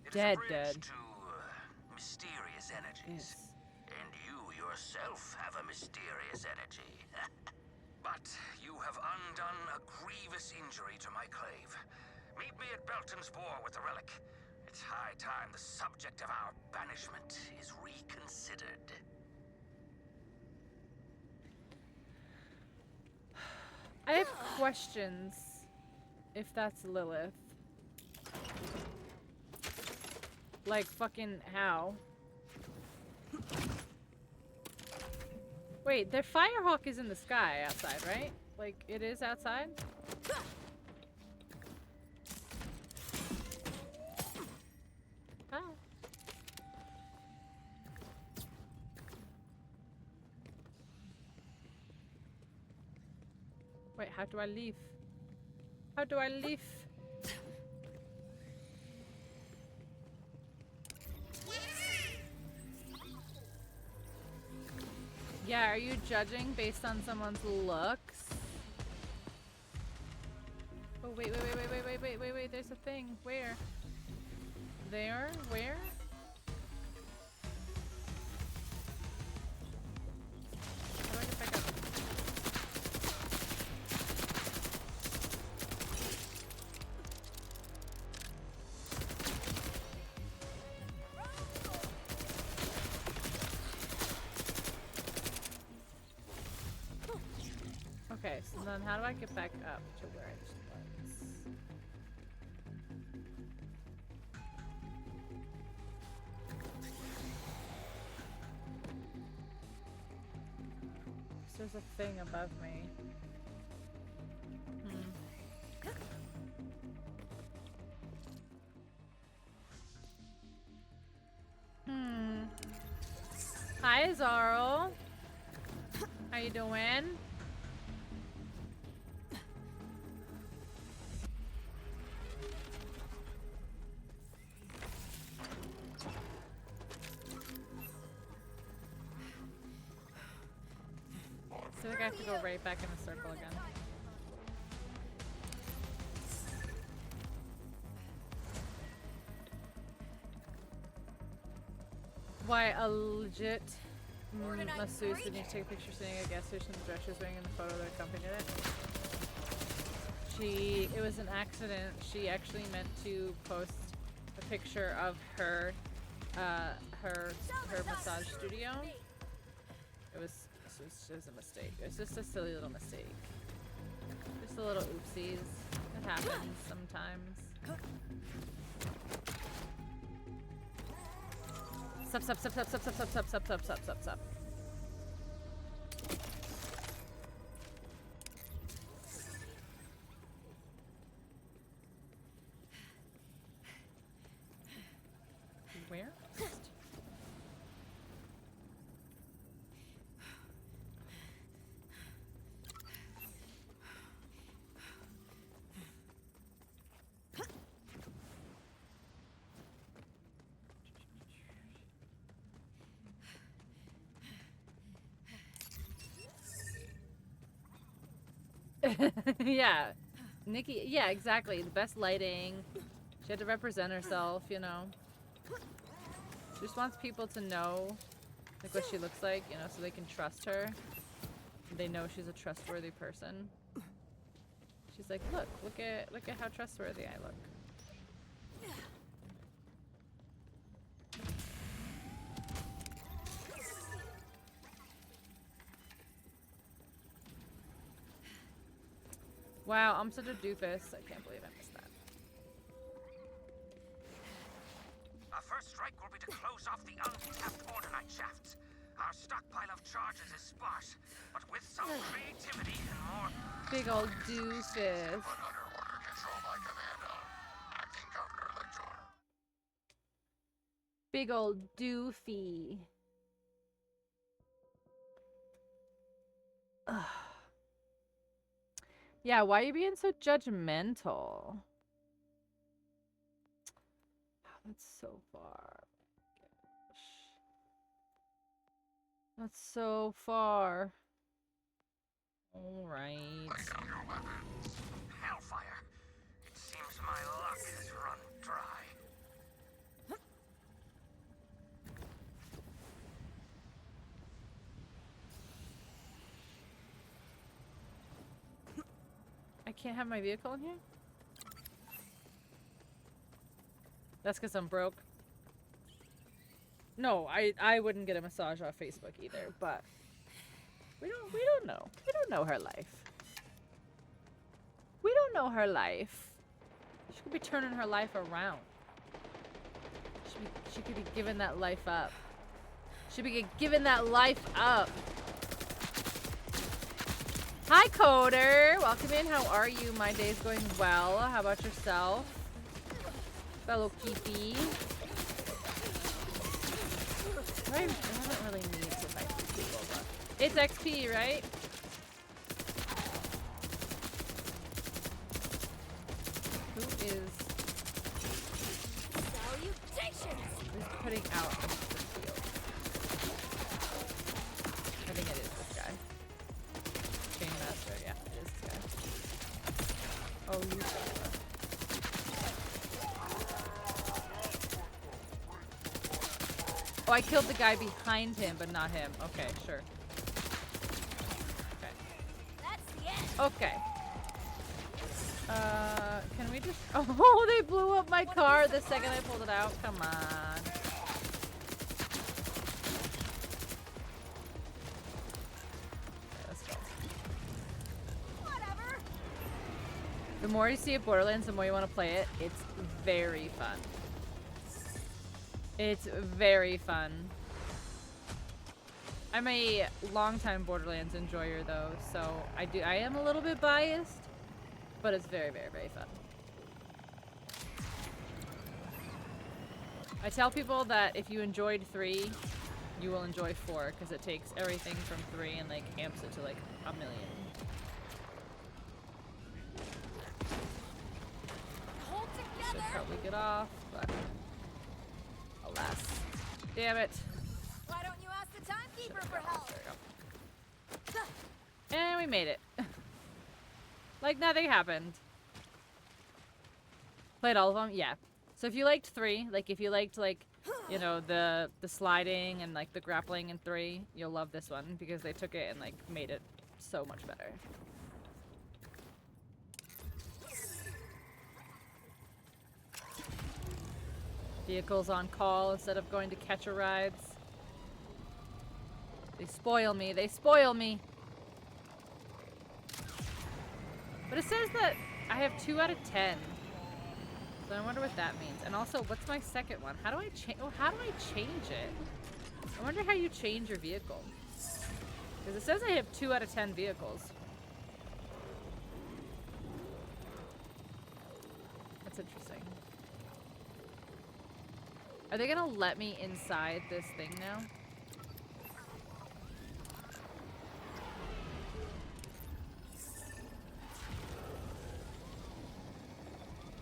It dead, a bridge dead. to mysterious energies. Yes. And you yourself have a mysterious energy. But you have undone a grievous injury to my clave. Meet me at Belton's Boar with the relic. It's high time the subject of our banishment is reconsidered. I have questions if that's Lilith. Like, fucking how? Wait, their Firehawk is in the sky outside, right? Like, it is outside? Oh. Wait, how do I leave? How do I leave? Yeah, are you judging based on someone's looks? Oh, wait, there's a thing. Where? There? Where? How do I get back up? Okay, so then how do I get back up to where I just was? So there's a thing above me. Hi, Zarl. How you doing? I feel like I have to go right back in the circle again. Why a legit masseuse would need to take a picture sitting at a gas station, the dress she was wearing in the photo that accompanied it? It was an accident. She actually meant to post a picture of her, her massage studio. It was just a mistake. It was just a silly little mistake. Just a little oopsies. It happens sometimes. Sup. Where? Yeah. Nikki, yeah, exactly. The best lighting. She had to represent herself, you know. She just wants people to know like what she looks like, you know, so they can trust her. They know she's a trustworthy person. She's like, look at how trustworthy I look. Wow, I'm such a doofus. I can't believe I missed that. Our first strike will be to close off the untapped Ordinite shafts. Our stockpile of charges is sparse, but with some creativity and more... Big old doofus. Big old doofy. Ugh. Yeah, why are you being so judgmental? That's so far. Gosh. That's so far. All right. Hellfire. It seems my luck has run dry. I can't have my vehicle in here? That's because I'm broke. No, I wouldn't get a massage off Facebook either, but we don't know. We don't know her life. We don't know her life. She could be turning her life around. She could be giving that life up. She could be giving that life up. Hi, Coder. Welcome in. How are you? My day's going well. How about yourself? Fellow Keepy. I don't really need to fight these people, but it's XP, right? Who is putting out the field? I think it is this guy. Chain Master, yeah, it is this guy. Oh, you fella. Oh, I killed the guy behind him, but not him. Okay, sure. Okay. That's the end. Okay. Can we just... Oh, they blew up my car the second I pulled it out. Come on. Okay, let's go. Whatever. The more you see of Borderlands, the more you want to play it. It's very fun. It's very fun. I'm a longtime Borderlands enjoyer though, so I am a little bit biased, but it's very, very, very fun. I tell people that if you enjoyed 3, you will enjoy 4, because it takes everything from 3 and like amps it to like a million. Hold Should together. probably get off, but alas. Damn it. Why don't you ask the timekeeper for help? There we go. And we made it. Like nothing happened. Played all of them? Yeah. So if you liked 3, like if you liked like, you know, the sliding and like the grappling in 3, you'll love this one because they took it and like made it so much better. Vehicles on call instead of going to catcher rides. They spoil me. They spoil me. But it says that I have 2 out of 10. So I wonder what that means. And also, what's my second one? How do I change? Oh, how do I change it? I wonder how you change your vehicle. Because it says I have 2 out of 10 vehicles. That's interesting. Are they gonna let me inside this thing now?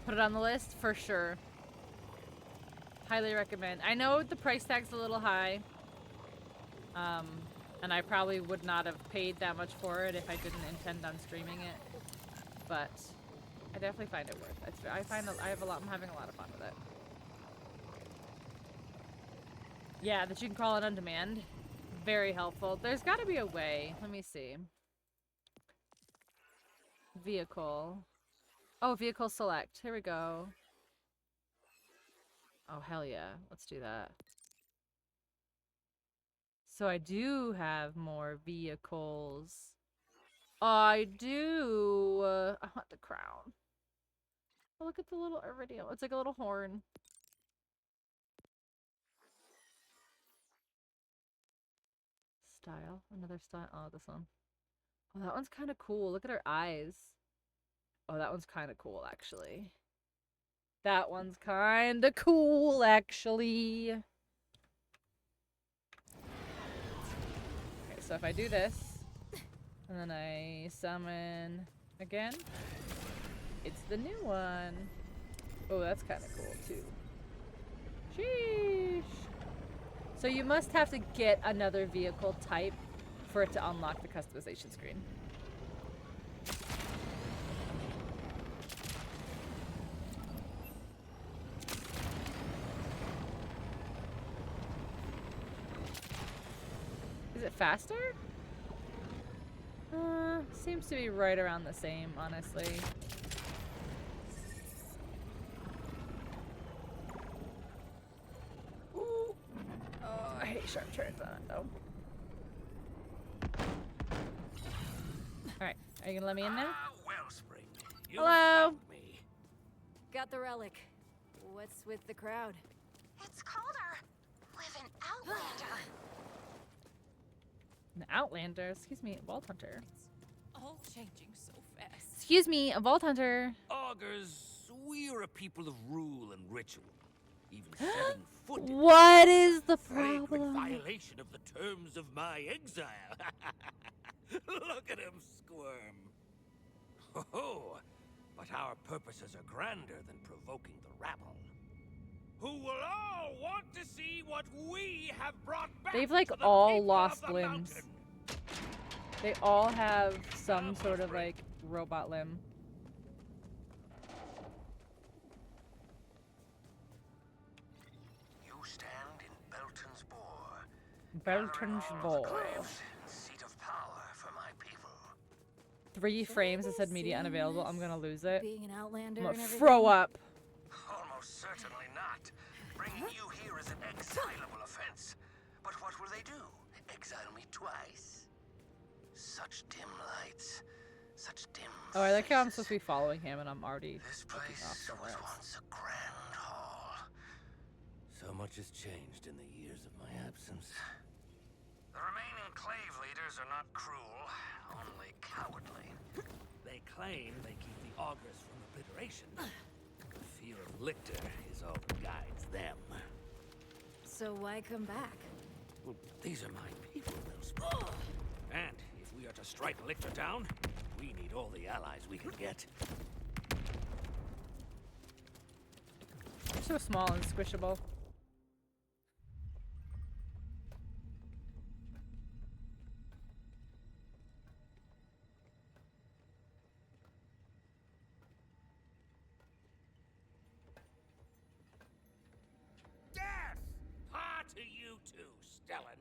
Put it on the list for sure. Highly recommend. I know the price tag's a little high. And I probably would not have paid that much for it if I didn't intend on streaming it. But I definitely find it worth it. I'm having a lot of fun with it. Yeah, that you can call it on demand. Very helpful. There's got to be a way. Let me see. Vehicle. Oh, vehicle select. Here we go. Oh, hell yeah. Let's do that. So I do have more vehicles. I do. I want the crown. Oh, look at the little iridium. It's like a little horn. Style. Another style. Oh, this one. Oh, that one's kind of cool. Look at her eyes. Oh, that one's kind of cool, actually. That one's kind of cool, actually. so if I do this, and then I summon again, it's the new one. Oh, that's kind of cool too. Sheesh. So you must have to get another vehicle type for it to unlock the customization screen. Is it faster? Seems to be right around the same, honestly. Ooh. Oh, I hate sharp turns on it, though. Alright, are you gonna let me in now? Wellspring, you Hello? found me. Got the relic. What's with the crowd? It's Calder with an Outlander. An Outlander? Excuse me, a Vault Hunter. All changing so fast. Excuse me, a Vault Hunter. Augurs, we're a people of rule and ritual. Even setting foot in What is the flagrant problem? violation of the terms of my exile. Look at him squirm. Oh, but our purposes are grander than provoking the rabble, who will all want to see what we have brought back. They've like to the all people lost of the limbs. mountain. They all have some sort of like robot limb. You stand in Belton's Boar. Belton's Ball. Ball. Seat of power for my people. 3 frames that said media unavailable. I'm gonna lose it. Being an Outlander I'm and gonna everything? throw up. Almost certainly not. Bringing you here is an exilable offense. But what will they do? Exile me twice? Such dim lights. Such dim Oh, I like how I'm faces. supposed to be following him and I'm already This looking place off somewhere was else. once a grand hall. So much has changed in the years of my absence. The remaining Clave leaders are not cruel, only cowardly. They claim they keep the augurs from obliteration. The fear of Lictor is all that guides them. So why come back? Well, these are my people, Wellspring. And if we are to strike Lictor down, we need all the allies we can get. You're so small and squishable. Death! Ah, to you too, Stellan.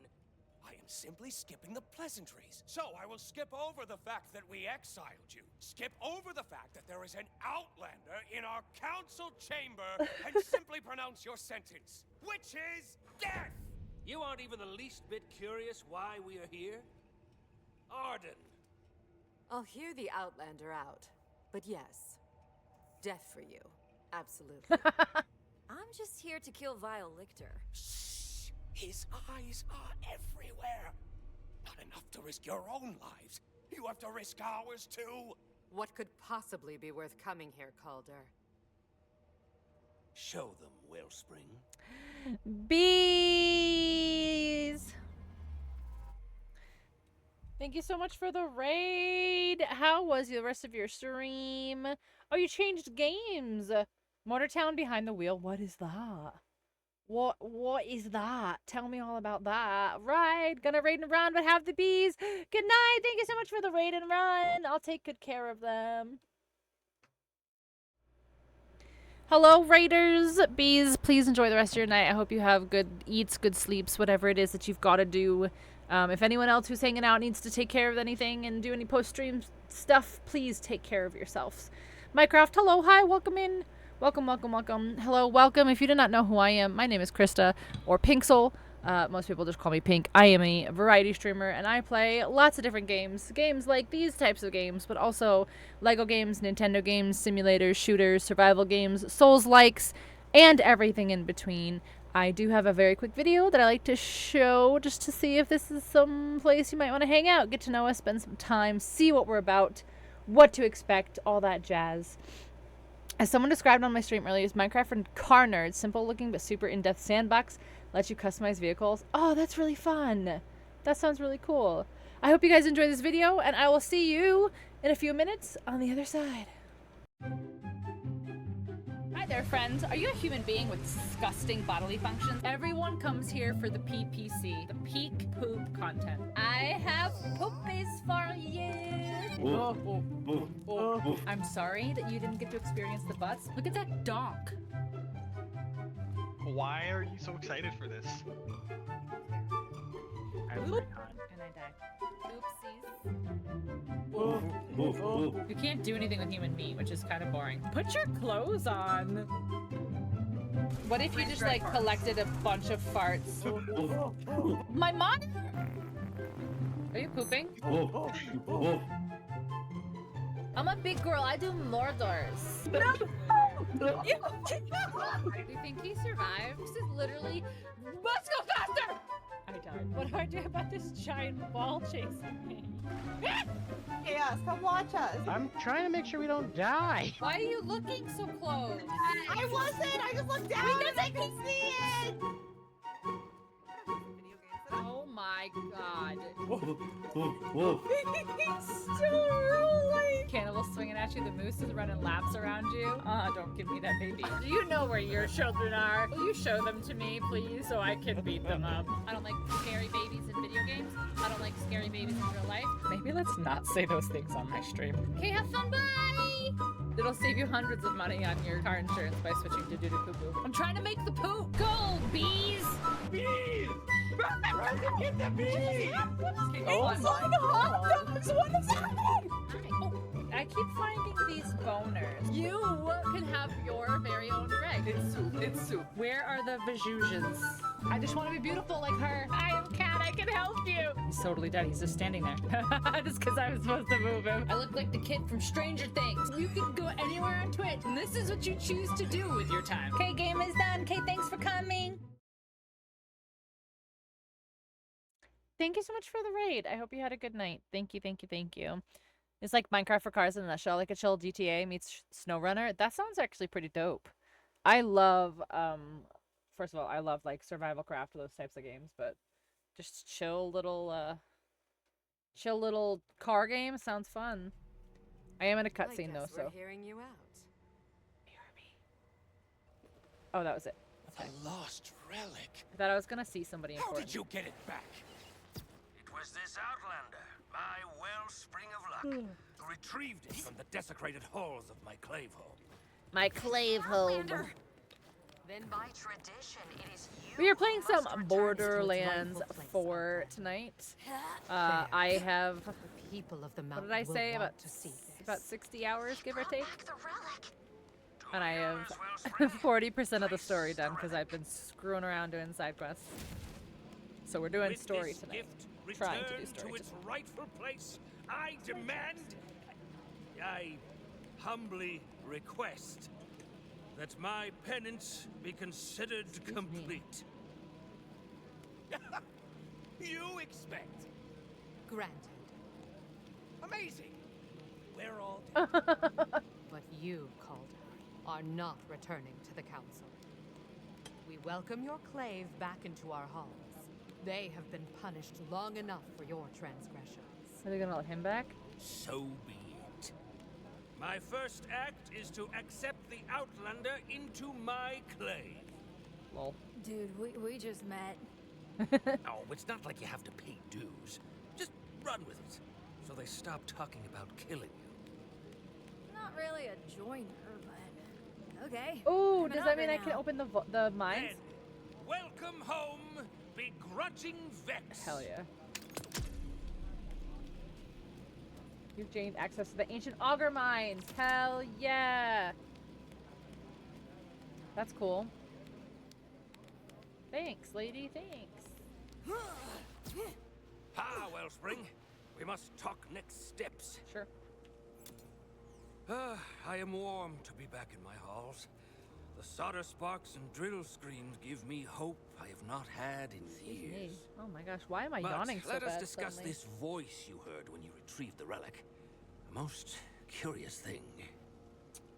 I am simply skipping the pleasantries. So I will skip over the fact that we exiled you. Skip over the fact that there is an Outlander in our council chamber and simply pronounce your sentence, which is death! You aren't even the least bit curious why we are here? Arden. I'll hear the Outlander out. But yes, death for you. Absolutely. I'm just here to kill Vile Lictor. Shh! His eyes are everywhere. Not enough to risk your own lives. You have to risk ours too. What could possibly be worth coming here, Calder? Show them, Wellspring. Bees! Thank you so much for the raid. How was the rest of your stream? Oh, you changed games. Motortown Behind the Wheel. What is that? What is that? Tell me all about that. Right, gonna raid and run, but have the bees. Good night. Thank you so much for the raid and run. I'll take good care of them. Hello, raiders. Bees, please enjoy the rest of your night. I hope you have good eats, good sleeps, whatever it is that you've got to do. If anyone else who's hanging out needs to take care of anything and do any post-stream stuff, please take care of yourselves. Minecraft, hello, hi, welcome in. Welcome, welcome, welcome. Hello, welcome. If you do not know who I am, my name is Krista, or Pinksel. Most people just call me Pink. I am a variety streamer, and I play lots of different games. Games like these types of games, but also Lego games, Nintendo games, simulators, shooters, survival games, Souls-likes, and everything in between. I do have a very quick video that I like to show just to see if this is some place you might want to hang out, get to know us, spend some time, see what we're about, what to expect, all that jazz. As someone described on my stream earlier, is Minecraft for car nerds. Simple looking but super in-depth sandbox. Lets you customize vehicles. Oh, that's really fun. That sounds really cool. I hope you guys enjoyed this video, and I will see you in a few minutes on the other side. Hi there, friends. Are you a human being with disgusting bodily functions? Everyone comes here for the PPC, the peak poop content. I have poopies for you. I'm sorry that you didn't get to experience the butts. Look at that donk. Why are you so excited for this? Oop. And I died. Oopsies. You can't do anything with human meat, which is kind of boring. Put your clothes on. What if you just like collected a bunch of farts? My mom? Are you pooping? I'm a big girl. I do more doors. No! Do you think he survived? This is literally. Let's go faster! I died. What do I do about this giant ball chasing me? Chaos, come watch us. I'm trying to make sure we don't die. Why are you looking so close? I wasn't. I just looked down because I could see it. Oh my god. He's still rolling. Cannibal swinging at you. The moose is running laps around you. Don't give me that baby. Do you know where your children are? Will you show them to me, please, so I can beat them up? I don't like scary babies in video games. I don't like scary babies in real life. Maybe let's not say those things on my stream. Okay, have fun. Bye. It'll save you hundreds of money on your car insurance by switching to doo-doo-poo-poo. I'm trying to make the poop. Go, bees! Bees! Get the bees! Oh my god! What is happening? Oh, I keep finding these boners. You can have your very own Greg. It's soup. It's soup. Where are the Vajujans? I just want to be beautiful like her. I am Cat. I can help you. He's totally dead. He's just standing there. Just because I was supposed to move him. I look like the kid from Stranger Things. You can go anywhere on Twitch, and this is what you choose to do with your time. Okay, game is done. Okay, thanks for coming. Thank you so much for the raid. I hope you had a good night. Thank you, thank you, thank you. It's like Minecraft for cars in a nutshell, like a chill GTA meets SnowRunner. That sounds actually pretty dope. I love, first of all, I love like survival craft, those types of games, but just chill little car game sounds fun. I am in a cutscene though, so. We're hearing you out. Hear me. Oh, that was it. The lost relic. I thought I was gonna see somebody How important. did you get it back? It was this Outlander, my wellspring of luck. Retrieved it from the desecrated halls of my clave home. My clave home. Then by tradition, it is you. We are playing who some must return Borderlands to its rightful place. 4 tonight. I have, People of the what mountain did I say, will about want to see this. about 60 hours, give or take? Back the relic. And I have 40% of the story done because I've been screwing around doing side quests. So we're doing With story this tonight. gift Trying to do returned story to its tonight. rightful place, I demand, I humbly request that my penance be considered complete. You expect? Granted. Amazing. We're all But you, Calder, are not returning to the Council. We welcome your clave back into our halls. They have been punished long enough for your transgressions. Are they gonna let him back? So be it. My first act is to accept the Outlander into my clave. Lol. Dude, we just met. Oh, it's not like you have to pay dues. Just run with it, so they stop talking about killing you. Not really a joiner, but okay. Oh, I'm does an that mean ogre I can now. open the mines? Then, welcome home, begrudging Vex. Hell yeah. You've gained access to the ancient auger mines. Hell yeah. That's cool. Thanks, lady. Thanks. Wellspring. We must talk next steps. Sure. I am warm to be back in my halls. The solder sparks and drill screens give me hope I have not had in Excuse years. me. Oh my gosh, why am I But yawning so let us bad discuss suddenly? this voice you heard when you retrieved the relic. A most curious thing.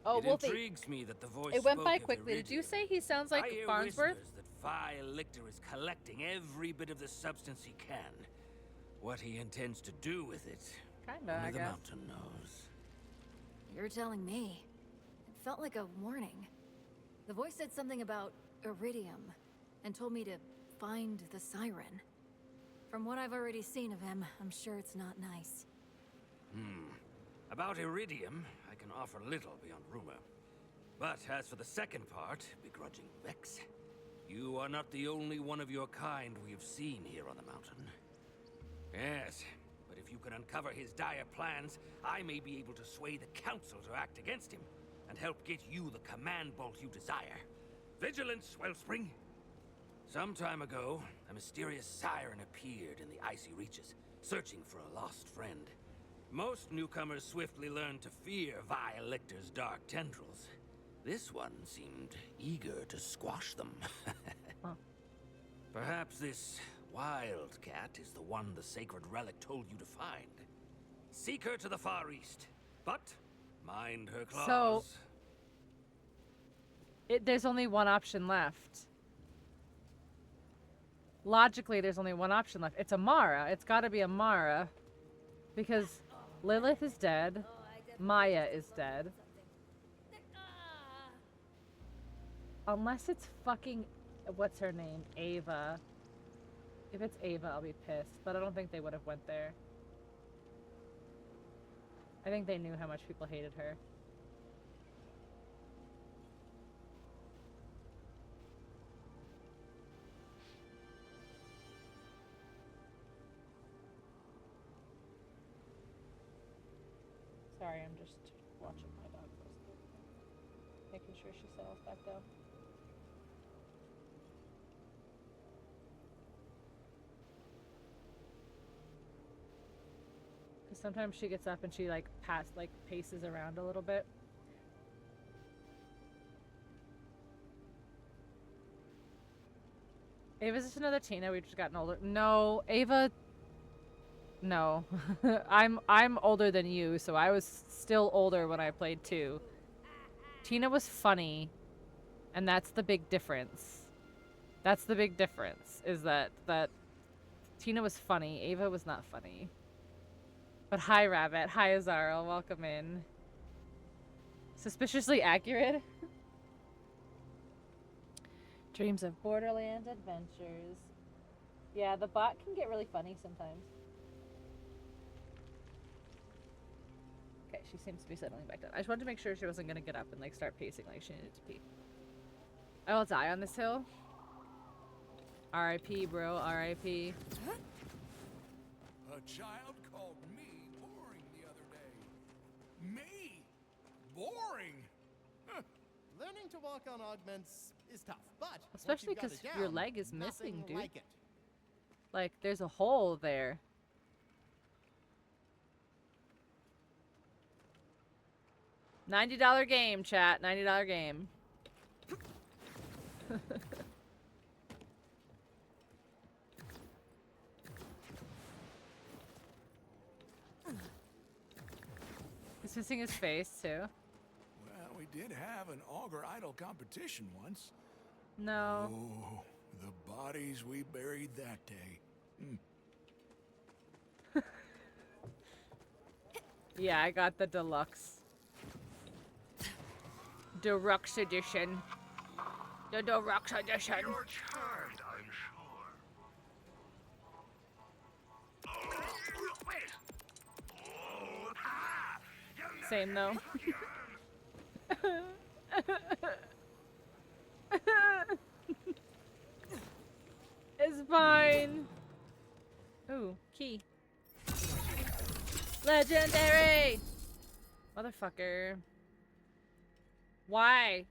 Oh, it Wolfie. intrigues me that the voice It went by spoke of quickly. Did you Iridium. say he sounds like I hear Farnsworth? whispers that Phi Lictor is collecting every bit of the substance he can. What he intends to do with it, Kinda, only I the guess. mountain knows. You're telling me. It felt like a warning. The voice said something about iridium and told me to find the siren. From what I've already seen of him, I'm sure it's not nice. About iridium, I can offer little beyond rumor. But as for the second part, begrudging Vex, you are not the only one of your kind we have seen here on the mountain. Yes, but if you can uncover his dire plans, I may be able to sway the council to act against him and help get you the command bolt you desire. Vigilance, Wellspring! Some time ago, a mysterious siren appeared in the icy reaches, searching for a lost friend. Most newcomers swiftly learned to fear vile Lictor's dark tendrils. This one seemed eager to squash them. Huh. Perhaps this wildcat is the one the sacred relic told you to find. Seek her to the far east, but mind her claws. So, there's only one option left. Logically, there's only one option left. It's Amara. It's gotta be Amara. Because Lilith is dead. Maya is dead. Unless it's fucking... What's her name? Ava. If it's Ava, I'll be pissed. But I don't think they would have went there. I think they knew how much people hated her. Sorry, I'm just watching my dog go to sleep. Making sure she settles back down. Because sometimes she gets up and she paces around a little bit. Ava's just another Tina. We've just gotten older. No, Ava. No, I'm older than you, so I was still older when I played too. Tina was funny, and that's the big difference. That's the big difference, is that Tina was funny, Ava was not funny. But hi, Rabbit. Hi, Azaro. Welcome in. Suspiciously accurate. Dreams of Borderlands adventures. Yeah, the bot can get really funny sometimes. Okay, she seems to be settling back down. I just wanted to make sure she wasn't going to get up and start pacing like she needed to pee. I will die on this hill. R.I.P. bro, R.I.P. A child called me boring the other day. Me? Boring? Learning to walk on augments is tough, but Especially because your leg is missing, dude. Like it. Like, there's a hole there. $90 game, chat. $90 game. He's missing his face, too. Well, we did have an auger idol competition once. No. Oh, the bodies we buried that day. Yeah, I got the deluxe. Deluxe edition. The deluxe edition. You're charmed, I'm sure. Oh, wait. Oh, ha! Same though. It's fine. Ooh, key. Legendary! Motherfucker. Why?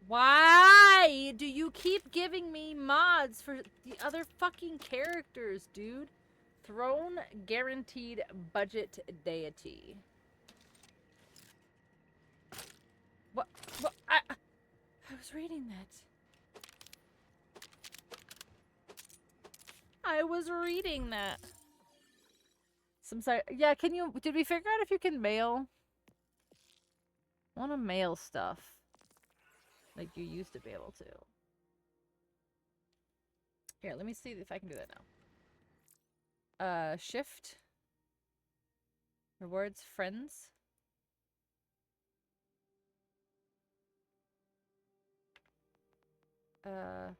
Why do you keep giving me mods for the other fucking characters, dude? Throne guaranteed budget deity. What? I was reading that. I was reading that. Some site. Yeah, can you? Did we figure out if you can mail? I want to mail stuff. Like you used to be able to. Here, let me see if I can do that Shift. Rewards friends. I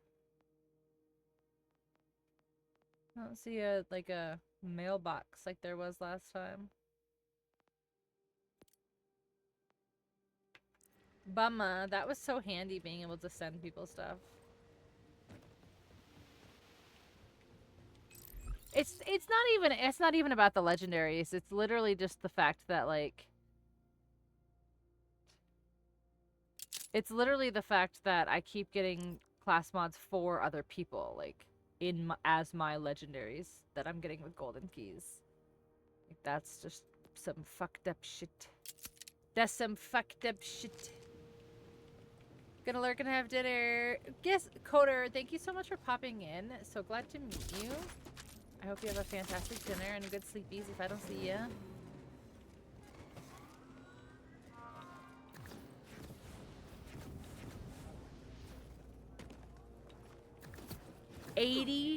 don't see a mailbox like there was last time. Bummer. That was so handy being able to send people stuff. It's not even about the legendaries. It's literally just the fact that like it's literally the fact that I keep getting class mods for other people like as my legendaries that I'm getting with golden keys. Like that's just some fucked up shit. That's some fucked up shit. Gonna lurk and have dinner. Guess Coder, thank you so much for popping in. So glad to meet you. I hope you have a fantastic dinner and good sleepies if I don't see ya.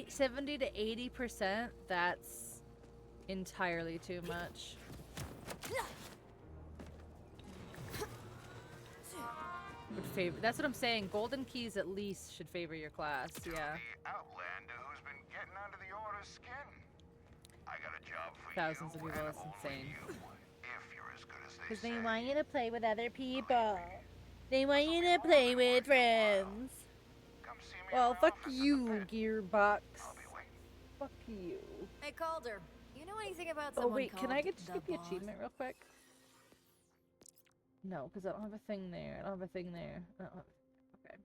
$70 to 80%, that's entirely too much. Would favor, that's what I'm saying. Golden keys at least should favor your class, yeah. The outlander who's been getting under the order's skin. I got a job for Thousands you of people, and that's only insane. you, if you're as good as they Because say. they want you to play with other people. They want you to play with friends. Come see me Well, in my fuck office in you, the pit. Gearbox. I'll be waiting. Fuck you. Hey, Calder, you know anything about Oh someone wait, called can I just the get the boss? achievement real quick? No, because I don't have a thing there. I don't have a thing there. Okay.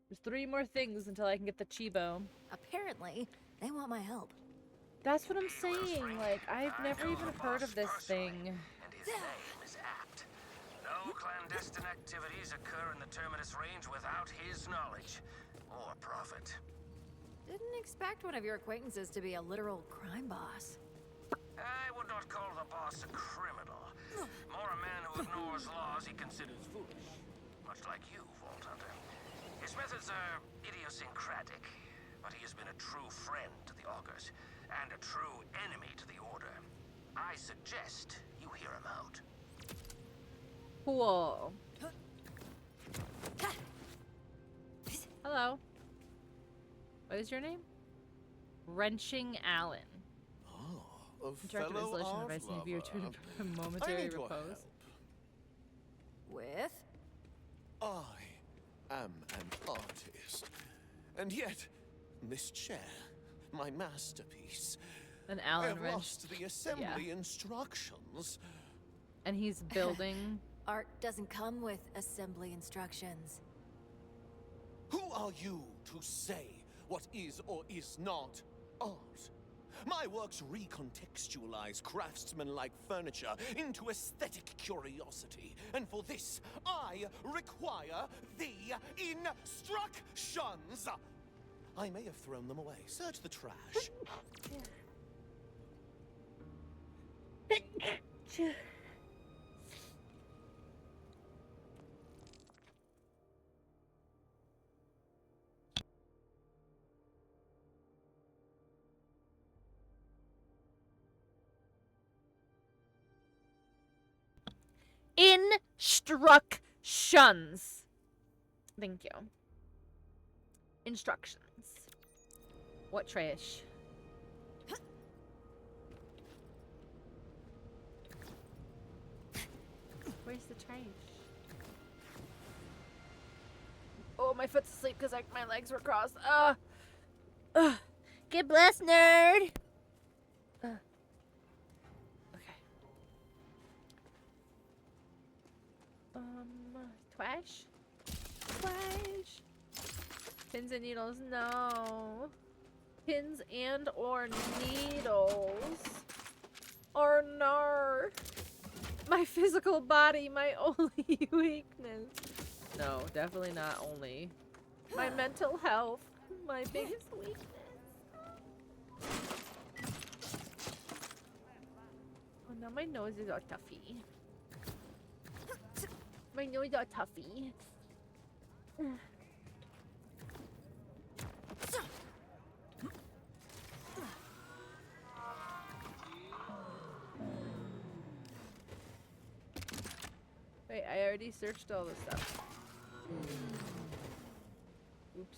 There's 3 more things until I can get the Chibo. Apparently, they want my help. That's what I'm saying. Like, I've never even heard of this thing. And his name is apt. No clandestine activities occur in the Terminus range without his knowledge or profit. Didn't expect one of your acquaintances to be a literal crime boss. I would not call the boss a criminal. More a man who ignores laws he considers foolish. Much like you, Vault Hunter. His methods are idiosyncratic, but he has been a true friend to the Augurs, and a true enemy to the Order. I suggest you hear him out. Cool. Hello. What is your name? Wrenching Allen. Oh, a Direct fellow resolution art advice and viewer lover. to I momentary need your repose. help. With? I am an artist. And yet, this chair, my masterpiece, An I Allen have wrench. lost the assembly instructions. And he's building. Art doesn't come with assembly instructions. Who are you to say what is or is not art? My works recontextualize craftsman-like furniture into aesthetic curiosity, and for this, I require the instructions! I may have thrown them away. Search the trash. Instructions. Thank you. Instructions. What trash? Where's the trash? Oh, my foot's asleep because my legs were crossed. Get blessed, nerd. Okay. Twash? Twash? Pins and needles, no. Pins and or needles. Or no. My physical body, my only weakness. No, definitely not only. My mental health, my biggest weakness. Oh no, my nose is all toughy. My nose is all toughy. I already searched all this stuff. Oops.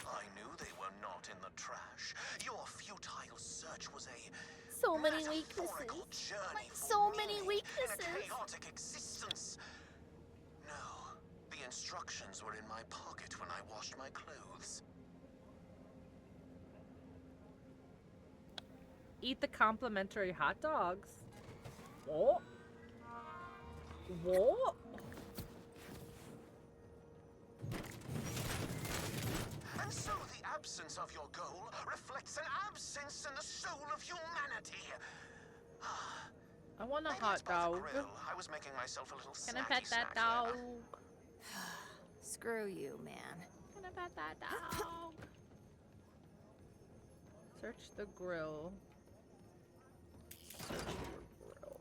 I knew they were not in the trash. Your futile search was a So many metaphorical weaknesses. journey Like for so many meaning weaknesses. in a chaotic existence. No, the instructions were in my pocket when I washed my clothes. Eat the complimentary hot dogs. What? What? And so the absence of your goal reflects an absence in the soul of humanity. I want a Maybe hot it's by the dog. grill. I was making myself a little Can I snacky pet that snack there. dog? Screw you, man. Can I pet that dog? Search the grill. Search the grill.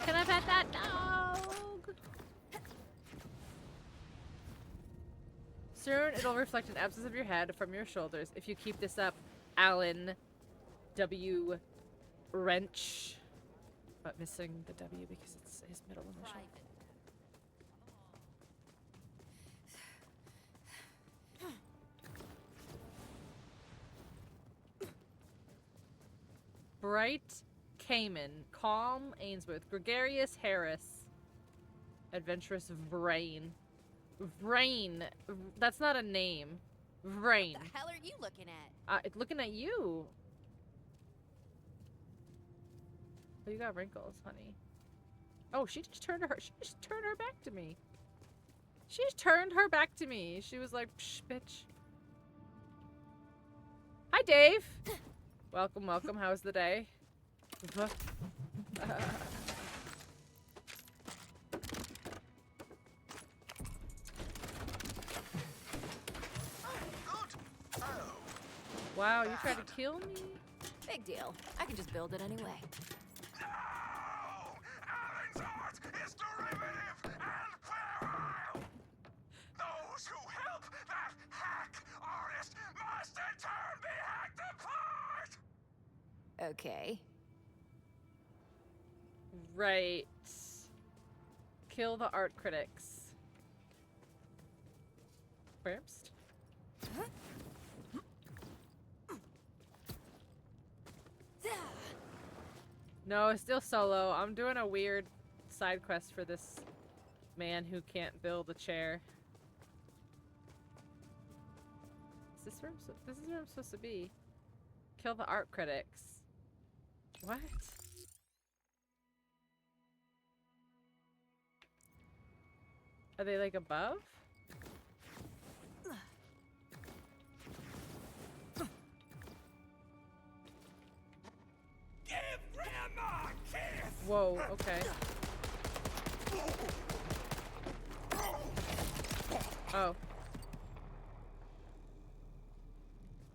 Can I pet that dog? Soon it'll reflect an absence of your head from your shoulders. If you keep this up, Alan W. Wrench. But missing the W because it's his middle initial. Bright Cayman, Calm Ainsworth, Gregarious Harris, Adventurous Vrain. Vrain. That's not a name. Vrain. What the hell are you looking at? It's looking at you. Oh, you got wrinkles, honey. Oh, she just turned her back to me. She just turned her back to me. She was like, psh, bitch. Hi, Dave. Welcome, welcome. How's the day? Wow, you tried to kill me? Big deal. I can just build it anyway. Alan's art is derivative and puerile. Those who help that hack artist must in turn be hacked apart. Okay. Right. Kill the art critics. First. No, it's still solo. I'm doing a weird side quest for this man who can't build a chair. Is this where I'm supposed to be? Kill the art critics. What? Are they like above? Give Grandma a kiss. Whoa, okay. Oh.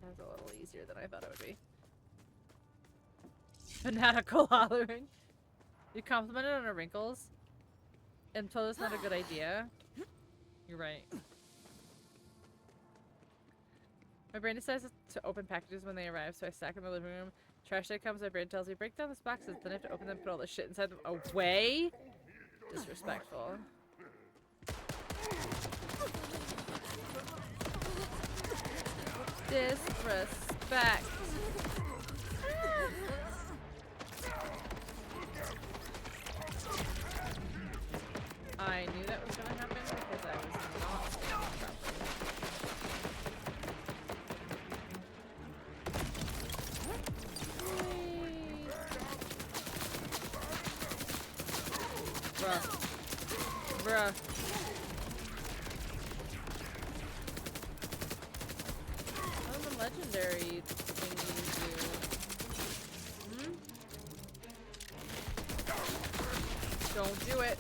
That's a little easier than I thought it would be. Fanatical hollering. You complimented on her wrinkles and told us not a good idea. You're right. My brain decides to open packages when they arrive, so I stack them in the living room. Trash day comes, my brain tells me, break down these boxes, then I have to open them and put all the shit inside them away? Disrespectful. Disrespect. I knew that was gonna happen because I was not standing properly. Bruh. Bruh. What are the legendary thingies do? Hmm? Don't do it.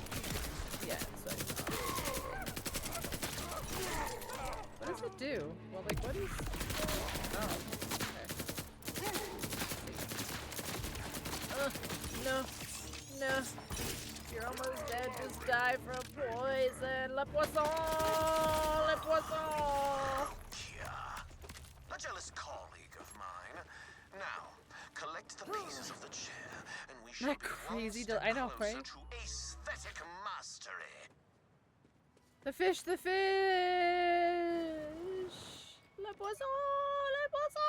Yeah, so what does it do? Well, like, what is... Oh, okay. No. No. You're almost dead. Just die from poison. Le poisson! Le poisson! Just Now, collect the pieces of the chair, and we shall That be crazy. one step I know, closer right? to aesthetic mastery. The fish, the fish. Le poisson, le poisson.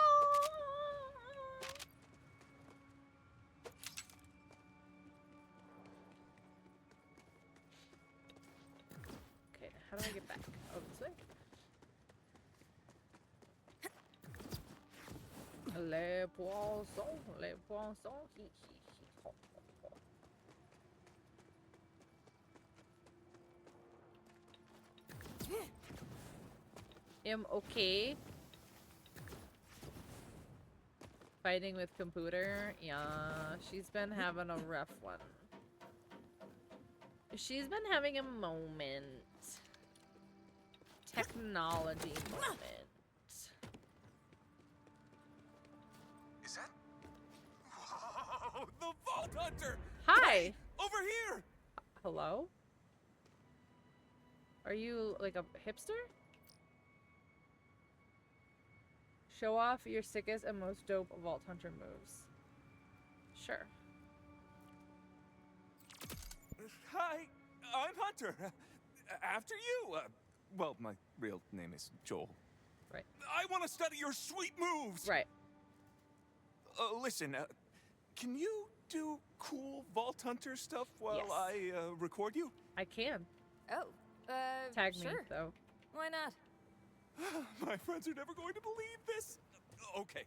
Okay, how do I get back? Oh, this way. Les poissons, les poissons. Hi, hi, hi, ho, ho, ho. Am okay. Fighting with computer. Yeah, she's been having a rough one. She's been having a moment. Technology moment. Is that? Whoa, the Vault Hunter! Hi! Hey, over here! Hello? Are you like a hipster? Show off your sickest and most dope Vault Hunter moves. Sure. Hi, I'm Hunter. After you. Well, my real name is Joel. Right. I want to study your sweet moves. Right. Listen, can you do cool Vault Hunter stuff while Yes. I record you? I can. Oh, Tag sure. me, though. Why not? My friends are never going to believe this. Okay.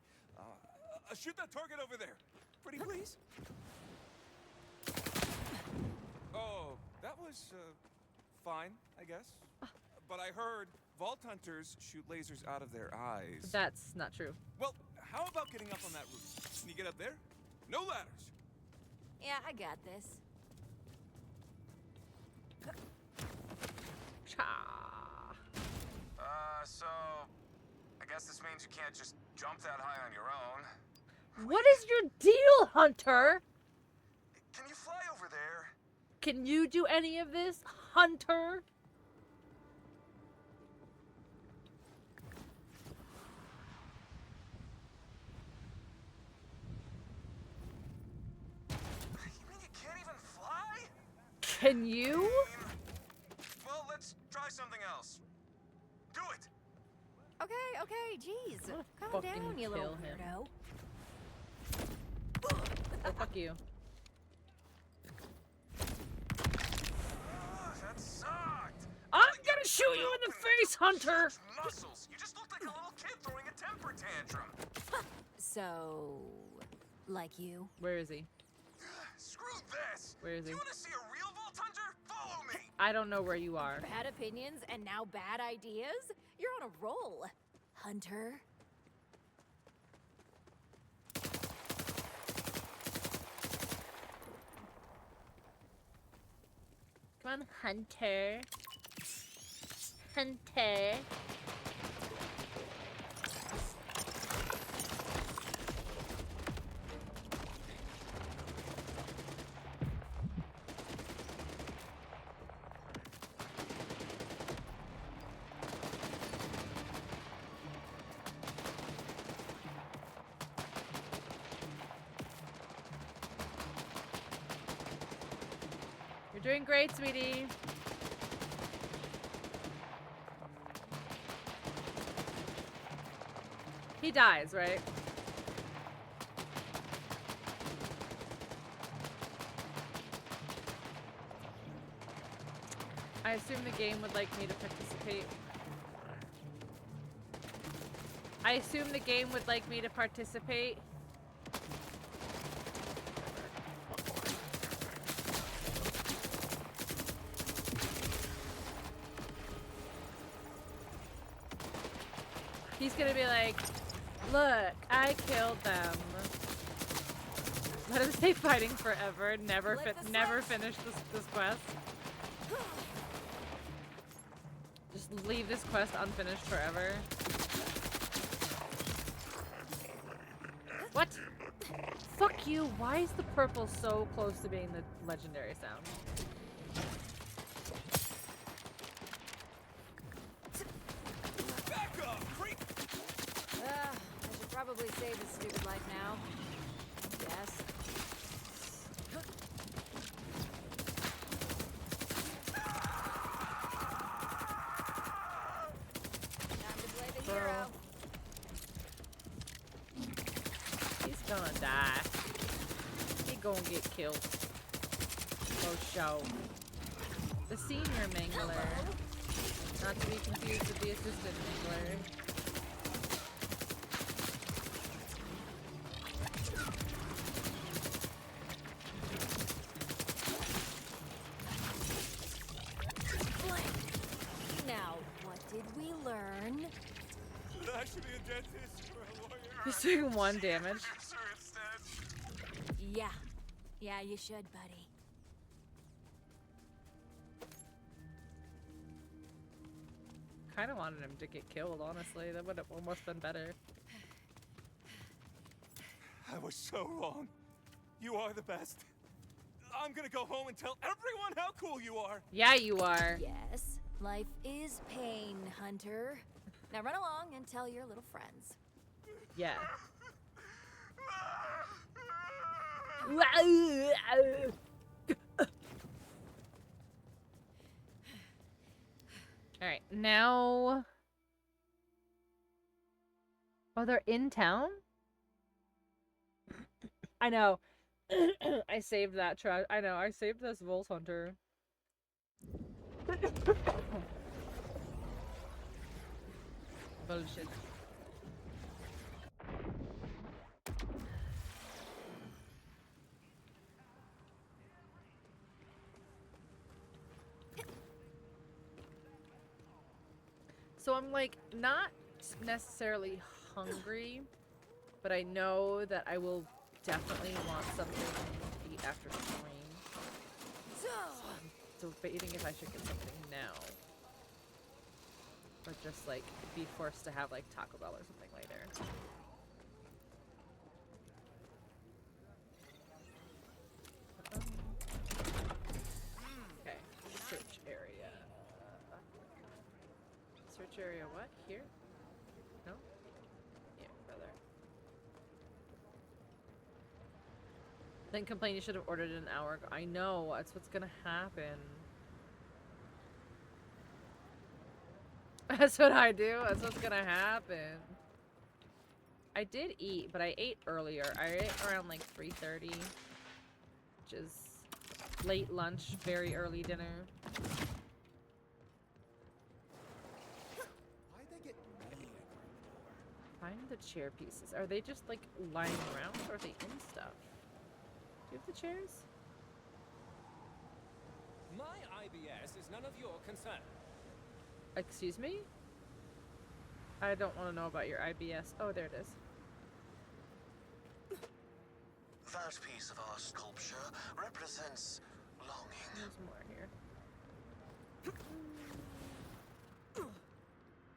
Shoot that target over there. Pretty please. Oh, that was, fine, I guess. But I heard Vault Hunters shoot lasers out of their eyes. That's not true. Well, how about getting up on that roof? Can you get up there? No ladders. Yeah, I got this. Cha. So, I guess this means you can't just jump that high on your own. What is your deal, Hunter? Can you fly over there? Can you do any of this, Hunter? You mean you can't even fly? Can you? Well, let's try something else. Do it! Okay, jeez. Calm fucking down, you little kill him. weirdo. Oh, fuck you. That sucked! I'm gonna shoot you in the face, Hunter! Muscles! You just looked like a little kid throwing a temper tantrum. So, like you? Where is he? Screw this! Where is Do he? you want to see a real Vault Hunter? Follow me! I don't know where you are. Bad opinions and now bad ideas? You're on a roll, Hunter. Come on, Hunter. Hunter. You're doing great, sweetie. He dies, right? I assume the game would like me to participate. I assume the game would like me to participate. He's gonna be like, look, I killed them. Let him stay fighting forever. Never finish this quest. Just leave this quest unfinished forever. What? Fuck you. Why is the purple so close to being the legendary sound? I should probably save his stupid life alive now. Yes. Time to play the hero. He's gonna die. He gonna get killed. For sure. The senior mangler. Not to be confused with the assistant mangler. Now, what did we learn? I should be a dentist or a lawyer. He's doing 1 damage. Yeah. Yeah, you should, buddy. Kind of wanted him to get killed, honestly. That would have almost been better. I was so wrong. You are the best. I'm gonna go home and tell everyone how cool you are. Yeah, you are. Yes, life is pain, Hunter. Now run along and tell your little friends. Yeah. Alright, now... Oh, they're in town? I know. I saved that trash. I know, I saved this Wolf Hunter. Bullshit. So I'm like not necessarily hungry, but I know that I will definitely want something to eat after stream. So I'm debating if I should get something now. Or just like be forced to have like Taco Bell or something later. Okay, search area. Search area what? Here? No? Yeah, brother. Then complain you should have ordered it an hour ago. I know, that's what's gonna happen. That's what I do. That's what's gonna happen. I did eat, but I ate earlier. I ate around like 3:30, which is late lunch, very early dinner. Why'd they get me? Find the chair pieces. Are they just like lying around, or are they in stuff? Do you have the chairs? My IBS is none of your concern. Excuse me? I don't want to know about your IBS. Oh, there it is. That piece of our sculpture represents longing. There's more here.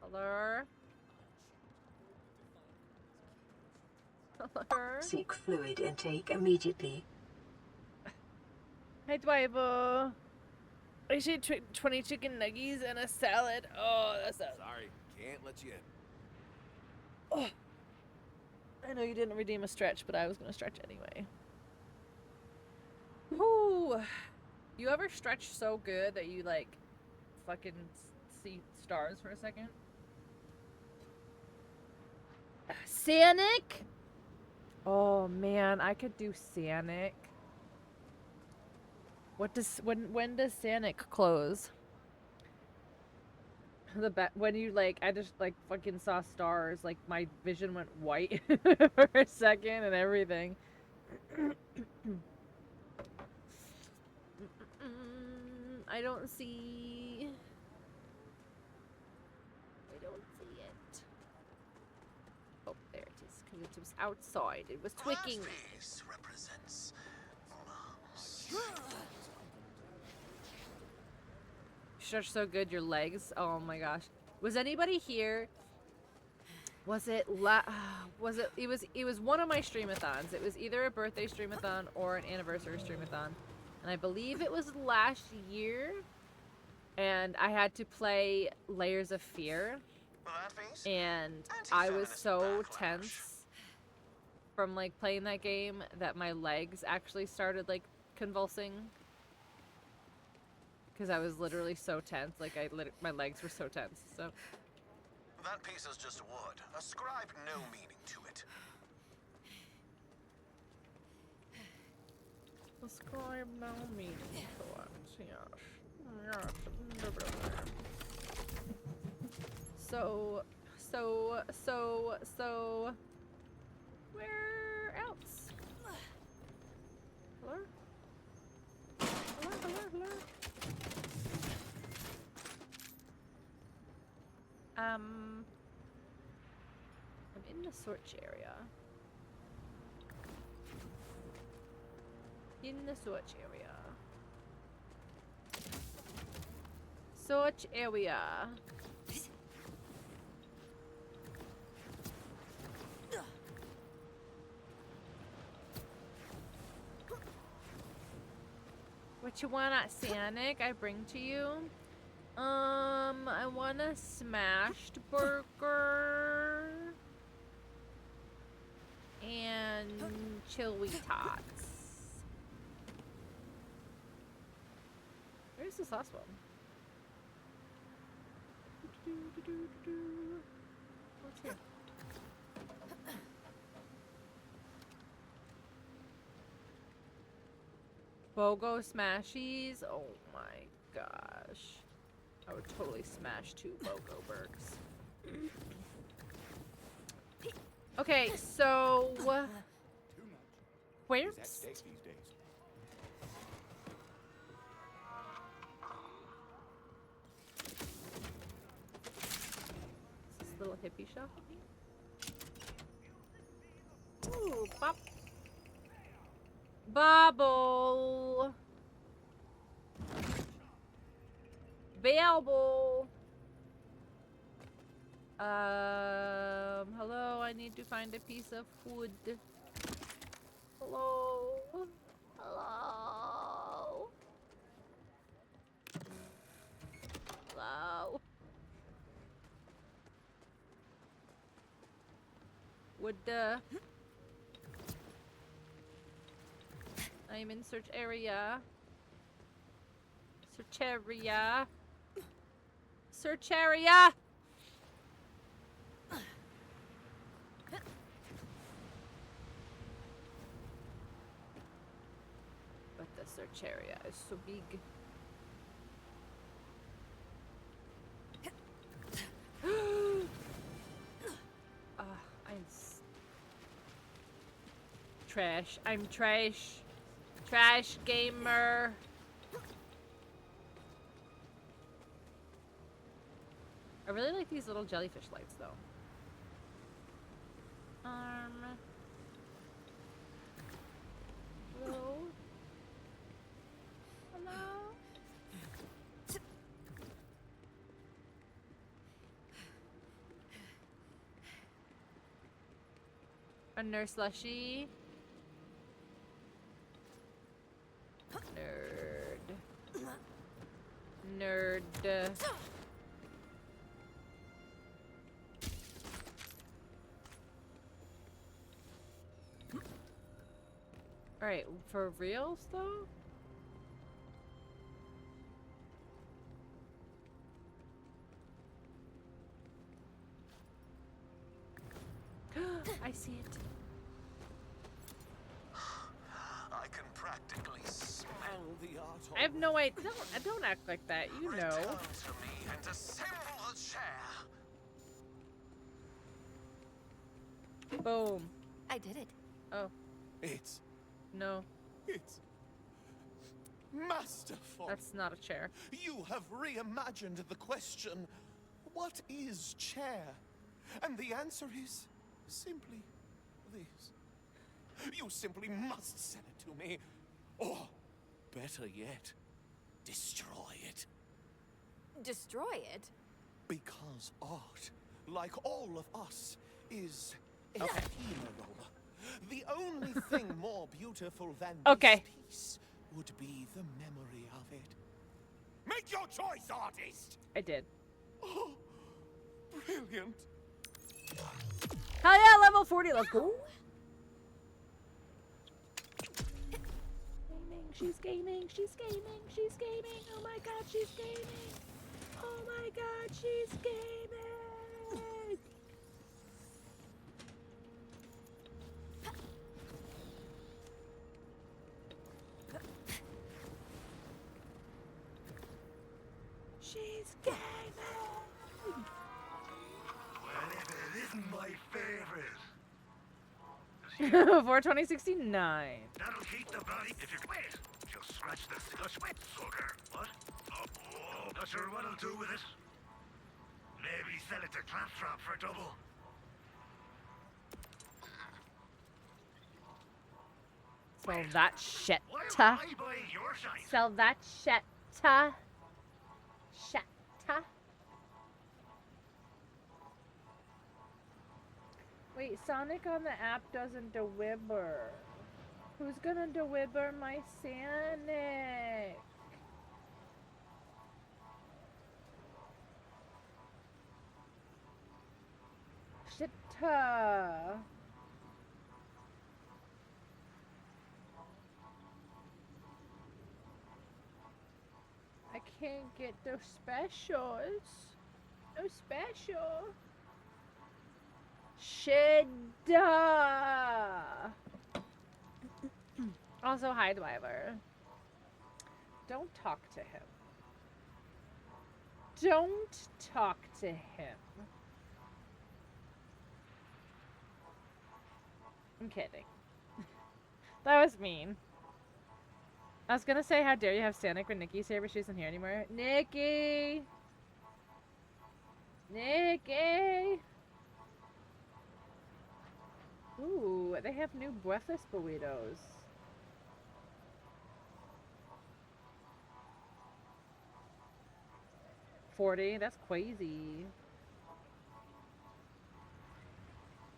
Hello? Hello? Seek fluid intake immediately. Hey, Dwybo. I should 20 chicken nuggies and a salad. Oh, that's that. Sorry, can't let you in. Oh. I know you didn't redeem a stretch, but I was gonna stretch anyway. Whoo! You ever stretch so good that you like fucking see stars for a second? Sanic? Oh man, I could do Sanic. What does when does Sanic close? When you like, I just like fucking saw stars. Like my vision went white for a second and everything. I don't see. I don't see it. Oh, there it is. Because it was outside. It was twicking. This represents Stretch so good, your legs. Oh my gosh. Was anybody here? Was it it was one of my streamathons. It was either a birthday streamathon or an anniversary streamathon. And I believe it was last year. And I had to play Layers of Fear. And I was so tense from like playing that game that my legs actually started like convulsing. Because I was literally so tense. Like my legs were so tense. So. That piece is just wood. Ascribe no meaning to it. Ascribe no meaning to it. Yes. So. Where else? Hello? Hello? I'm in the search area. In the search area. Search area. What you want at Sonic? I bring to you. I want a smashed burger and chili tots. Where's this last one? What's here? BOGO smashies? Oh my gosh. I would totally smash 2 BOGO burgers. Okay, so where's These days. this little hippie shop? Ooh, pop. Bobble. Available. Hello, I need to find a piece of wood. Hello. Hello. Hello. Wood, I'm in search area. Search area. Search area! But the search area is so big. Trash. I'm trash. Trash gamer. I really like these little jellyfish lights, though. Hello? Hello? A nurse slushy. Nerd. Nerd. Alright, for reals though? I see it. I can practically smell the art. I have no idea. Don't act like that. You know. Return to me and assemble the chair. Boom. I did it. Oh. It's no. It's masterful. That's not a chair. You have reimagined the question, what is chair? And the answer is simply this. You simply must send it to me. Or, better yet, destroy it. Destroy it? Because art, like all of us, is ephemeral. The only thing more beautiful than this piece would be the memory of it. Make your choice, artist! I did. Oh, brilliant. Hell yeah, level 40, let's go. she's gaming, she's gaming, she's gaming. Oh my god, she's gaming. Oh my god, she's gaming. She's gaming. Well, if it isn't my favorite. 42069. That'll keep the body if you wait. Just scratch the sweat, sucker. What? Oh, not sure what I'll do with it. Maybe sell it to Cl4P for double. Sell that shit. Why am I buying your shine? Sell that shit. Shit. Wait, Sonic on the app doesn't deliver. Who's gonna deliver my Sonic? Shit. I can't get those specials. No special. Shit. Also, hi, Dwyler. Don't talk to him. Don't talk to him. I'm kidding. That was mean. I was gonna say, how dare you have Sonic when Nikki's here, but she isn't here anymore. Nikki! Nikki! Ooh, they have new breakfast burritos. $40? That's crazy.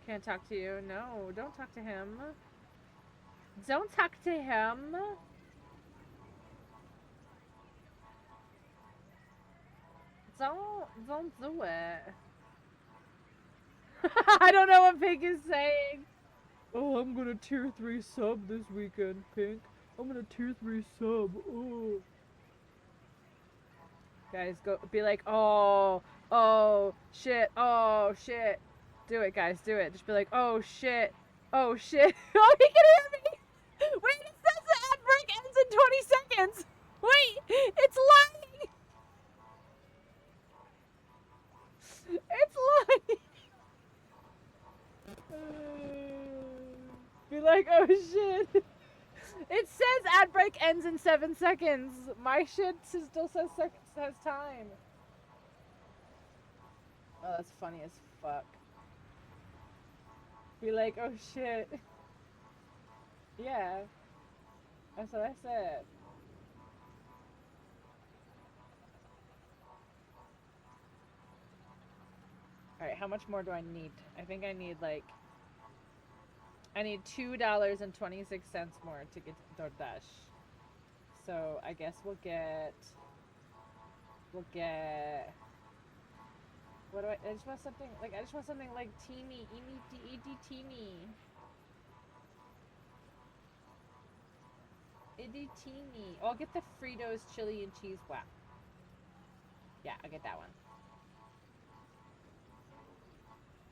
Can't talk to you. No, don't talk to him. Don't talk to him. Don't do it. I don't know what Pink is saying. Oh, I'm gonna tier 3 sub this weekend, Pink. I'm gonna tier 3 sub. Oh. Guys, go be like, oh, shit, oh, shit. Do it, guys, do it. Just be like, oh, shit, oh, shit. Oh, he can hear me. Wait, it says the ad break ends in 20 seconds. Wait, it's lying. It's lying. Be like, oh, shit. It says ad break ends in 7 seconds. My shit still says time. Oh, that's funny as fuck. Be like, oh shit. Yeah. That's what I said. Alright, how much more do I need? I think I need like... I need $2.26 more to get DoorDash. So I guess we'll get... What do I just want something like, I just want something like teamy, eddy teamy. Itty teeny. Oh, I'll get the Fritos chili and cheese wrap. Yeah, I'll get that one.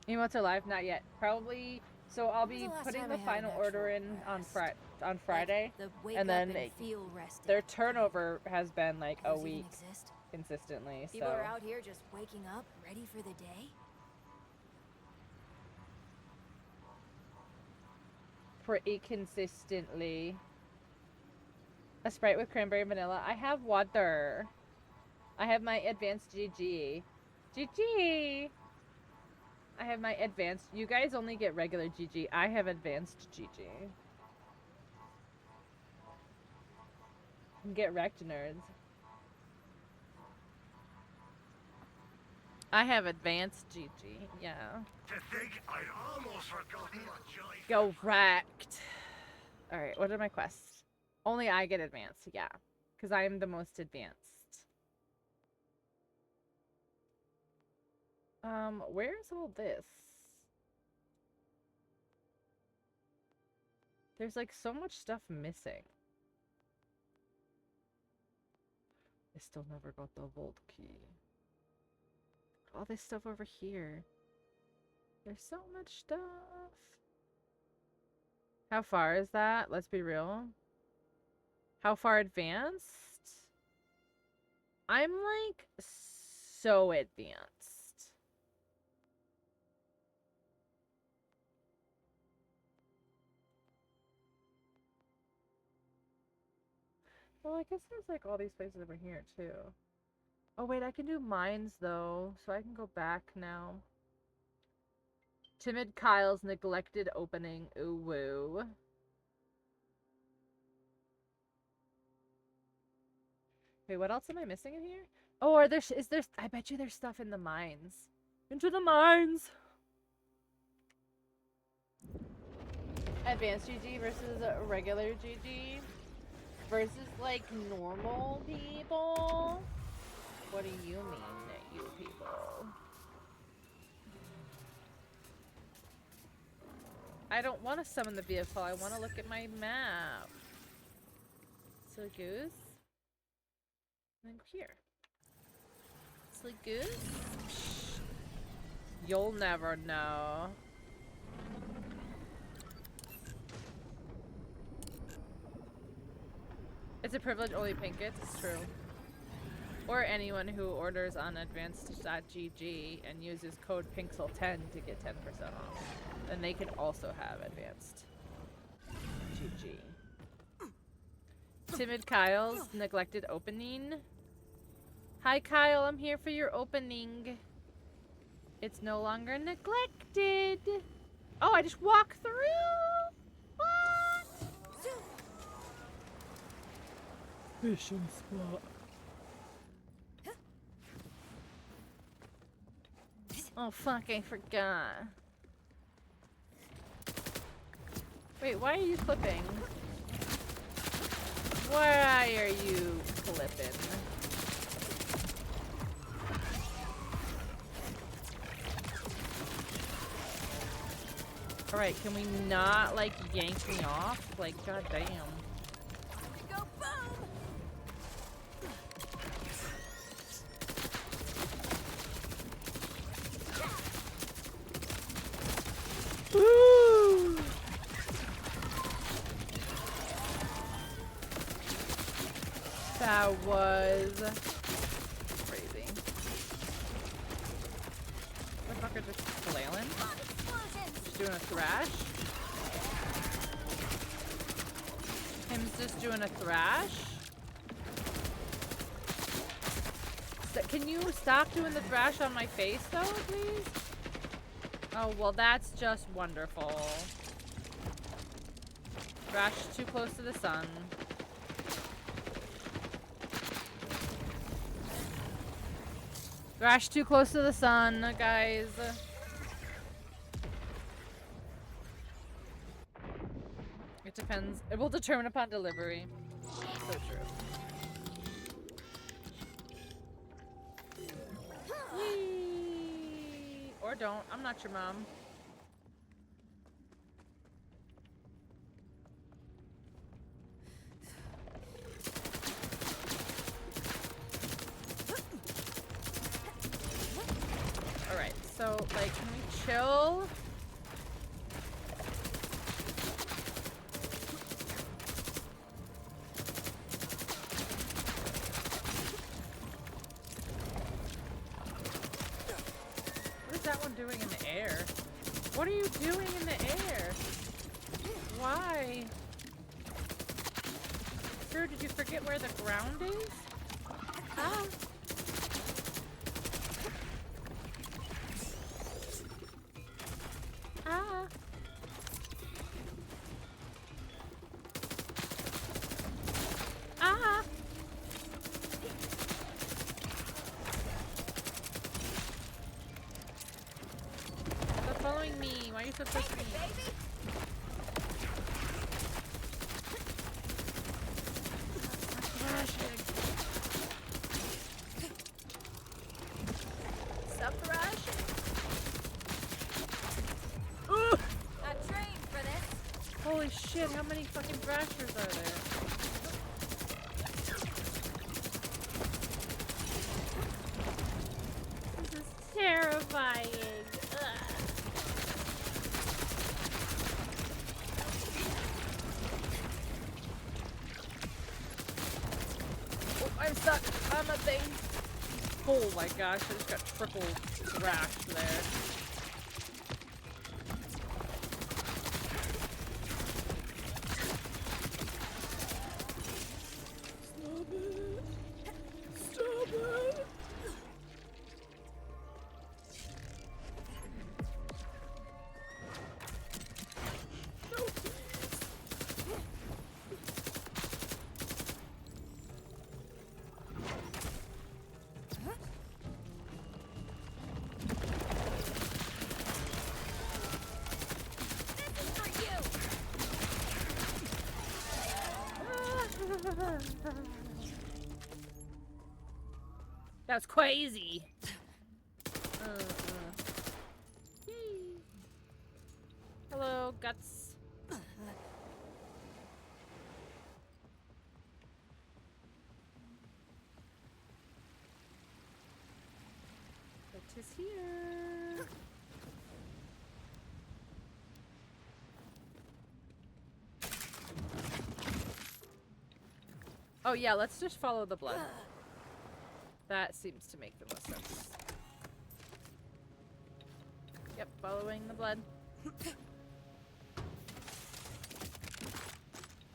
Emotes are live? Not yet. Probably. So I'll be putting the final order in on Friday, and then their turnover has been like a week consistently. People so are out here just waking up, ready for the day. Pretty consistently. A Sprite with cranberry and vanilla. I have water. I have my advanced GG. GG! I have my advanced. You guys only get regular GG. I have advanced GG. Get wrecked, nerds. I have advanced GG. Yeah. To think I'd almost forgotten what joy. Go wrecked. Alright, what are my quests? Only I get advanced, yeah. Because I am the most advanced. Where's all this? There's like so much stuff missing. I still never got the vault key. All this stuff over here. There's so much stuff. How far is that? Let's be real. How far advanced? I'm like so advanced. Well, I guess there's like all these places over here too. Oh wait, I can do mines though, so I can go back now. Timid Kyle's neglected opening. Ooh woo. Wait, what else am I missing in here? Oh, is there? I bet you there's stuff in the mines. Into the mines. Advanced GG versus regular GG versus like normal people. What do you mean, you people? I don't want to summon the vehicle. I want to look at my map. Silly goose. And then go here. Silly goose. Psh. You'll never know. It's a privilege only pink gets. It's true. Or anyone who orders on advanced.gg and uses code PINXEL10 to get 10% off. Then they can also have advanced GG. Timid Kyle's neglected opening. Hi Kyle, I'm here for your opening. It's no longer neglected. Oh, I just walked through? What? Fishing spot. Oh fuck, I forgot. Wait, why are you clipping? Why are you clipping? Alright, can we not, like, yank me off? Like, goddamn. Go boom! Woo! That was crazy. Motherfucker just flailing. Just doing a thrash. Him's just doing a thrash. Can you stop doing the thrash on my face though, please? Oh, well that's just wonderful. Thrash too close to the sun. Thrash too close to the sun, guys. It depends. It will determine upon delivery. So true. Whee! Or don't. I'm not your mom. Alright, so, like, can we chill? What is that one doing in the air? What are you doing in the air? Why? Sir, did you forget where the ground is? Ah. Ah. Ah. Stop following me. Why are you so close to me? Stop thrashing. Ooh. I trained for this. Holy shit, how many fucking thrashers are there? terrifying. Ugh. Oh, I'm stuck on the thing. Oh my gosh, I just got triple thrashed there. Stop it! That's crazy. Hello, guts. It is here. Oh yeah, let's just follow the blood. That seems to make the most sense. Yep, following the blood.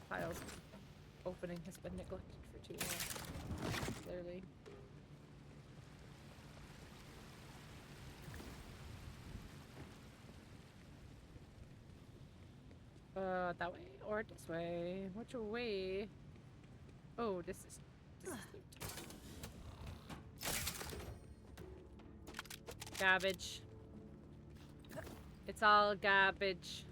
Kyle's opening has been neglected for too long. Clearly. That way or this way? Which way? Oh, this is loot. Garbage. It's all garbage.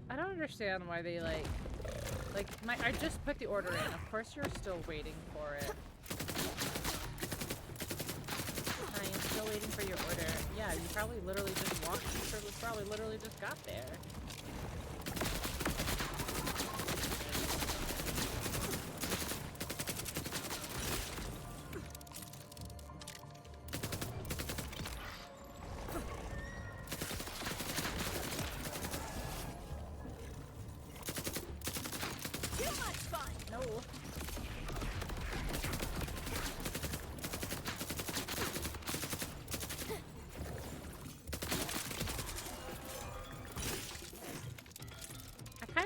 I don't understand why they like I just put the order in. Of course you're still waiting for it. I am still waiting for your order. Yeah, you probably literally just walked. You probably literally just got there.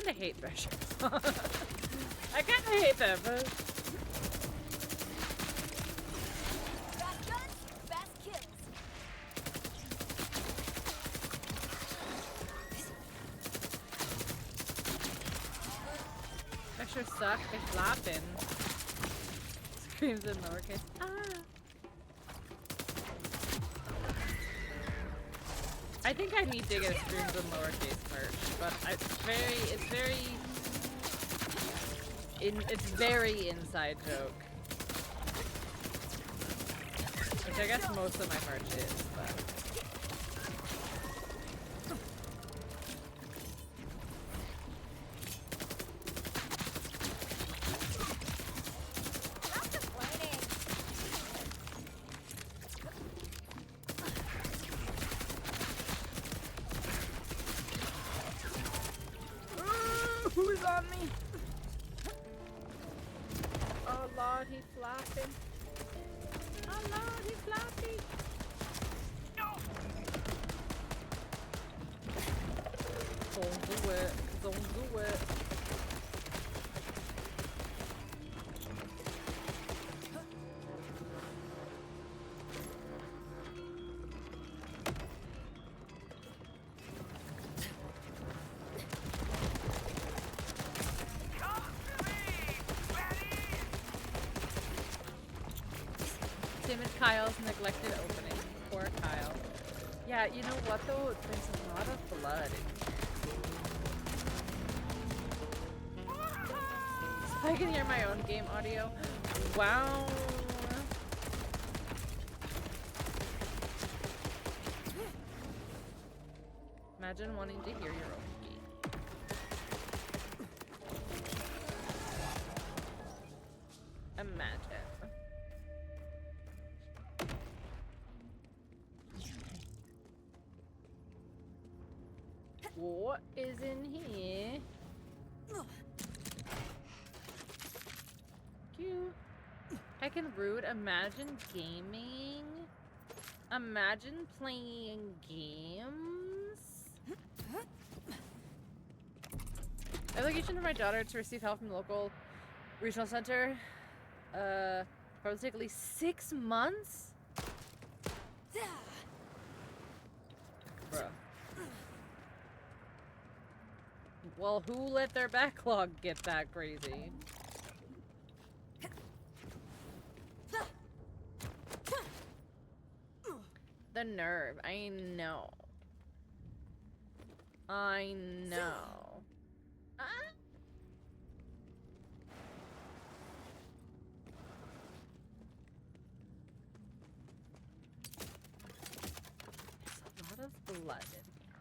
I hate threshers. I kind of hate them. Fast guns, fast kills. Threshers suck. They flopping. Screams in lowercase. Ah. I think I need to get screams in lowercase merch, but it's very inside joke. Which I guess most of my merch is, but who's on me? Oh Lord, he's flopping. Oh Lord, he's flopping. No. Don't do it. Don't do it. Kyle's neglected opening. Poor Kyle. Yeah, you know what though? There's a lot of blood in here. So I can hear my own game audio. Wow. Imagine wanting to hear your own game. Imagine. What is in here? Cute. Heckin' rude. Imagine gaming. Imagine playing games. Application for my daughter to receive help from the local regional center. Probably take at least 6 months. Bruh. Well, who let their backlog get that crazy? The nerve. I know. I know. Ah! There's a lot of blood in here.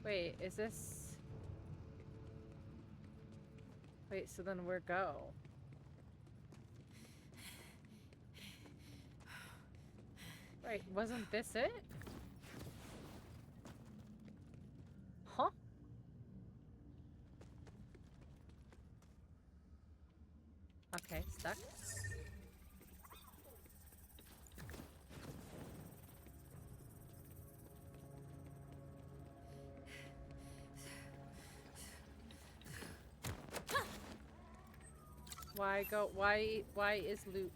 Wait, is this... Wait, so then where go? Wait, wasn't this it? Huh? Okay, stuck. Why go? Why is loop?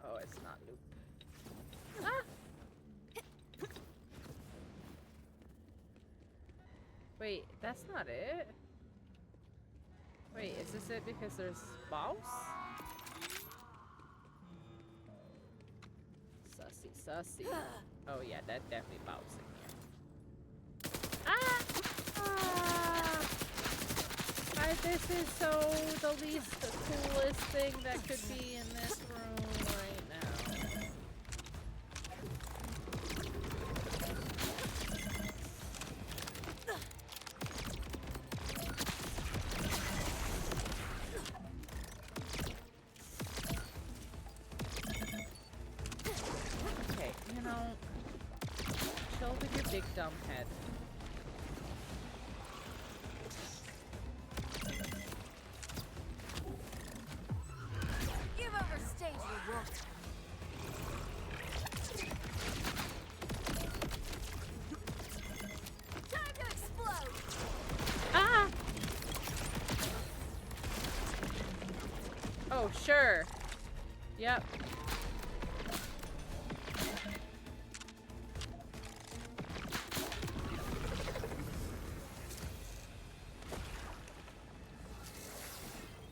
Oh, it's not loop. Ah! Wait, that's not it. Wait, is this it because there's boss? Sussy, sussy. Oh yeah, that definitely boss in here. Ah! Ah! This is so the least coolest thing that could be in this room right now. Okay, you know, chill with your big dumb head. Oh, sure. Yep.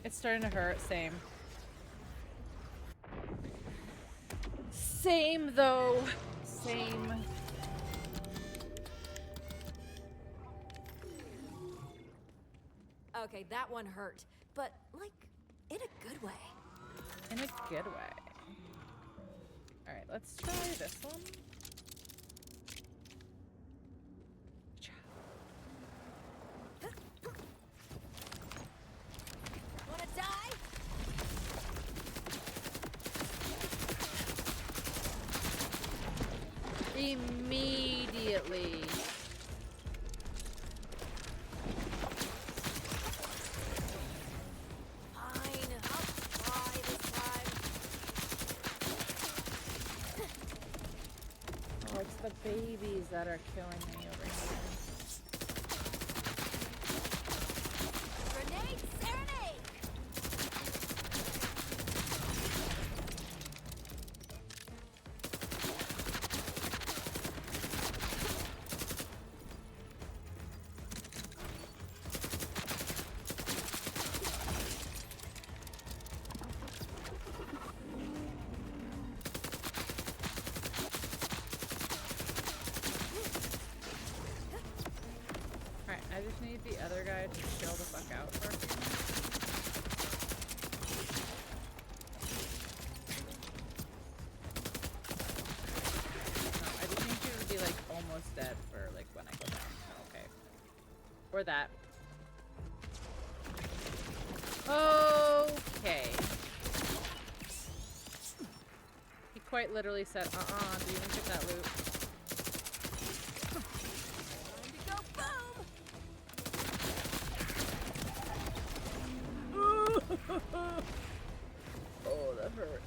It's starting to hurt. Same. Same, though. Same. Okay, that one hurt. But, like, in a good way. In a good way. Alright, let's try this one. Wanna die? Immediately. The babies that are killing me over here. Grenade serenade! I just need the other guy to chill the fuck out for a few minutes. for that. Okay. He quite literally said, do you even get that loot? Oh, that hurt.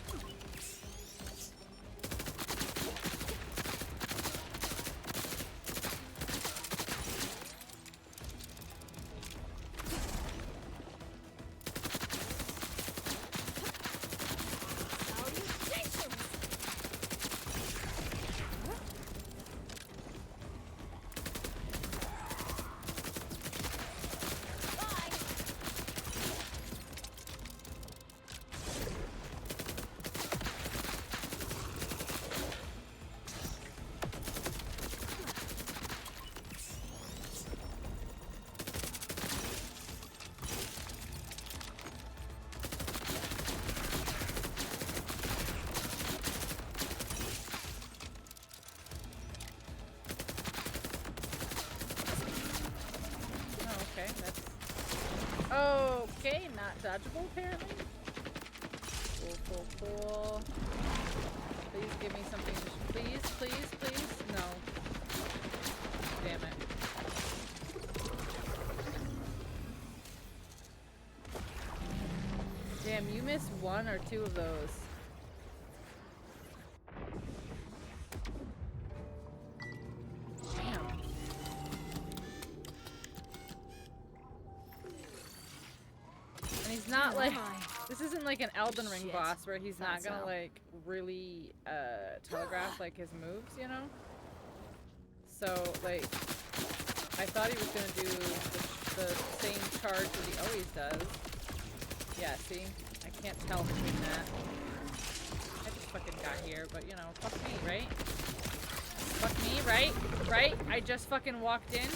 Okay, not dodgeable apparently. Cool. Please give me something to please. No. Damn it. Damn, you missed one or two of those. Not like this isn't like an Elden Ring boss where he's not gonna like really telegraph like his moves, you know? So like I thought he was gonna do the same charge that he always does. Yeah, see? I can't tell between that. I just fucking got here, but you know, fuck me, right? Fuck me, right? Right? I just fucking walked in.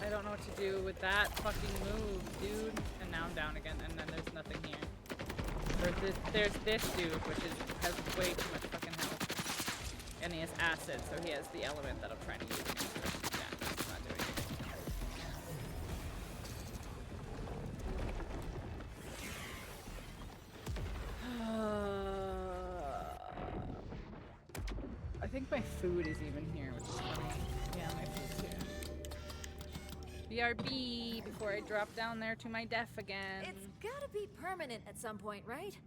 I don't know what to do with that fucking move, dude. And now I'm down again, and then there's nothing here. There's this dude, which has way too much fucking health. And he has acid, so he has the element that I'm trying to use against him. Yeah, he's not doing it. I think my food is even here, which is funny. Yeah, my food's here. BRB before I drop down there to my death again. It's gotta be permanent at some point, right?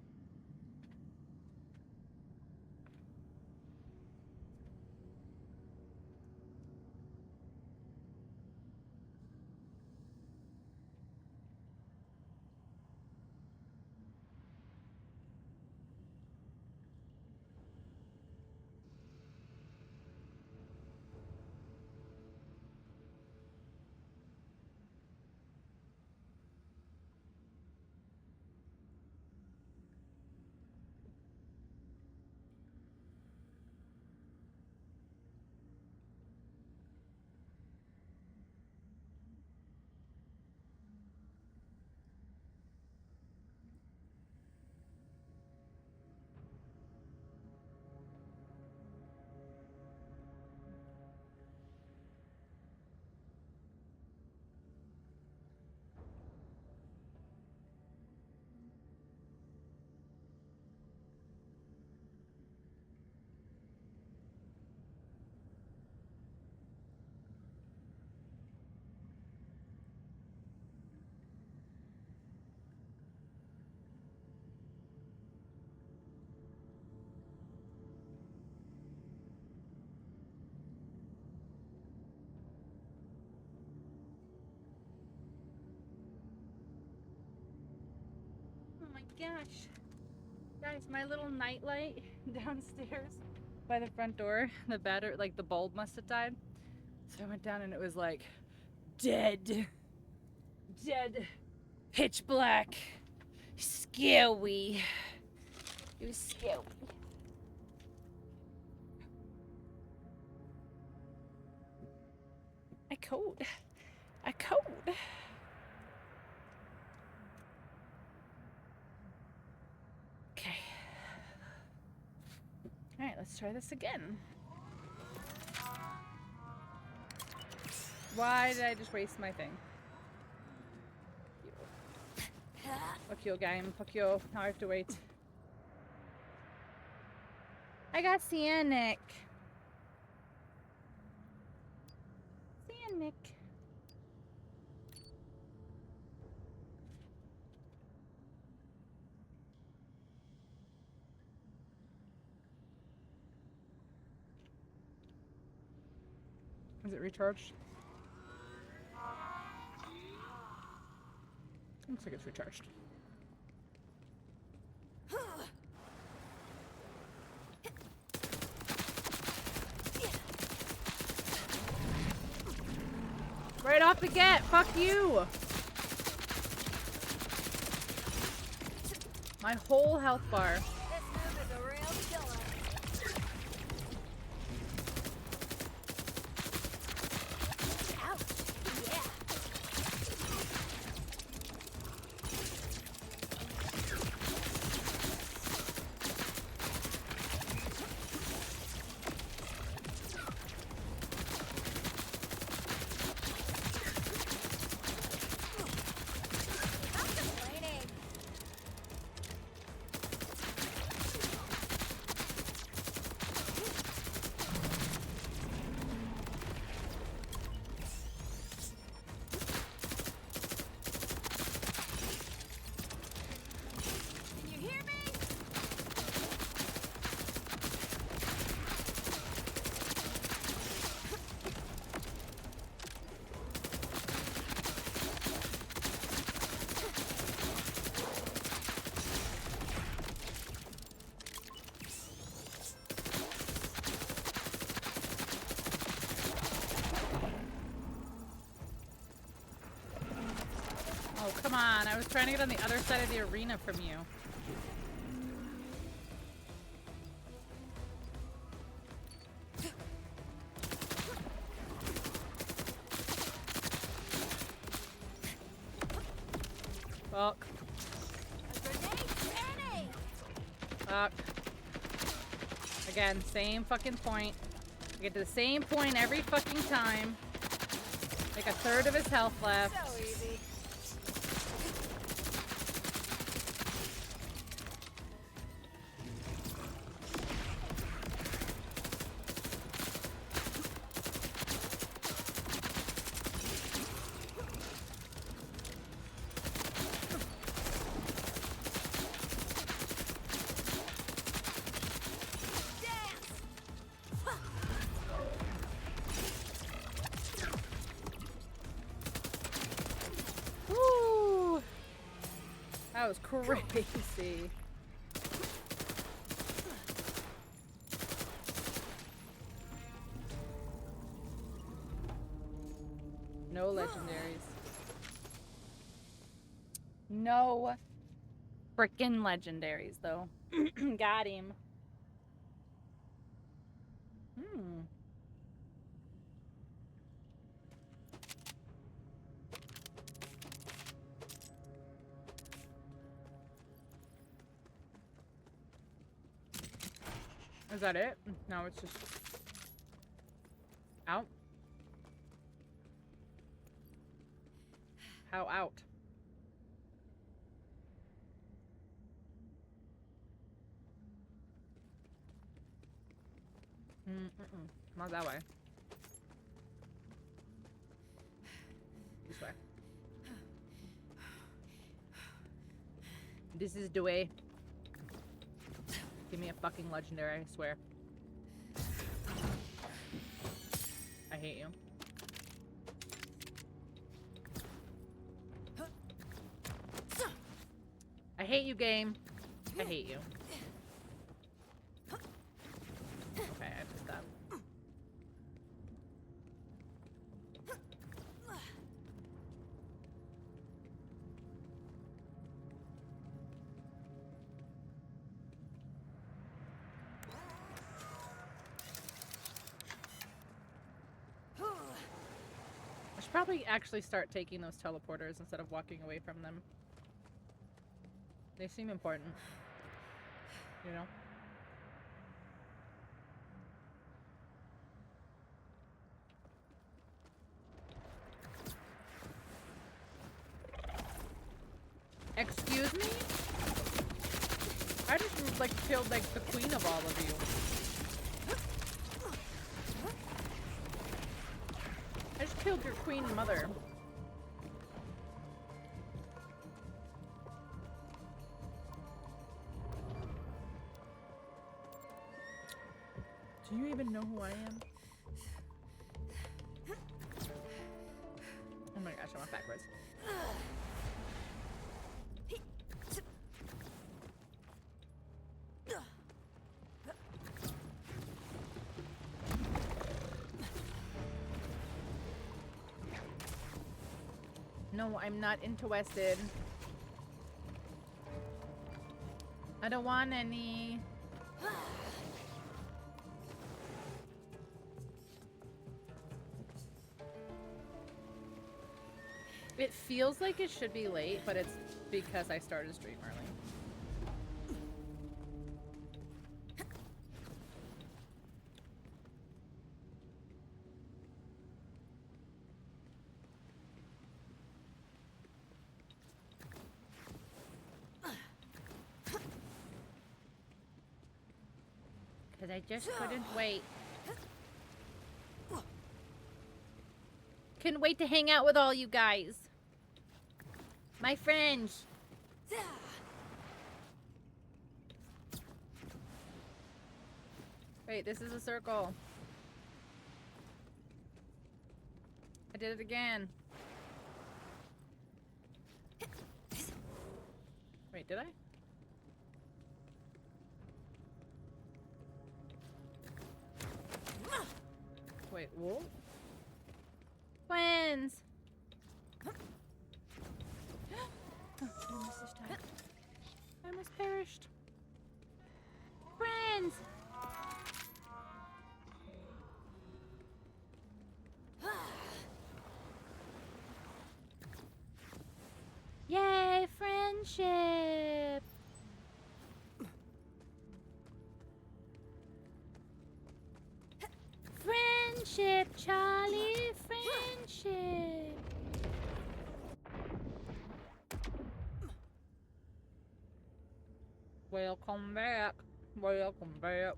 gosh. Guys, my little nightlight downstairs by the front door, the battery, like the bulb must have died. So I went down and it was like dead. Dead. Pitch black. Scary. It was scary. I code. I code. Okay. Alright, let's try this again. Why did I just waste my thing? Fuck you, game. Fuck you. Now I have to wait. I got Cianic. Cianic. Is it recharged? Looks like it's recharged. Right off the get, fuck you! My whole health bar. This move is a real killer. Ouch! Yeah. Not complaining. Can you hear me? Oh, come on. I was trying to get on the other side of the arena from you. Fuck. Fuck. Again, same fucking point. I get to the same point every fucking time. Like a third of his health left. So easy. Woo! That was crazy. No legendaries. No frickin' legendaries, though. Got him. Hmm. Is that it? No, it's just out. How out? Not that way. This way. This is the way. Give me a fucking legendary, I swear. I hate you. I hate you, game. I hate you. Okay, I just that. I should probably actually start taking those teleporters instead of walking away from them. They seem important. You know? Excuse me? I just like killed like the queen of all of you. I just killed your queen mother. Do you even know who I am? Oh my gosh, I went backwards. No, I'm not interested. I don't want any. It feels like it should be late, but it's because I started stream early. Because I just couldn't wait. Couldn't wait to hang out with all you guys. My friends. Wait, this is a circle. I did it again. Wait, did I? Wait, whoa. Twins! I almost this time. I almost perished. Friends! Yay, friendship! Friendship, Charlie, friendship. Welcome back. Welcome back.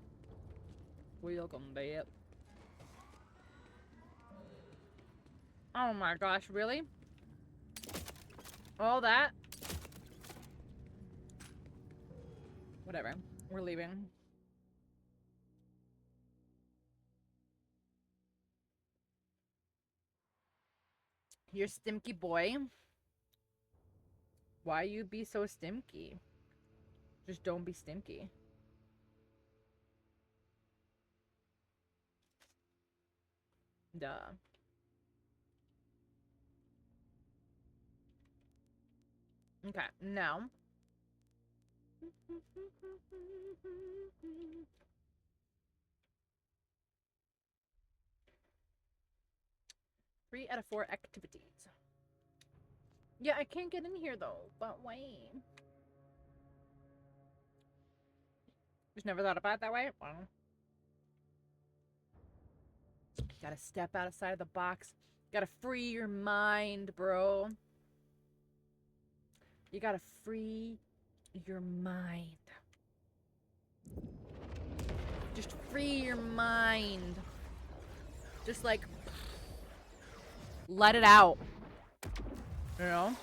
Welcome back. Oh my gosh, really? All that? Whatever. We're leaving. You're stimky boy. Why you be so stimky? Just don't be stimky. Duh. Okay, now. Three out of 4 activities. Yeah, I can't get in here though, but wait. Just never thought about it that way? Well. Gotta step outside of the box. Gotta free your mind, bro. You gotta free your mind. Just free your mind. Just like let it out. You know?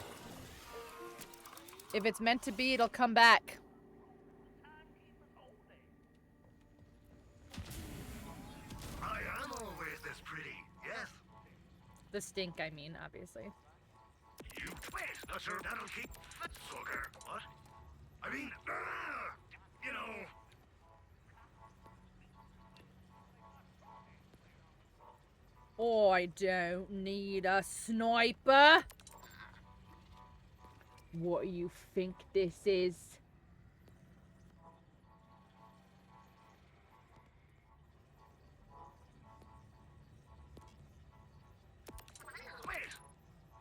If it's meant to be, it'll come back. I am always this pretty, yes? The stink, I mean, obviously. You twist, not sure that'll keep sugar. What? I mean, you know. I don't need a sniper. What do you think this is? Wait,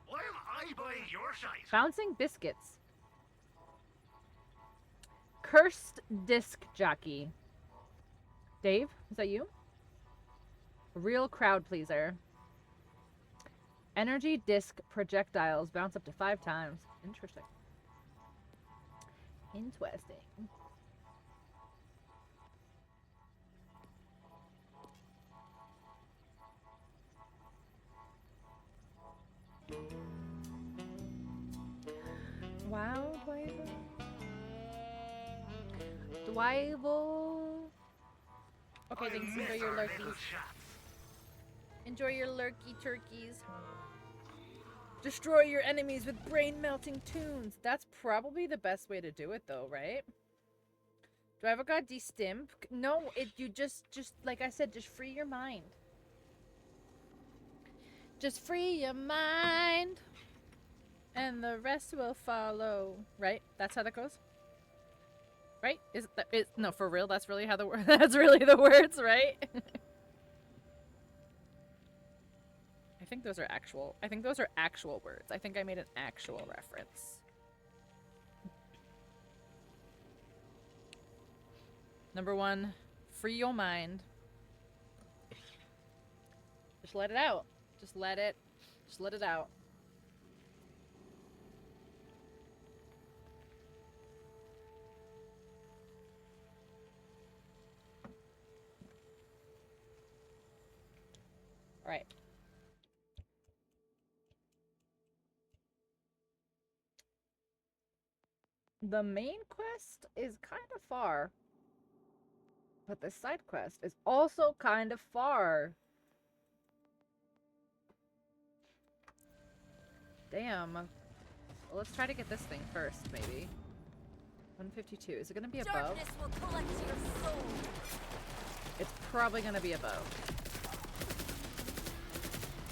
why am I buying your shite? Bouncing biscuits. Cursed disc jockey. Dave, is that you? Real crowd pleaser. Energy disc projectiles bounce up to 5 times. Interesting. Interesting. Wow, Dwyval. Okay, thanks. Enjoy your lurkies. Enjoy your lurky turkeys. Destroy your enemies with brain-melting tunes. That's probably the best way to do it, though, right? Do I ever got destimp? No, you just like I said, just free your mind. Just free your mind, and the rest will follow. Right? That's how that goes. Right? No, for real? That's really how that's really the words, right? I think those are actual words. I think I made an actual reference. Number 1, free your mind. Just let it out. Just let it out. All right. The main quest is kind of far. But the side quest is also kind of far. Damn. Well, let's try to get this thing first, maybe. 152. Is it gonna be above? Darkness will collect your soul. It's probably gonna be above.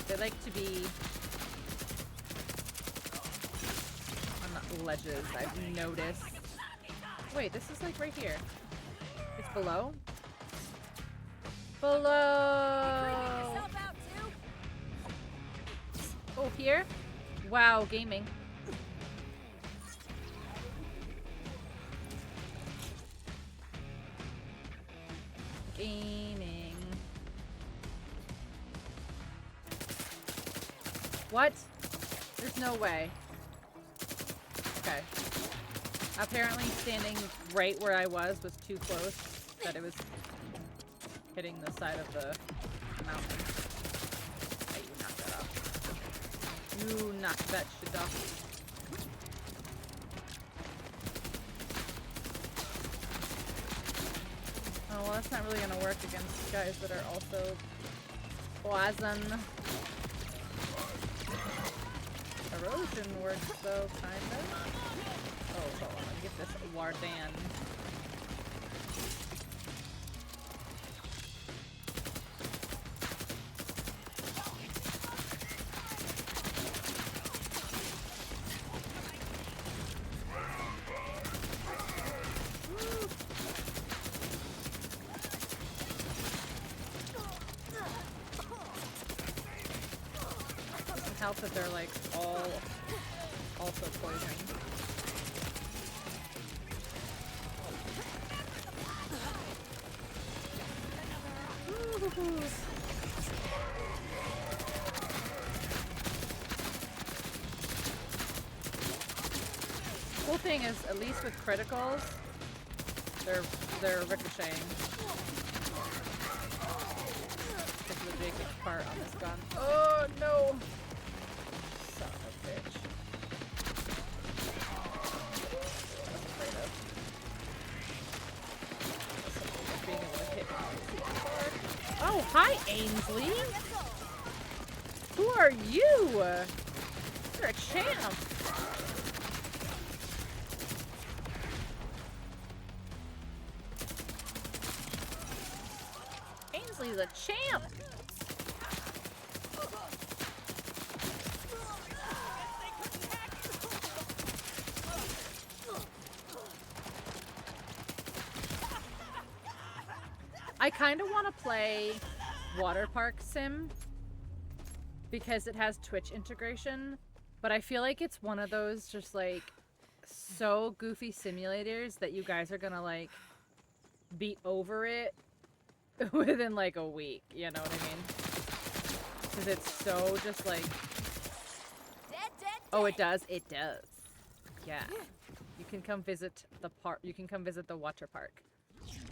They like to be on ledges, I've noticed. Wait, this is like right here. It's below? Below! Oh, here? Wow, gaming. Gaming. What? There's no way. Okay. Apparently standing right where I was too close, that it was hitting the side of the mountain. Hey, you knocked that off. You knocked that shit off. Oh, well, that's not really gonna work against guys that are also poison. Erosion works though, kinda. Oh, hold on, let me get this Wardan. Help that they're like all also poisoned. Cool thing is, at least with criticals, they're ricocheting. This is the Jacob's part on this gun. Oh no! Son of a bitch. Being able to hit me super hard. Oh, hi, Ainsley! Who are you? You're a champ! Ashley's a champ. I kind of want to play Water Park Sim because it has Twitch integration, but I feel like it's one of those just like so goofy simulators that you guys are gonna like be over it within like a week, you know what I mean? Because it's so just like... Oh, it does? It does. Yeah. You can come visit the park. You can come visit the water park.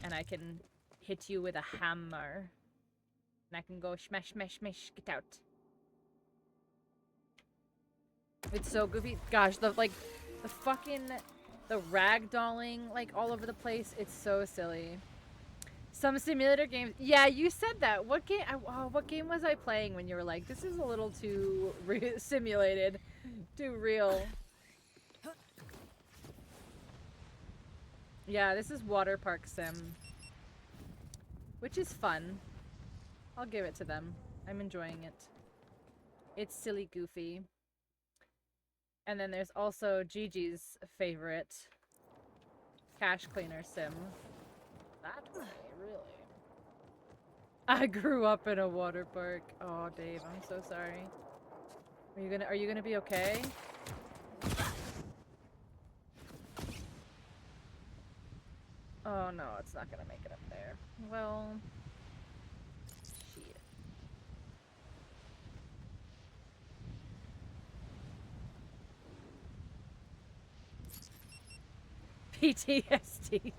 And I can hit you with a hammer. And I can go smash, smash, smash, get out. It's so goofy. Gosh, the fucking... The ragdolling, like, all over the place. It's so silly. Some simulator games. Yeah, you said that. What game? What game was I playing when you were like, "This is a little too simulated, too real"? Yeah, this is Water Park Sim, which is fun. I'll give it to them. I'm enjoying it. It's silly, goofy. And then there's also Gigi's favorite, Cash Cleaner Sim. That way, really. I grew up in a water park. Oh, Dave, I'm so sorry. Are you gonna be okay? Oh no, it's not gonna make it up there. Well, shit. PTSD.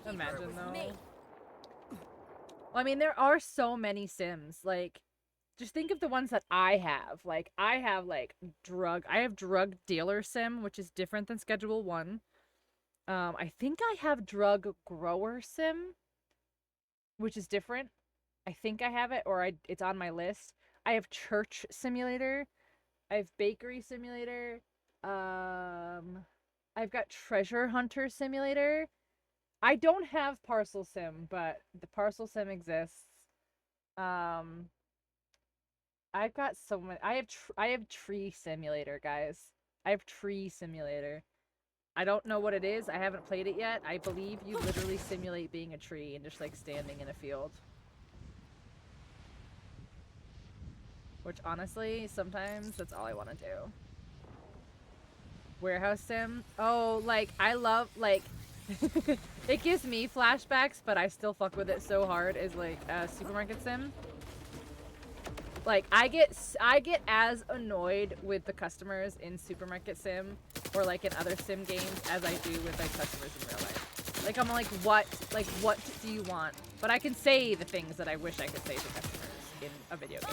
Imagine though. Well, I mean, there are so many Sims. Like, just think of the ones that I have. Like, I have drug dealer Sim, which is different than Schedule 1. I think I have drug grower Sim, which is different. I think I have it, or it's on my list. I have church simulator. I have bakery simulator. I've got treasure hunter simulator. I don't have parcel sim, but the parcel sim exists. I've got so many. I have tree simulator, guys. I have tree simulator. I don't know what it is. I haven't played it yet. I believe you literally simulate being a tree and just like standing in a field. Which honestly, sometimes that's all I want to do. Warehouse sim. Oh, like I love like it gives me flashbacks, but I still fuck with it so hard. Is like supermarket sim. Like I get as annoyed with the customers in supermarket sim or like in other sim games as I do with like customers in real life. Like I'm like what do you want? But I can say the things that I wish I could say to customers in a video game.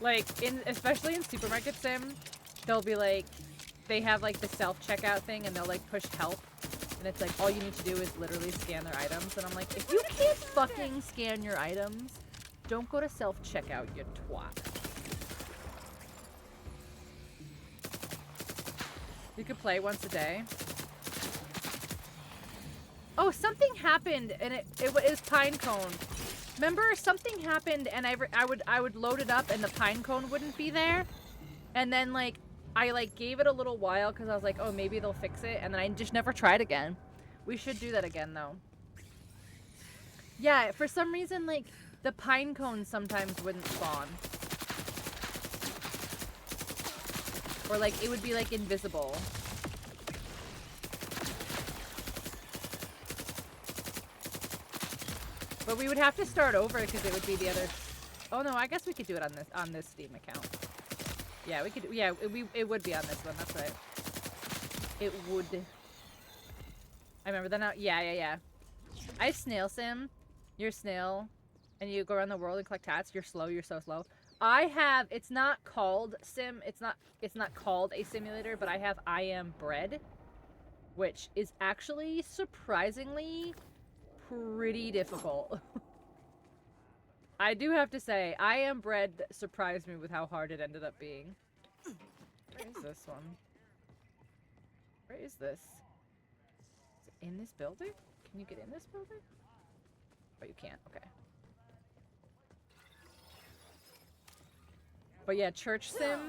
Like especially in supermarket sim, they'll be like they have like the self-checkout thing and they'll like push help and it's like all you need to do is literally scan their items and I'm like, if you can't fucking scan your items, don't go to self-checkout, you twat. You could play once a day. Oh, something happened and it was Pinecone. Remember, something happened and I would load it up and the Pinecone wouldn't be there. And then like I like gave it a little while because I was like, oh, maybe they'll fix it, and then I just never tried again. We should do that again though. Yeah, for some reason like the Pinecone sometimes wouldn't spawn. Or like it would be like invisible. But we would have to start over because it would be the other. Oh no, I guess we could do it on this Steam account. Yeah, we could. Yeah, it would be on this one. That's right. It would. I remember that now. Yeah. I have snail sim. You're a snail, and you go around the world and collect hats. You're slow. You're so slow. I have. It's not called sim. It's not called a simulator. But I have I Am Bread, which is actually surprisingly pretty difficult. I do have to say, I Am Bread surprised me with how hard it ended up being. Where is this one? Where is this? Is it in this building? Can you get in this building? Oh, you can't. Okay. But yeah, Church Sim,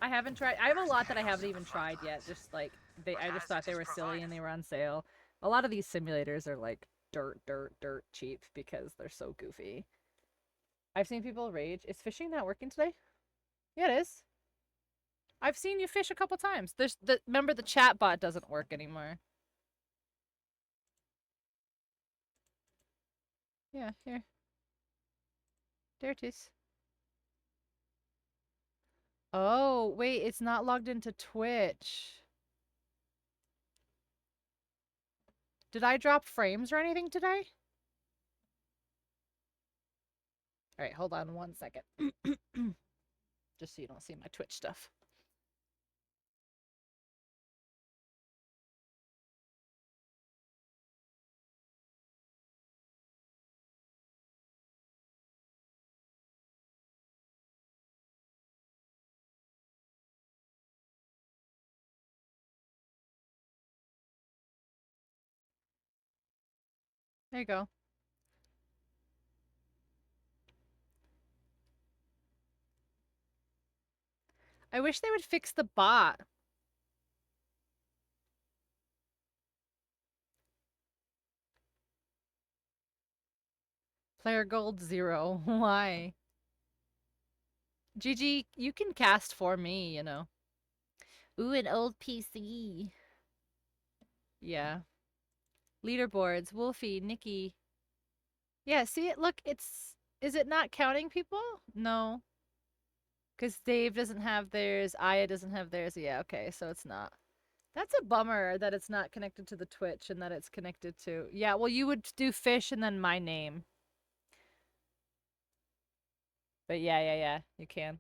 I haven't tried. I have a lot that I haven't even tried yet. Just like I just thought they were silly and they were on sale. A lot of these simulators are like dirt cheap because they're so goofy. I've seen people rage. Is fishing not working today? Yeah, it is. I've seen you fish a couple times. Remember the chat bot doesn't work anymore. Yeah, here. There it is. Oh, wait, it's not logged into Twitch. Did I drop frames or anything today? All right, hold on 1 second. Just so you don't see my Twitch stuff. There you go. I wish they would fix the bot. Player gold 0. Why? GG, you can cast for me, you know. Ooh, an old PC. Yeah. Leaderboards, Wolfie, Nikki. Yeah, see it? Look, it's... Is it not counting people? No. Because Dave doesn't have theirs, Aya doesn't have theirs. Yeah, okay, so it's not. That's a bummer that it's not connected to the Twitch and that it's connected to... Yeah, well, you would do fish and then my name. But yeah, you can.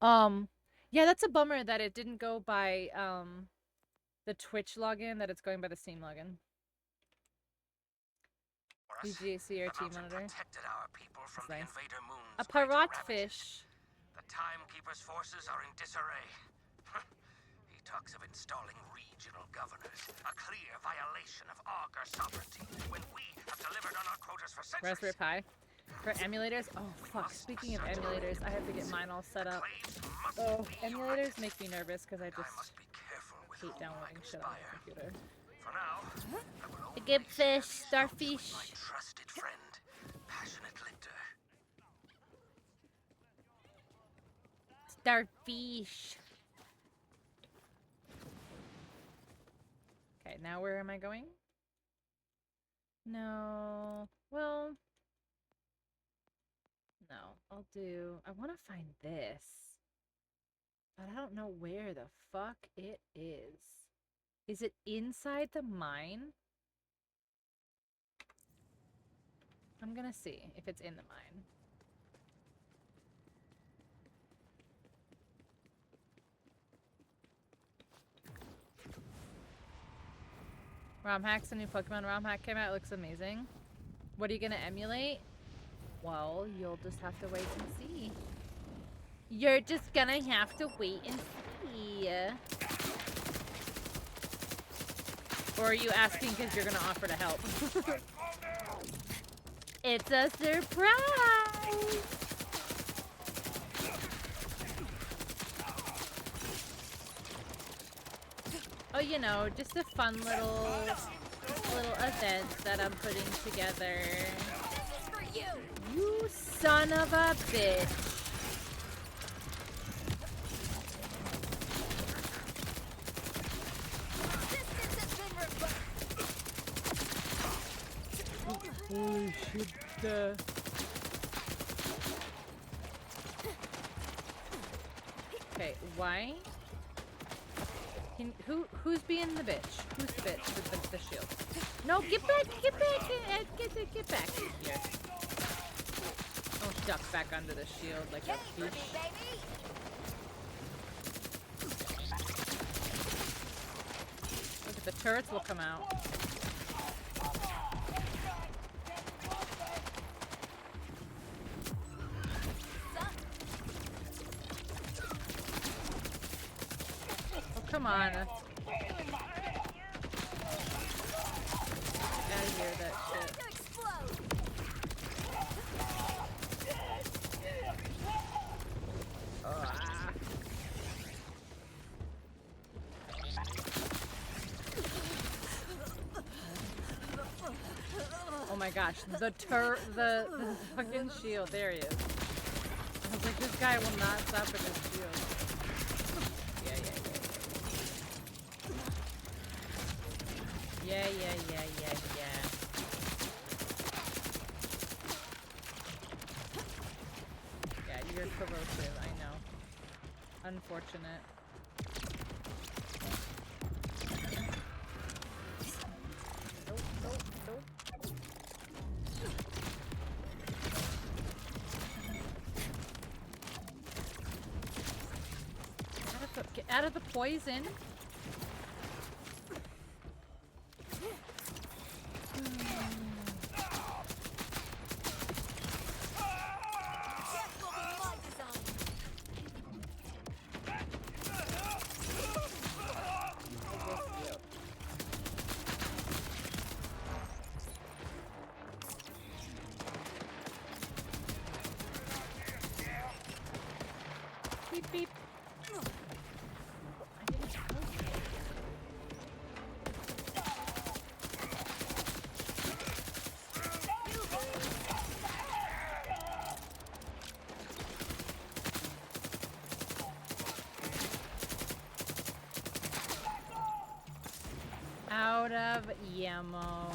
Yeah, that's a bummer that it didn't go by, the Twitch login, that it's going by the Steam login. BGCRT monitor. That's nice. A parrot fish. The Timekeeper's forces are in disarray. He talks of installing regional governors, a clear violation of Augur sovereignty, when we have delivered on our quotas for centuries. Raspberry Pi. For emulators? Oh, fuck. Speaking of emulators, I have to get mine all set up. Oh, emulators make me nervous because I just hate downloading shit on my computer. For now, A good fish, starfish. my trusted friend, passionate lictor. Starfish. Okay, now where am I going? No. Well... No, I'll do... I want to find this. But I don't know where the fuck it is. Is it inside the mine? I'm gonna see if it's in the mine. ROM hacks, a new Pokemon ROM hack came out. It looks amazing. What are you gonna emulate? Well, you'll just have to wait and see. You're just gonna have to wait and see. Or are you asking because you're gonna offer to help? It's a surprise! Oh, you know, just a fun little event that I'm putting together. You son of a bitch. Holy shit. Okay, why? Who's being the bitch? Who's the bitch with the shield? No, get back here. Don't duck back under the shield like a fish. Look at the turrets will come out. Oh, come on. Get out of here, then. Oh my gosh, the fucking shield. There he is. I was like, this guy will not stop with his shield. Yeah. Yeah. Yeah, you're corrosive, I know. Unfortunate. Nope. Get out of the poison. Beep beep. Out of ammo.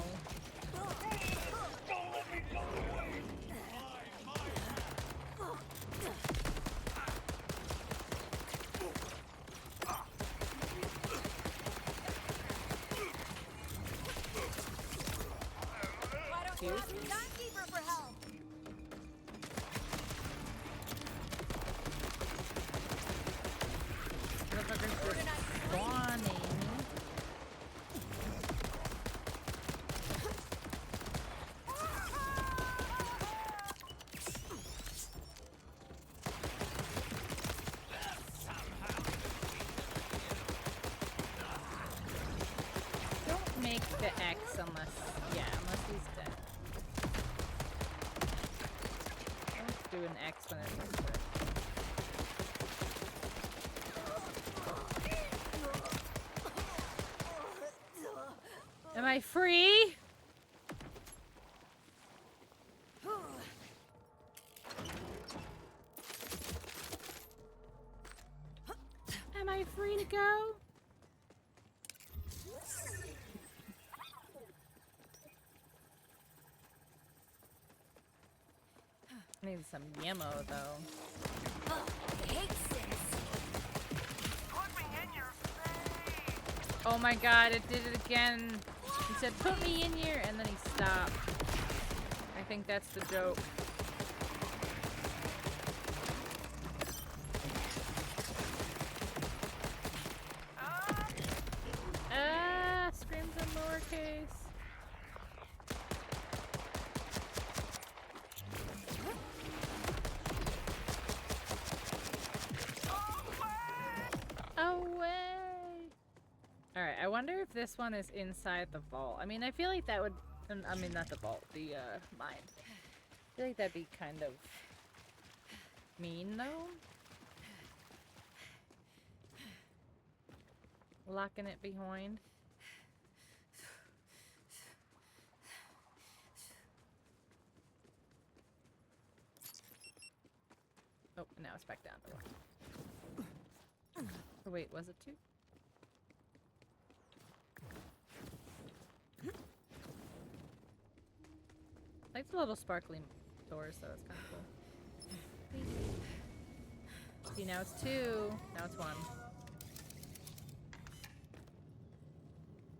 Make the X unless he's dead. Let's do an X when it works. Am I free? Am I free to go? I need some yammo though. Oh my god, it did it again. He said, put me in here, and then he stopped. I think that's the joke. Screams in lowercase. Alright, I wonder if this one is inside the vault. I mean, I feel like that would... I mean, not the vault, the, mine. I feel like that'd be kind of... mean, though? Locking it behind. Oh, now it's back down to one. Oh, wait, was it two? I like the little sparkly doors, so it's kind of cool. See, now it's two. Now it's one.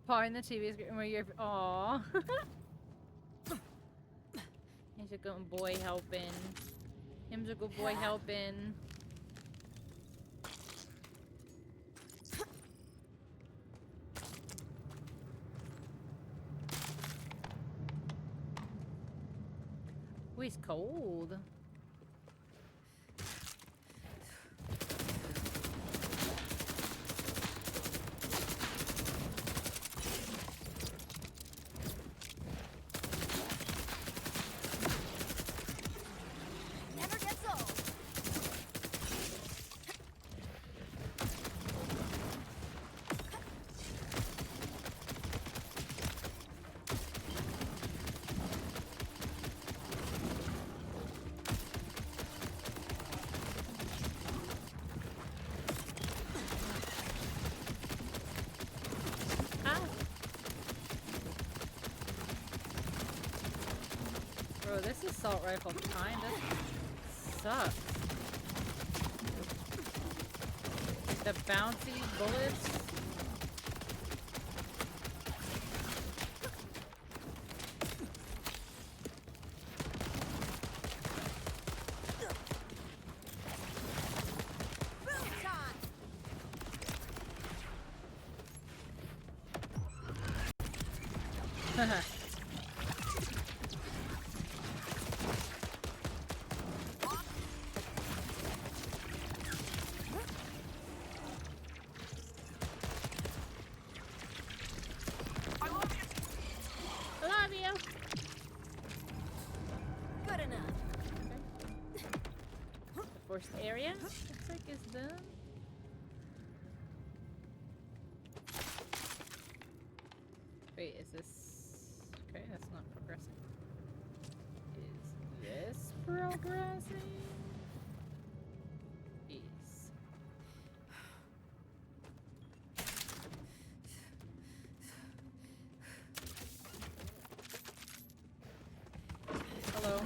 Pawing the TV screen where you're. Aww. He's a good boy helping. Him's a good boy helping. Oh, he's cold. Never gets old. Bro, this assault rifle kinda sucks. The bouncy bullets. Forced area looks like it's done. Wait, is this okay? That's not progressing. Is this progressing? Yes. Hello.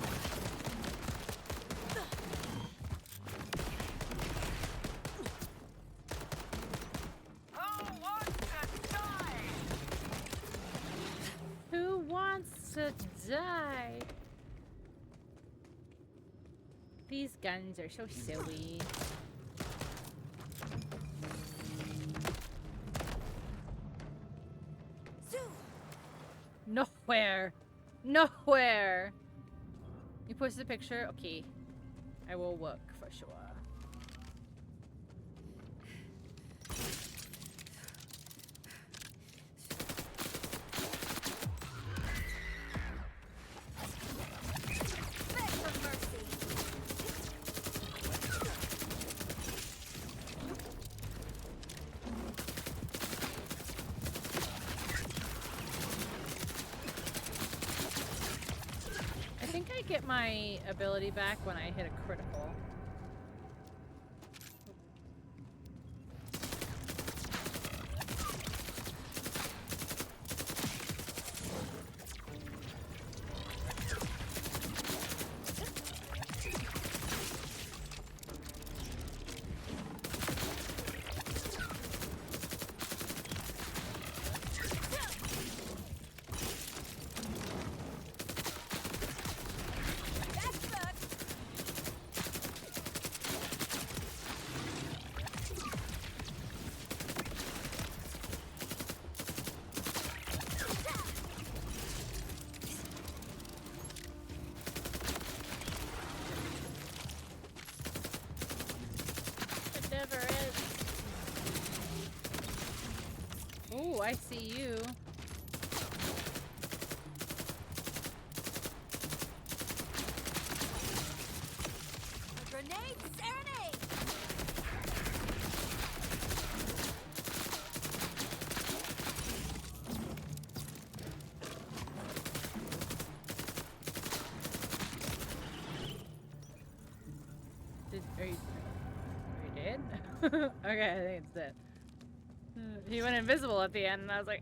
To die. These guns are so silly. Nowhere. Nowhere. You posted a picture? Okay. I will work for sure. Get my ability back when I hit a critical. Oh, I see you. A grenade serenade! Are you dead? Okay, I think it's dead. He went invisible at the end, and I was like,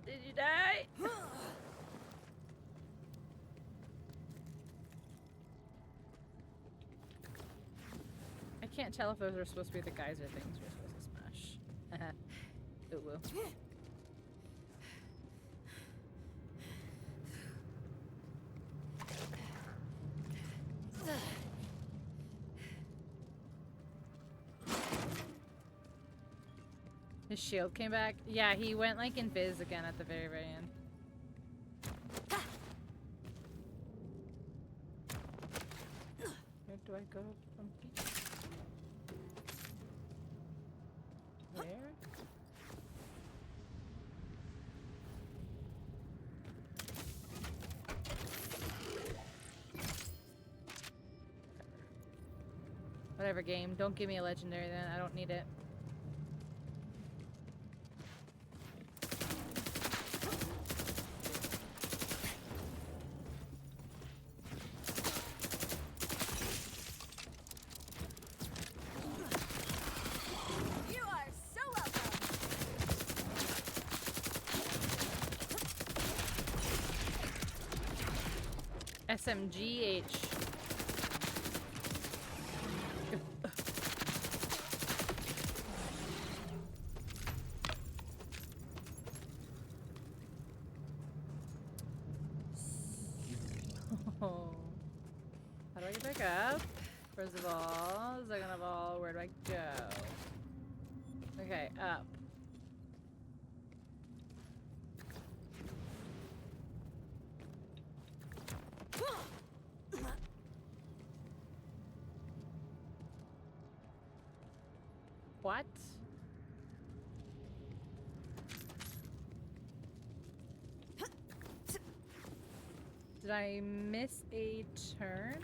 did you die? I can't tell if those are supposed to be the geyser things you're supposed to smash. Ooh, woo. His shield came back? Yeah, he went like invis again at the very, very end. Where do I go from here? Where? Whatever game. Don't give me a legendary then. I don't need it. SMGH. Oh. How do I get back up? First of all, second of all, where do I go? Okay, up. What? Did I miss a turn?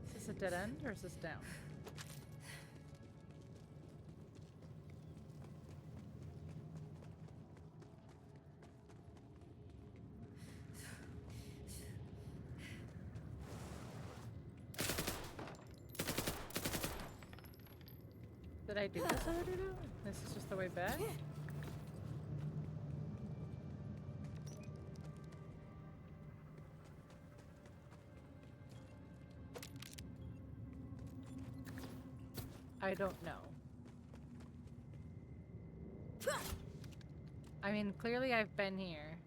Is this a dead end or is this down? Did I do this already though? This is just the way back? I don't know. I mean, clearly I've been here.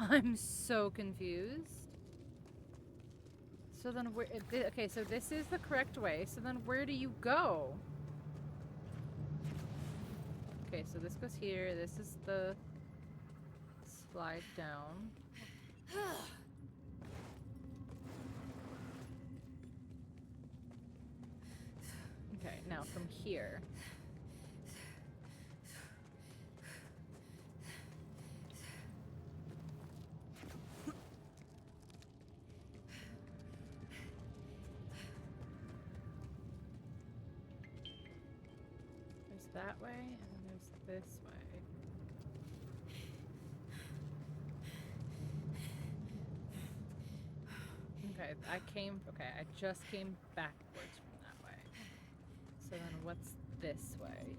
I'm so confused. So then where, okay, so this is the correct way. So then where do you go? Okay, so this goes here. This is the slide down. Okay, now from here. There's that way, and then there's this way. Okay, I just came backwards from that way. So then what's this way?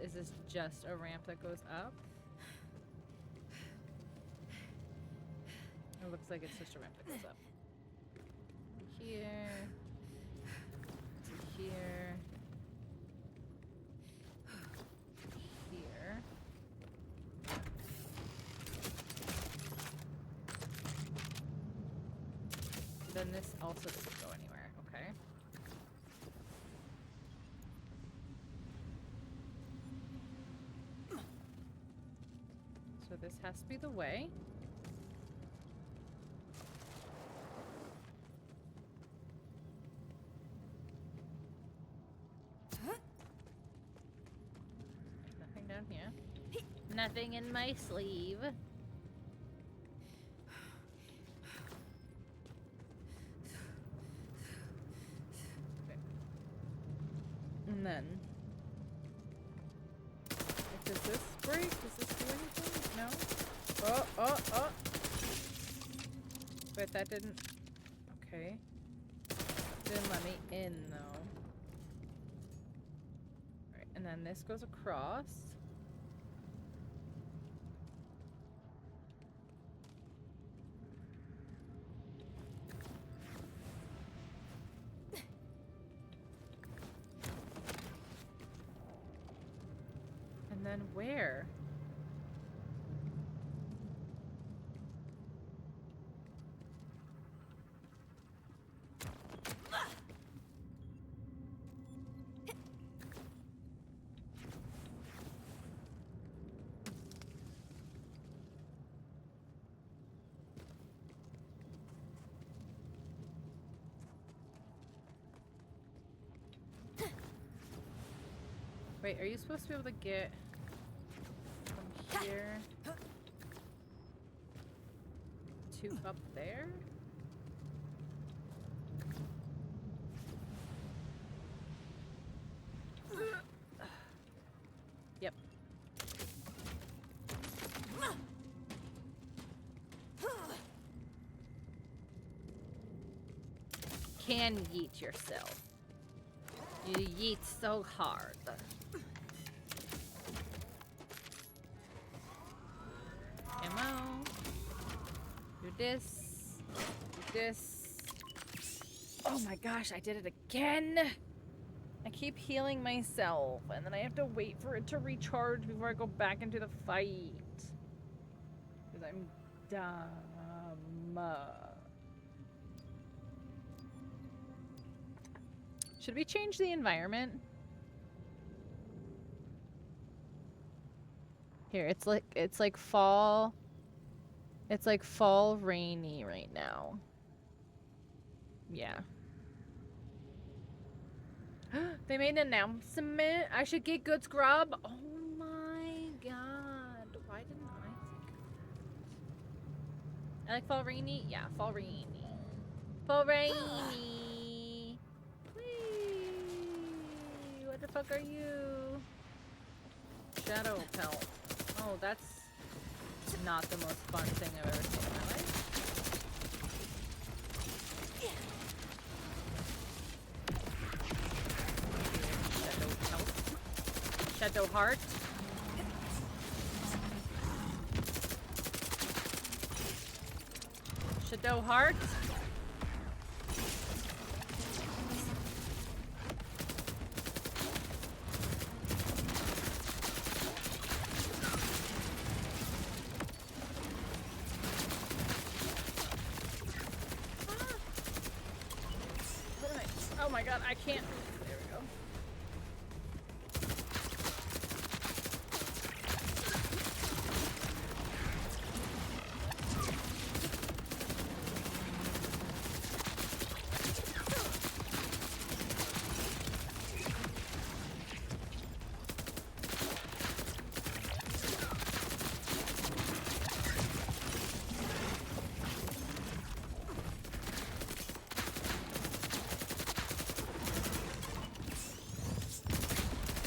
Is this just a ramp that goes up? It looks like it's just a ramp that goes up. Here. To here. Here. Then this also doesn't go anywhere, okay? So this has to be the way. Nothing down here. Nothing in my sleeve. And then, does this break? Does this do anything? No? Oh, oh, oh! But that didn't, okay. Didn't let me in though. Alright, and then this goes across. And then where? Wait, are you supposed to be able to get from here to up there? can yeet yourself. You yeet so hard. Ammo. Do this. Do this. Oh my gosh, I did it again! I keep healing myself, and then I have to wait for it to recharge before I go back into the fight. Because I'm dumb. Should we change the environment? Here, it's like fall. It's like fall rainy right now. Yeah. They made an announcement. I should get good scrub. Oh my god. Why didn't I think of that? I like fall rainy. Yeah, fall rainy. Fall rainy. Whee! What the fuck are you? Shadow pelt. Oh, that's not the most fun thing I've ever seen in my life. Shadow heart. Shadow heart. Oh my god, I can't. There we go.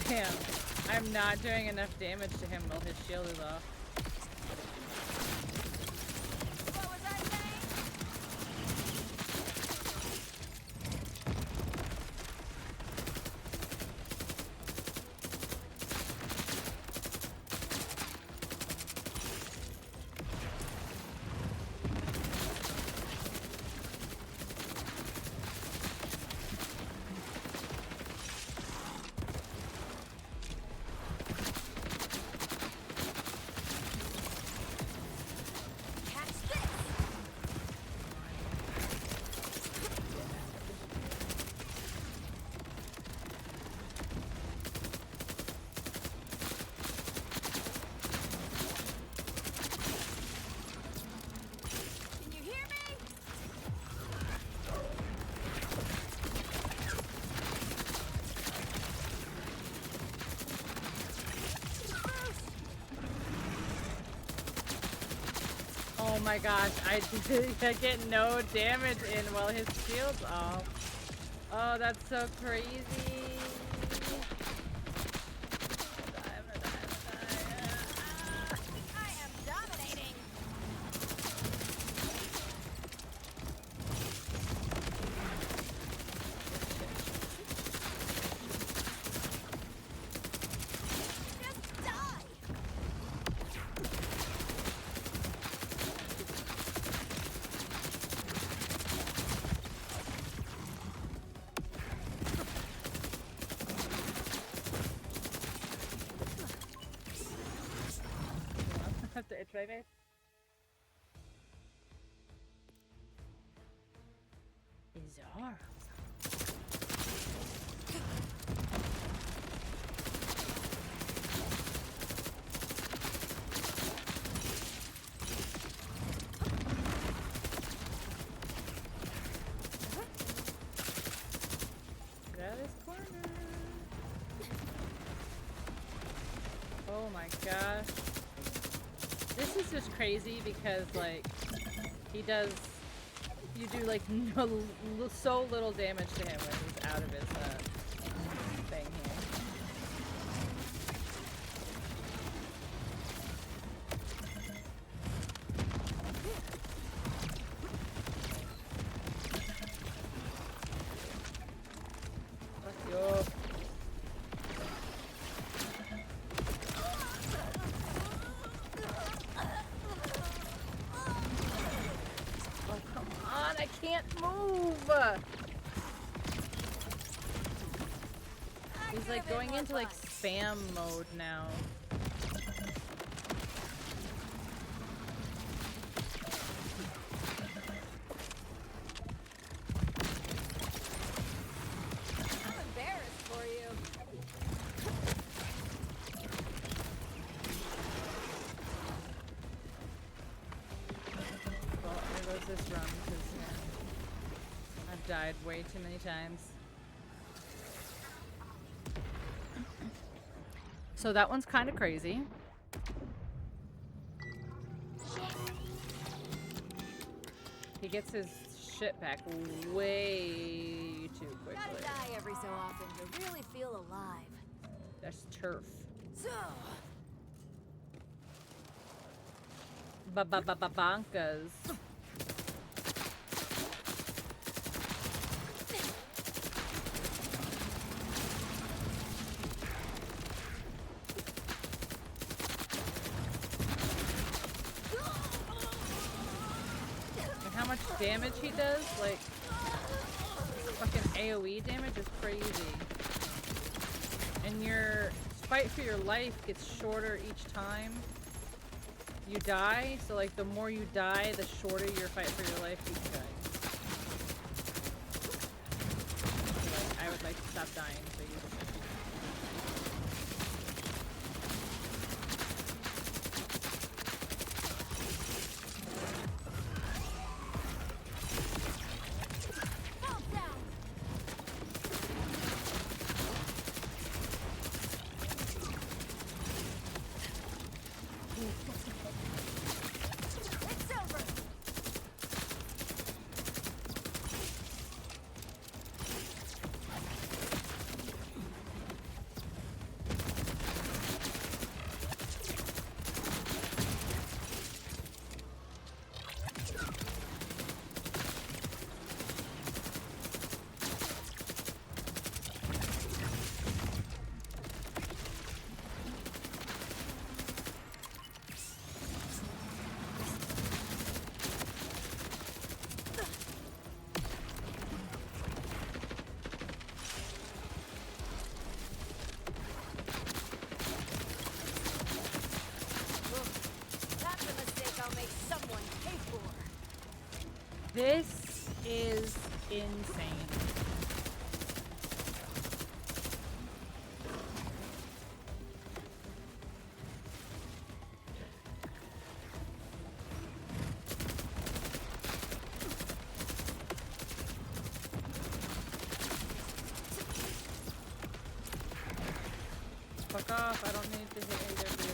Damn, I'm not doing enough damage to him while his shield is off. Oh my gosh, I get no damage in while his shield's off. Oh, that's so crazy. I am dominating. Just die. Have to itch my face. Bizarre. Get out of this corner. Oh my gosh. This is just crazy because, like, you do, like, so little damage to him when he's out of his, thing here. I can't move. He's like going into like spam mode now. I'm embarrassed for you. Well, there goes this run because I've died way too many times. So that one's kind of crazy. He gets his shit back way too quickly. Gotta die every so often to really feel alive. That's turf. So, Ba-ba-ba-ba-bonkas. And how much damage he does, like, fucking AoE damage is crazy. And your fight for your life gets shorter each time you die, so like the more you die, the shorter your fight for your life keeps going. So, like, I would like to stop dying, so you just... it's over. That's a mistake I'll make someone pay for. This is insane. Fuck off, I don't need to hit either of you.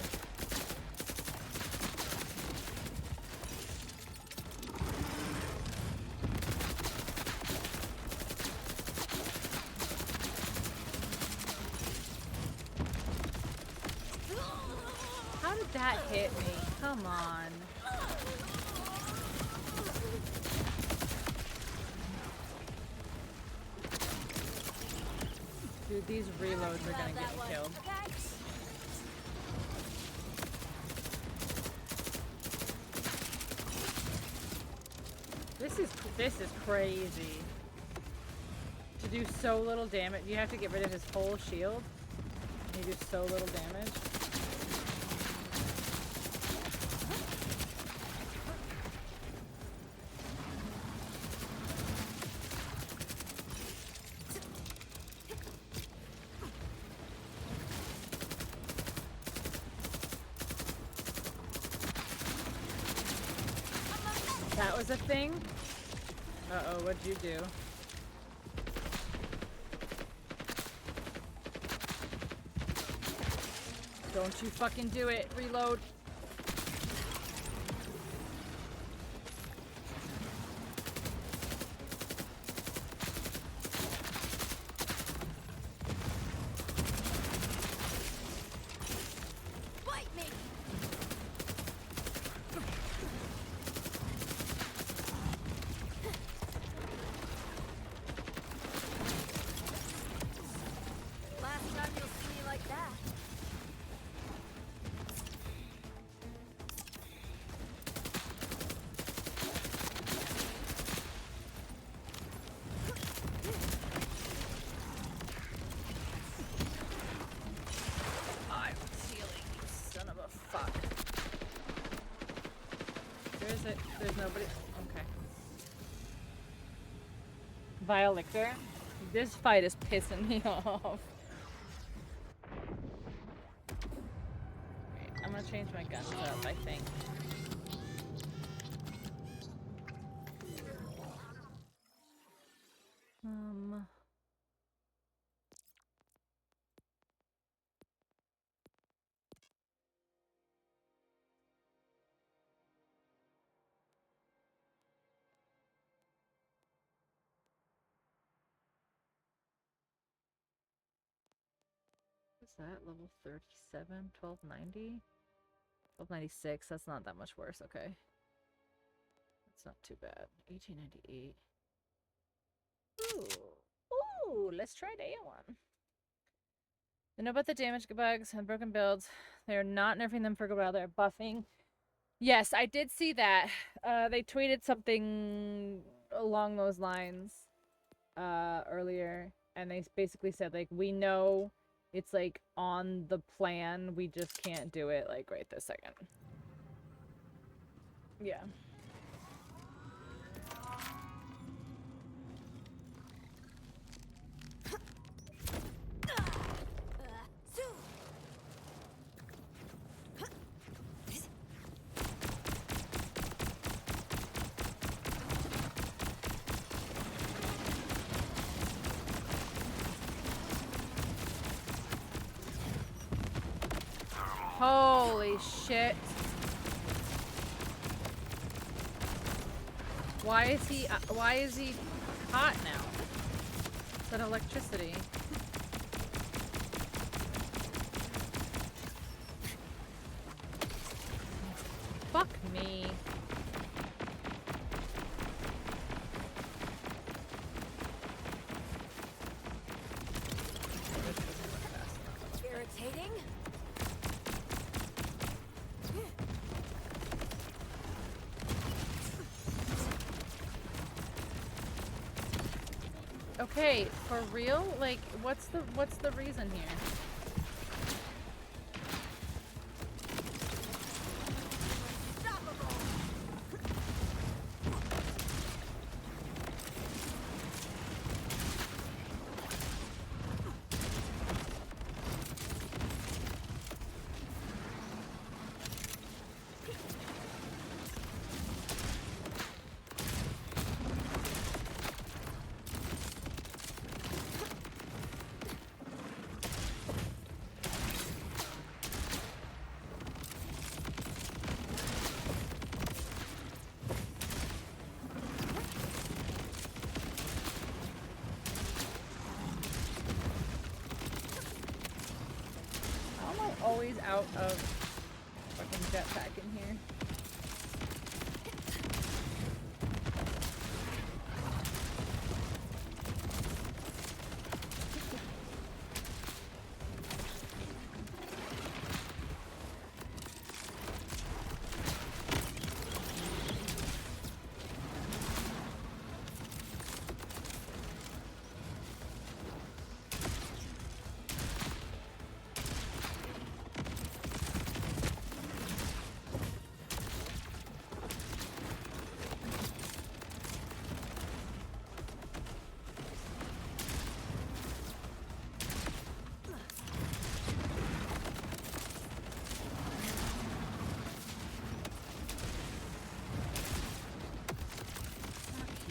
How did that hit me? Come on. Dude, these reloads are gonna get me killed. This is crazy. To do so little damage, you have to get rid of his whole shield. And you do so little damage. That was a thing? Uh-oh, what'd you do? Don't you fucking do it. Reload. Bite me. Last time you'll see me like that. There's nobody. Okay. Violictor. This fight is pissing me off. Wait, I'm gonna change my guns up, I think. What's that? Level 37, 1290? 1296, that's not that much worse, okay. That's not too bad. 1898. Ooh, let's try day one. They know about the damage bugs and broken builds. They're not nerfing them for a while, they're buffing. Yes, I did see that. They tweeted something along those lines earlier, and they basically said, like, we know it's, like, on the plan, we just can't do it, like, right this second. Yeah. Holy shit. Why is he hot now? Is that electricity? Fuck me. Irritating? Okay, for real? Like, what's the reason here? Always out of fucking jetpack in here.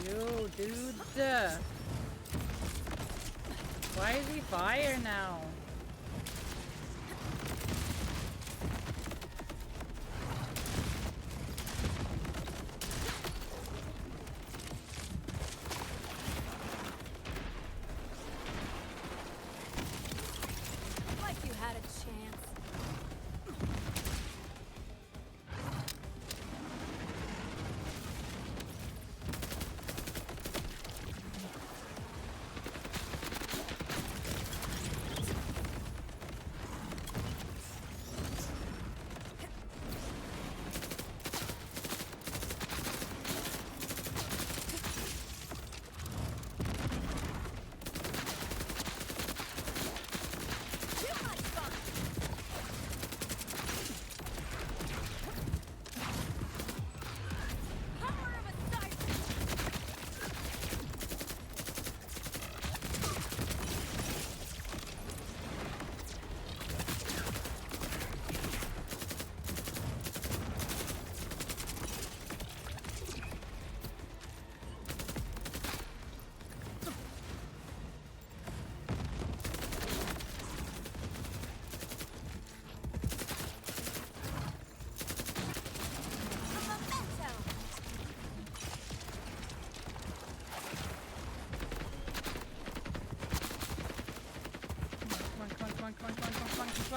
You, dude. Why is he fire now? Like you had a chance.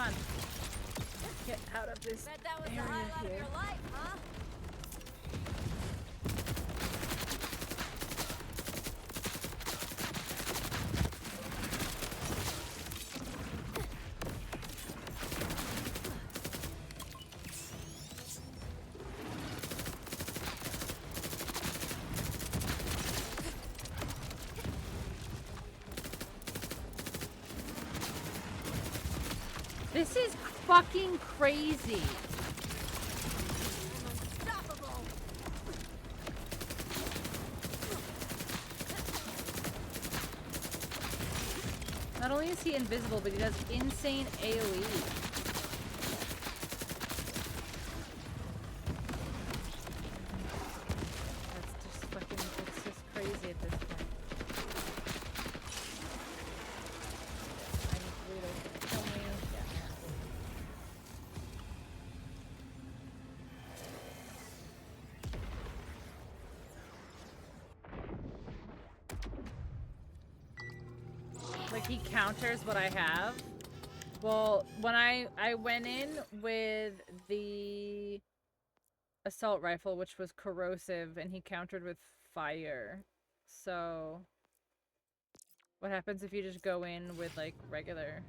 on. Get out of this Bet that was the area highlight of here. your life, huh? This is fucking crazy. Unstoppable. Not only is he invisible, but he does insane AoE. That's just fucking, it's just crazy at this point. I need to reload. Kill me. Yeah. Like he counters what I have. Well, when I went in with the assault rifle, which was corrosive, and he countered with fire. So what happens if you just go in with like regular?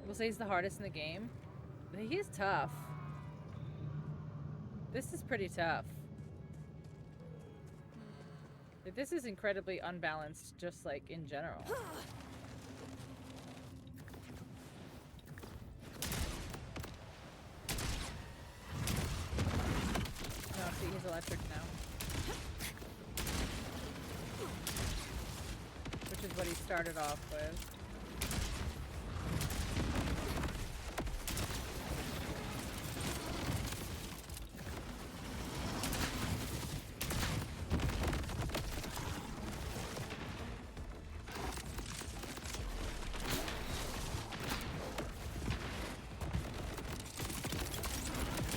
We'll say he's the hardest in the game. But he is tough. This is pretty tough. Like, this is incredibly unbalanced, just like in general. No, see, he's electric now. Which is what he started off with.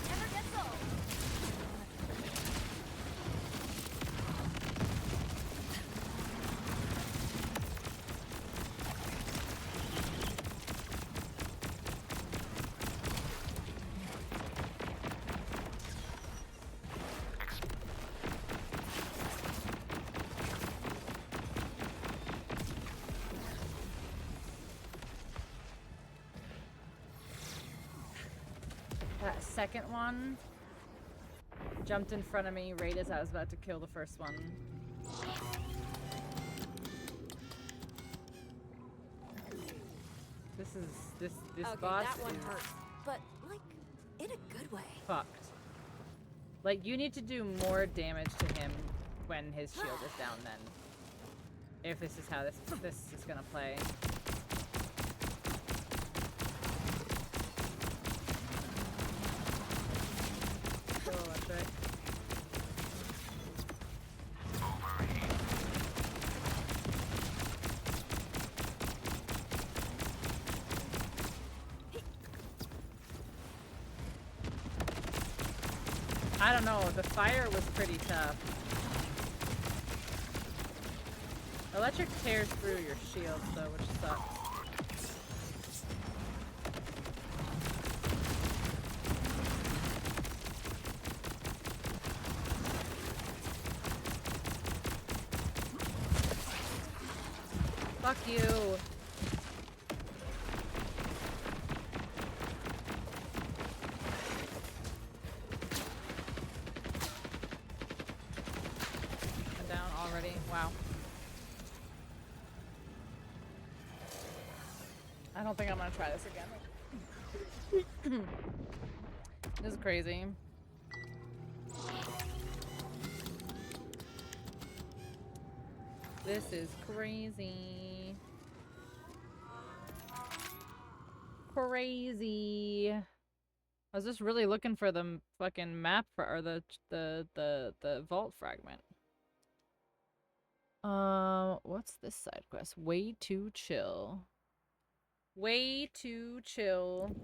Never gets old. That second one jumped in front of me right as I was about to kill the first one. This Okay, boss that one is hurts, but like in a good way. fucked. Like, you need to do more damage to him when his shield is down then. If this is how this is gonna play. Go electric. I don't know, the fire was pretty tough. Electric tears through your shields though, which sucks. Fuck you. I'm down already. Wow. I don't think I'm gonna try this again. This is crazy. This is crazy. Crazy. I was just really looking for the fucking map for, or the vault fragment. What's this side quest? Way too chill. Way too chill.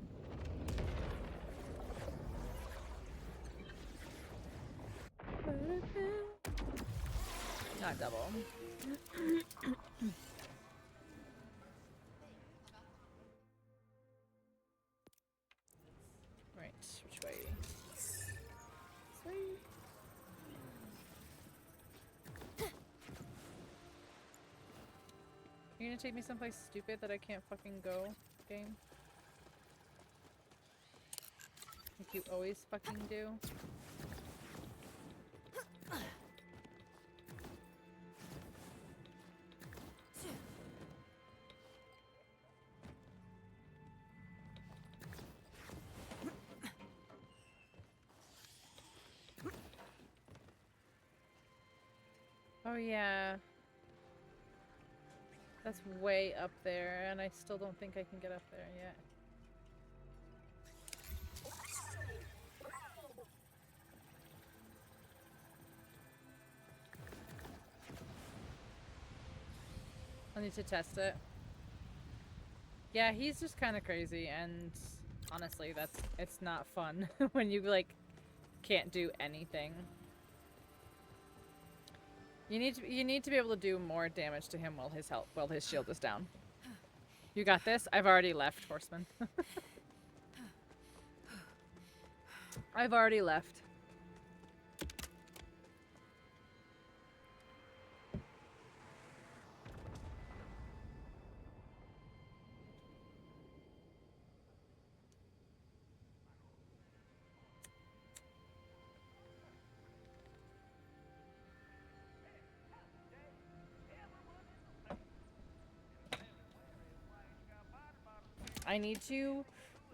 Not double. Right, which way? This way? You're gonna take me someplace stupid that I can't fucking go, game? Like you always fucking do? Oh yeah. That's way up there, and I still don't think I can get up there yet. I need to test it. Yeah, he's just kind of crazy, and honestly, it's not fun when you like can't do anything. You need to be able to do more damage to him while his shield is down. You got this? I've already left, Horseman. I've already left. I need to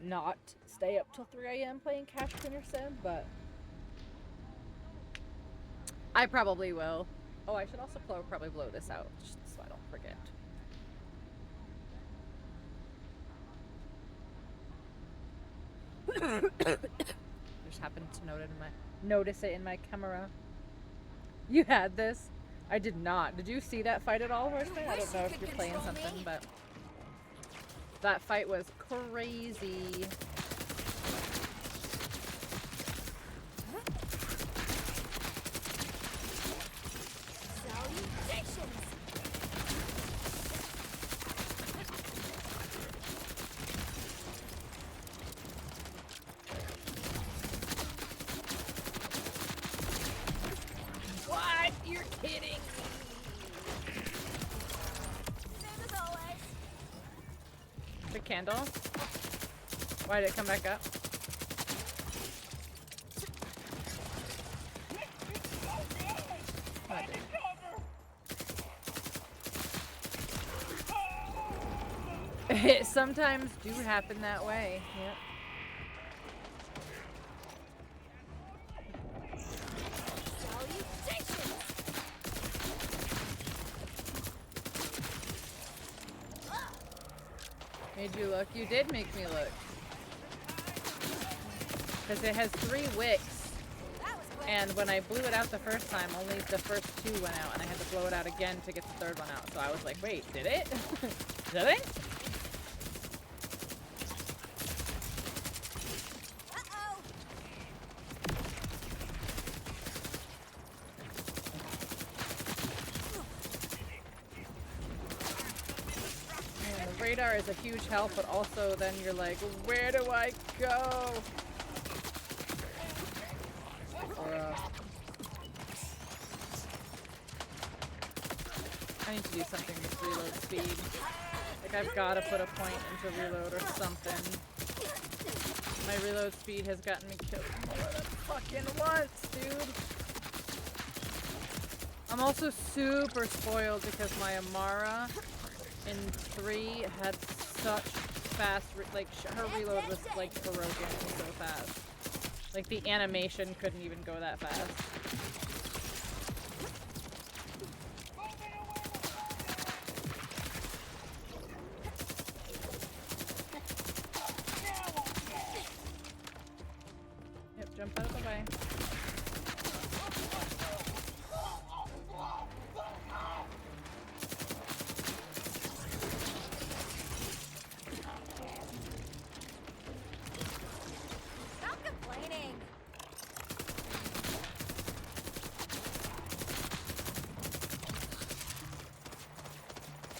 not stay up till 3 AM playing Cash Cleaner Sim, but I probably will. Oh, I should also probably blow this out, just so I don't forget. Just happened to notice it in my camera. You had this? I did not. Did you see that fight at all, Horseman? I don't know if you're playing something, but that fight was crazy. What? You're kidding. The candle? Why did it come back up? Oh, it did. It sometimes do happen that way. Yep. Made you look? You did make me look. Because it has 3 wicks. And when I blew it out the first time, only the first 2 went out. And I had to blow it out again to get the 3rd one out. So I was like, wait, did it? Did it? Radar is a huge help, but also then you're like, where do I go? Or, I need to do something with reload speed. Like, I've got to put a point into reload or something. My reload speed has gotten me killed more than fucking once, dude. I'm also super spoiled because my Amara in 3 had such fast, like, her reload was, like, broken so fast. Like, the animation couldn't even go that fast. Yep, jump out of the way.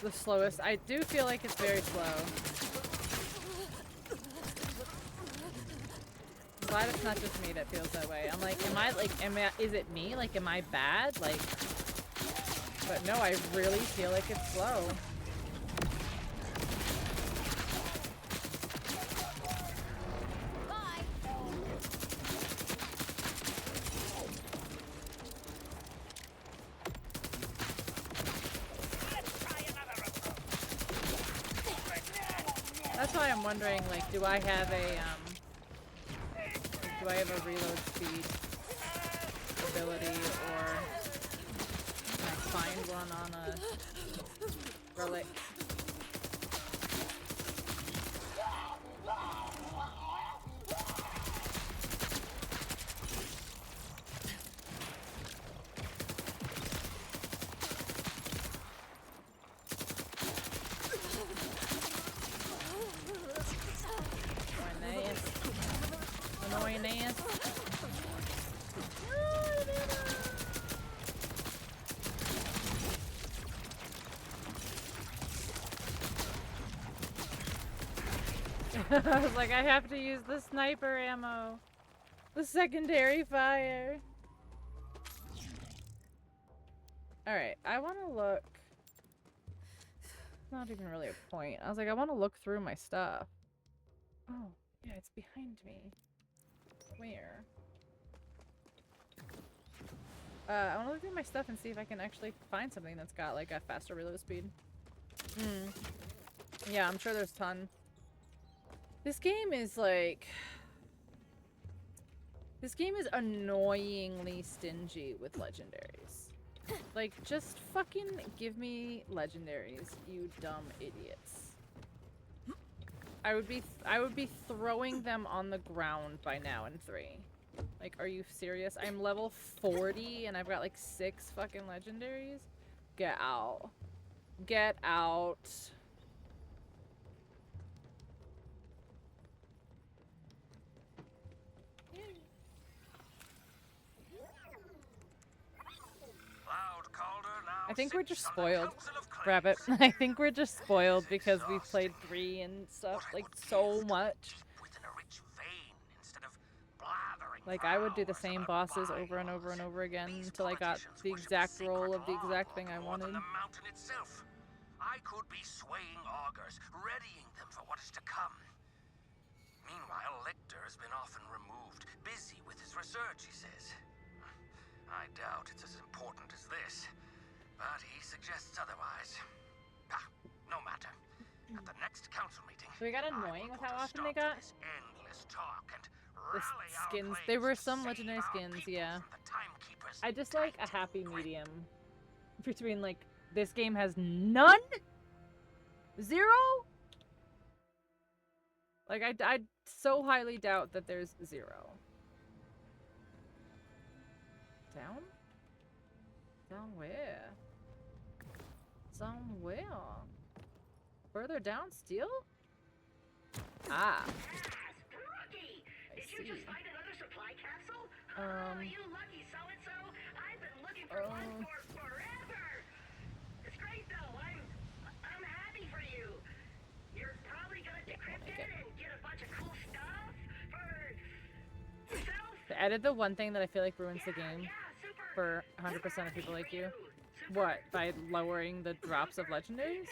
the slowest. I do feel like it's very slow. I'm glad it's not just me that feels that way. I'm like, is it me? Like, am I bad? Like, but no, I really feel like it's slow. That's why I'm wondering, like, do I have a reload speed ability, or can I find one on a relic? Annoying. I was like, I have to use the sniper ammo. The secondary fire. Alright, I want to look. Not even really a point. I was like, I want to look through my stuff. Oh, yeah, it's behind me. Where? I want to look through my stuff and see if I can actually find something that's got like a faster reload speed. Yeah, I'm sure there's a ton. This game is like... This game is annoyingly stingy with legendaries. Like, just fucking give me legendaries, you dumb idiots. I would be throwing them on the ground by now in 3. Like, are you serious? I'm level 40 and I've got like 6 fucking legendaries? Get out. Get out. I think we're just spoiled, Rabbit. I think we're just spoiled because we've played 3 and stuff like so much. Like, I would do the same bosses over and over and over again until I got the exact role of the exact thing I wanted. I could be swaying augurs, readying them for what is to come. Meanwhile, Lictor has been often removed, busy with his research, he says. I doubt it's as important as this, but he suggests otherwise. Ah, no matter. At the next council meeting, So we got annoying with how often they got endless talk and the skins. There were some legendary skins, yeah. I just like a happy medium between like this game has none, 0. Like I so highly doubt that there's 0. Down? Down where? Somewhere. Further down still? Ah. I see. You lucky so-and-so. I've been looking for one for forever. It's great though. I'm happy for you. You're probably gonna decrypt it and get a bunch of cool stuff for yourself. They added the one thing that I feel like ruins the game for 100% of people like you. What? By lowering the drops of legendaries?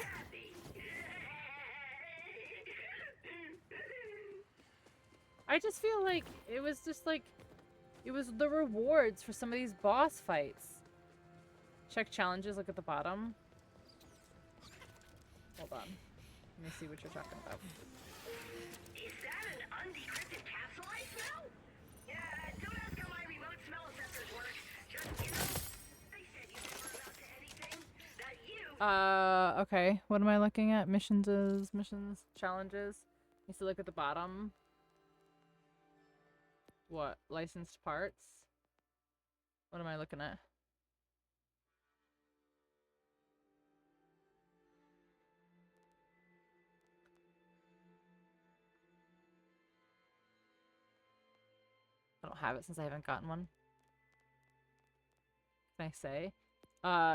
I just feel like it was just like, it was the rewards for some of these boss fights. Check challenges, look at the bottom. Hold on. Let me see what you're talking about. Is that an undecrypted capsule I smell? Yeah, don't ask how my remote smell sensors work. Just, they said you never amount to anything. That you... Okay. What am I looking at? Missions, challenges. Needs to look at the bottom. What? Licensed parts? What am I looking at? I don't have it since I haven't gotten one. Can I say?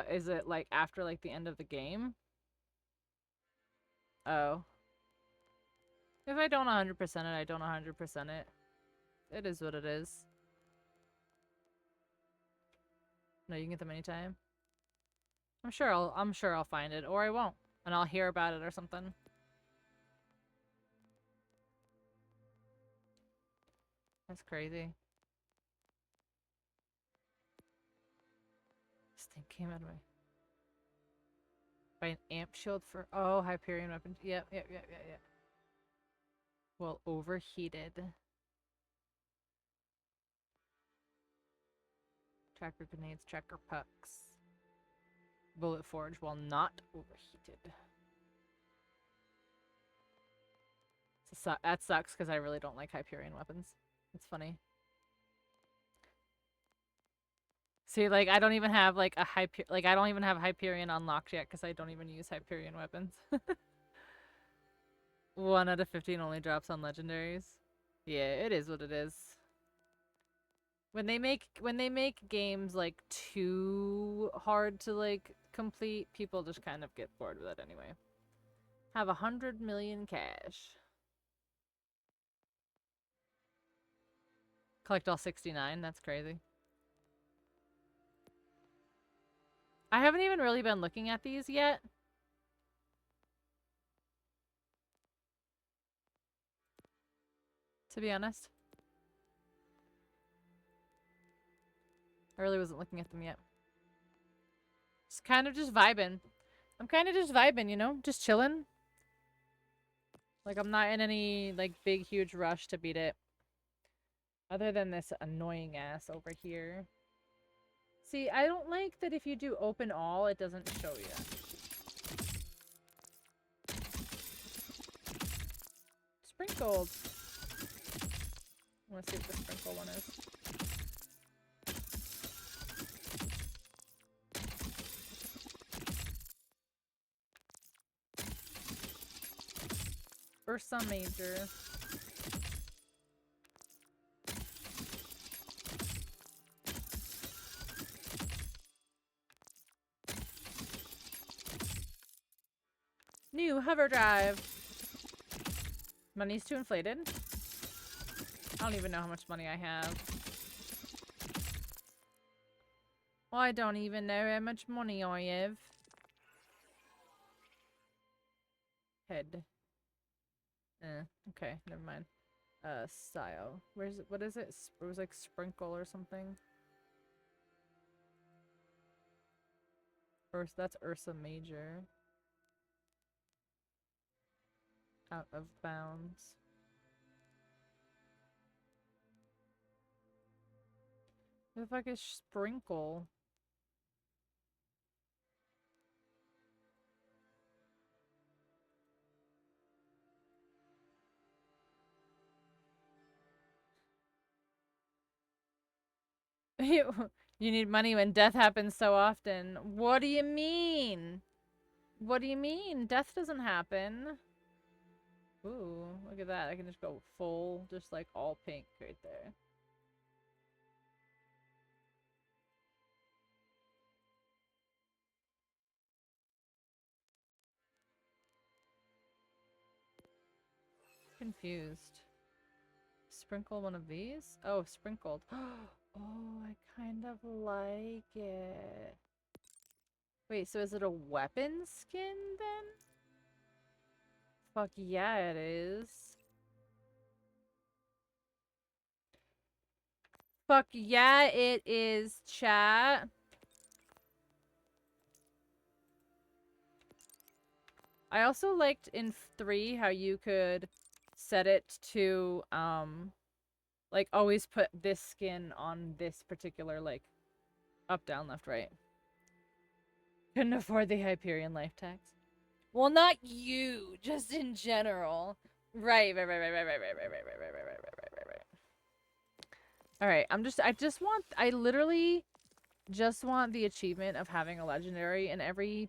Is it like after like the end of the game? Oh. If I don't 100% it, I don't 100% it. It is what it is. No, you can get them anytime. I'm sure I'll find it, or I won't, and I'll hear about it or something. That's crazy. This thing came out of my... By an amp shield for... Oh, Hyperion weapon. Yep. Well, overheated. Tracker grenades, tracker pucks. Bullet forge while not overheated. So that sucks because I really don't like Hyperion weapons. It's funny. See, like, I don't even have, like, I don't even have Hyperion unlocked yet because I don't even use Hyperion weapons. 1 out of 15 only drops on legendaries. Yeah, it is what it is. When they make games, like, too hard to, like, complete, people just kind of get bored with it anyway. Have 100 million cash. Collect all 69, that's crazy. I haven't even really been looking at these yet. To be honest. I really wasn't looking at them yet. Just kind of just vibing. I'm kind of just vibing, you know? Just chilling. Like, I'm not in any, like, big, huge rush to beat it. Other than this annoying ass over here. See, I don't like that if you do open all, it doesn't show you. Sprinkled. I want to see what the sprinkle one is. Ursa Major. New hover drive. Money's too inflated. I don't even know how much money I have. Well, I don't even know how much money I have. Head. Okay, never mind. Style. Where's it? What is it? It was like sprinkle or something. That's Ursa Major. Out of bounds. What the fuck is sprinkle? You need money when death happens so often. What do you mean? What do you mean? Death doesn't happen. Ooh, look at that. I can just go full, just like all pink right there. Confused. Sprinkle one of these? Oh, sprinkled. Oh, I kind of like it. Wait, so is it a weapon skin then? Fuck yeah, it is. Fuck yeah, it is, chat. I also liked in 3 how you could set it to, like, always put this skin on this particular, like, up, down, left, right. Couldn't afford the Hyperion life tax. Well, not you, just in general. Right. Alright, I literally just want the achievement of having a legendary in every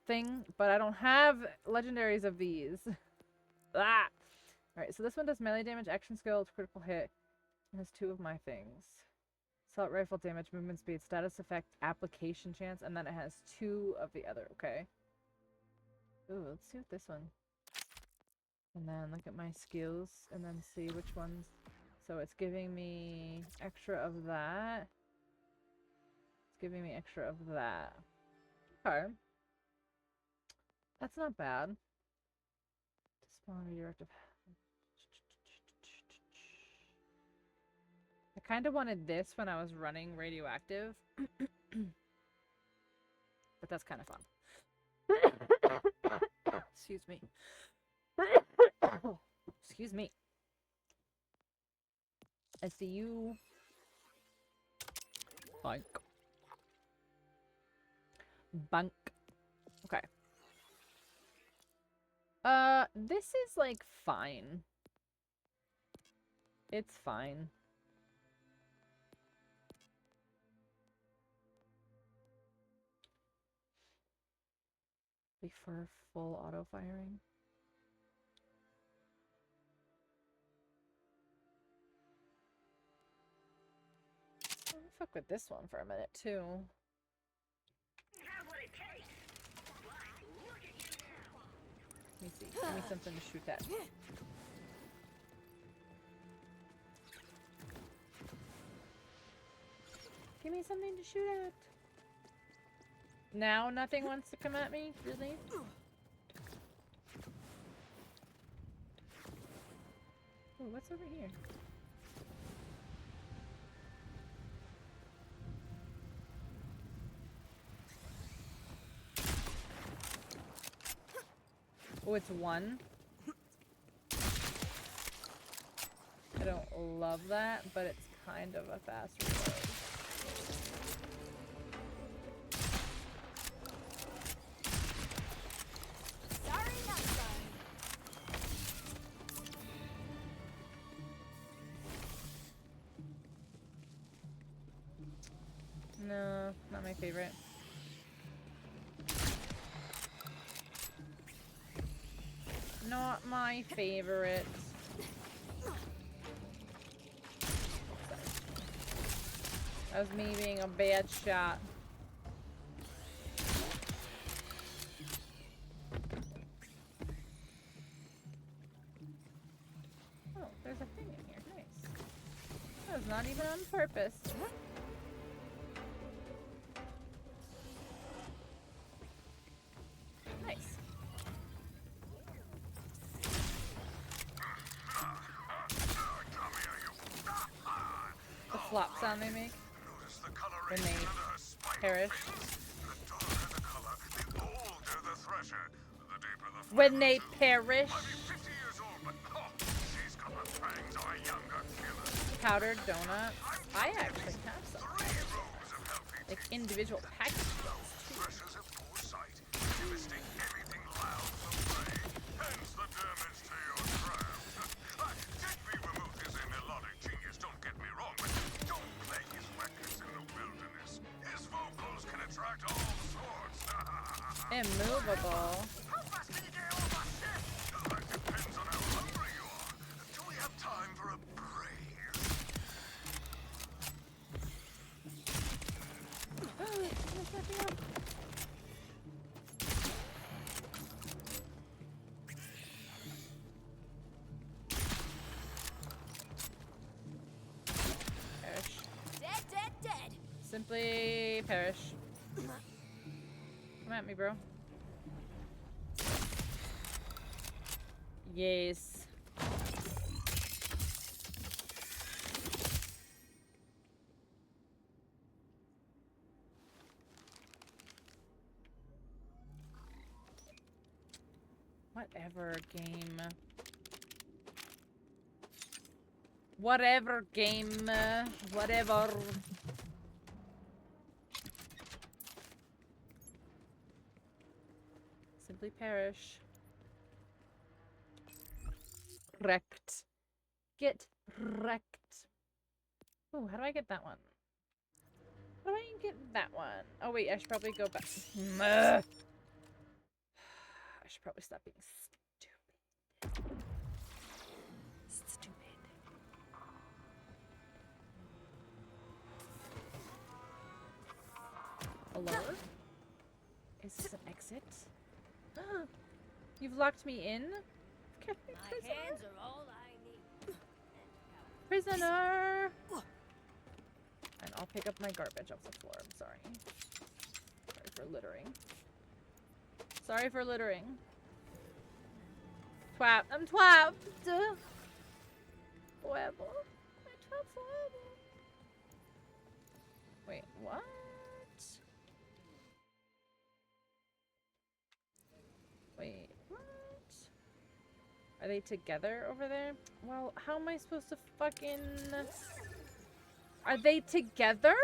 thing, but I don't have legendaries of these. Ah! Alright, so this one does melee damage, action skill, critical hit. It has 2 of my things. Assault rifle damage, movement speed, status effect, application chance, and then it has 2 of the other, okay? Ooh, let's see what this one. And then look at my skills and then see which ones. So it's giving me extra of that. It's giving me extra of that. Okay. That's not bad. Spawn redirective. I kind of wanted this when I was running radioactive. But that's kind of fun. Excuse me. Excuse me. I see you. Bunk. Bunk. Okay. This is like fine. It's fine. For full auto firing. Let me fuck with this one for a minute too. Let me see. Give me something to shoot at. Give me something to shoot at. Now nothing wants to come at me? Really? Oh, what's over here? Oh, it's one. I don't love that, but it's kind of a fast reload. No, not my favorite. Not my favorite. That was me being a bad shot. Oh, there's a thing in here. Nice. That was not even on purpose. Nice. The flop sound they make when they perish. When they perish. Powdered donuts. I actually have some. Like individual packages. Immovable. That depends on how hungry you are. Do we have time for a brave? Perish. Dead, dead, dead. Simply perish. Come at me, bro. Yes. Whatever game. Whatever game. Whatever. Simply perish. Wrecked. Get wrecked. Oh, how do I get that one? How do I get that one? Oh wait, I should probably go back. I should probably stop being stupid. Stupid. Hello? Is this an exit? You've locked me in? Okay, My hands are all I need. prisoner. And I'll pick up my garbage off the floor. I'm sorry. Sorry for littering. Sorry for littering. Twat. I'm twapped. Forever. I'm twapped forever. Wait, what? Wait, what? Are they together over there? Well, how am I supposed to fucking... Are they together?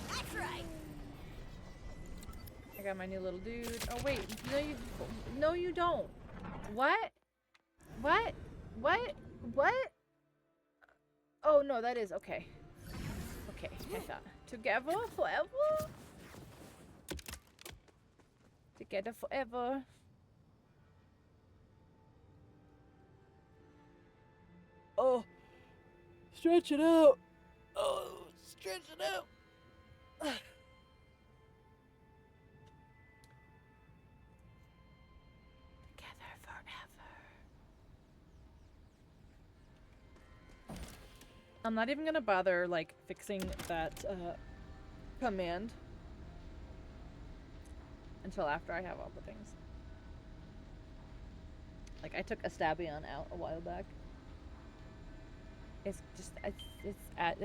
That's right. I got my new little dude. Oh wait, no you don't. What? What? What? What? Oh no, that is okay. Okay, I thought. Together forever? Together forever. Oh, stretch it out. Oh, stretch it out. Together forever. I'm not even gonna bother like fixing that command until after I have all the things. Like I took Astabion out a while back. It's just it's out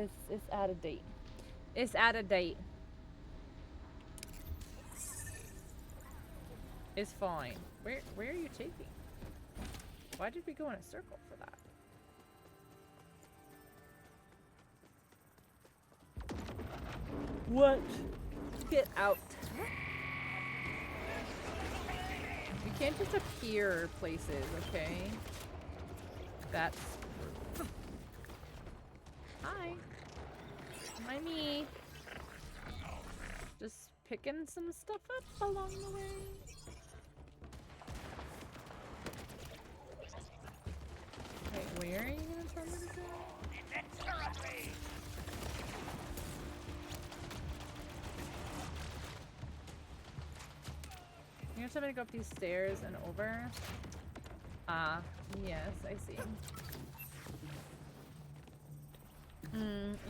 of date. It's out of date. It's fine. Where are you taking? Why did we go in a circle for that? What? Get out. We can't just appear places, okay? That's... Hi. Hi, me. Just picking some stuff up along the way. Wait, where are you gonna tell me to go? You're gonna tell me to go up these stairs and over? Ah, yes, I see.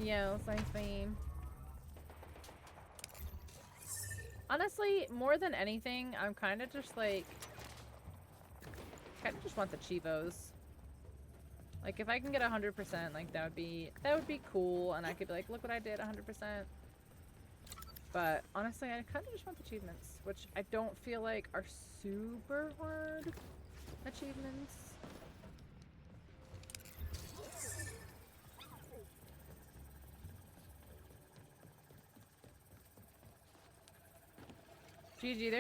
Yes, I see. Honestly, more than anything, I'm kind of just like... kind of just want the Chivos. Like, if I can get 100%, like, that would be cool, and I could be like, look what I did, 100%. But, honestly, I kind of just want the achievements, which I don't feel like are super hard achievements. GG,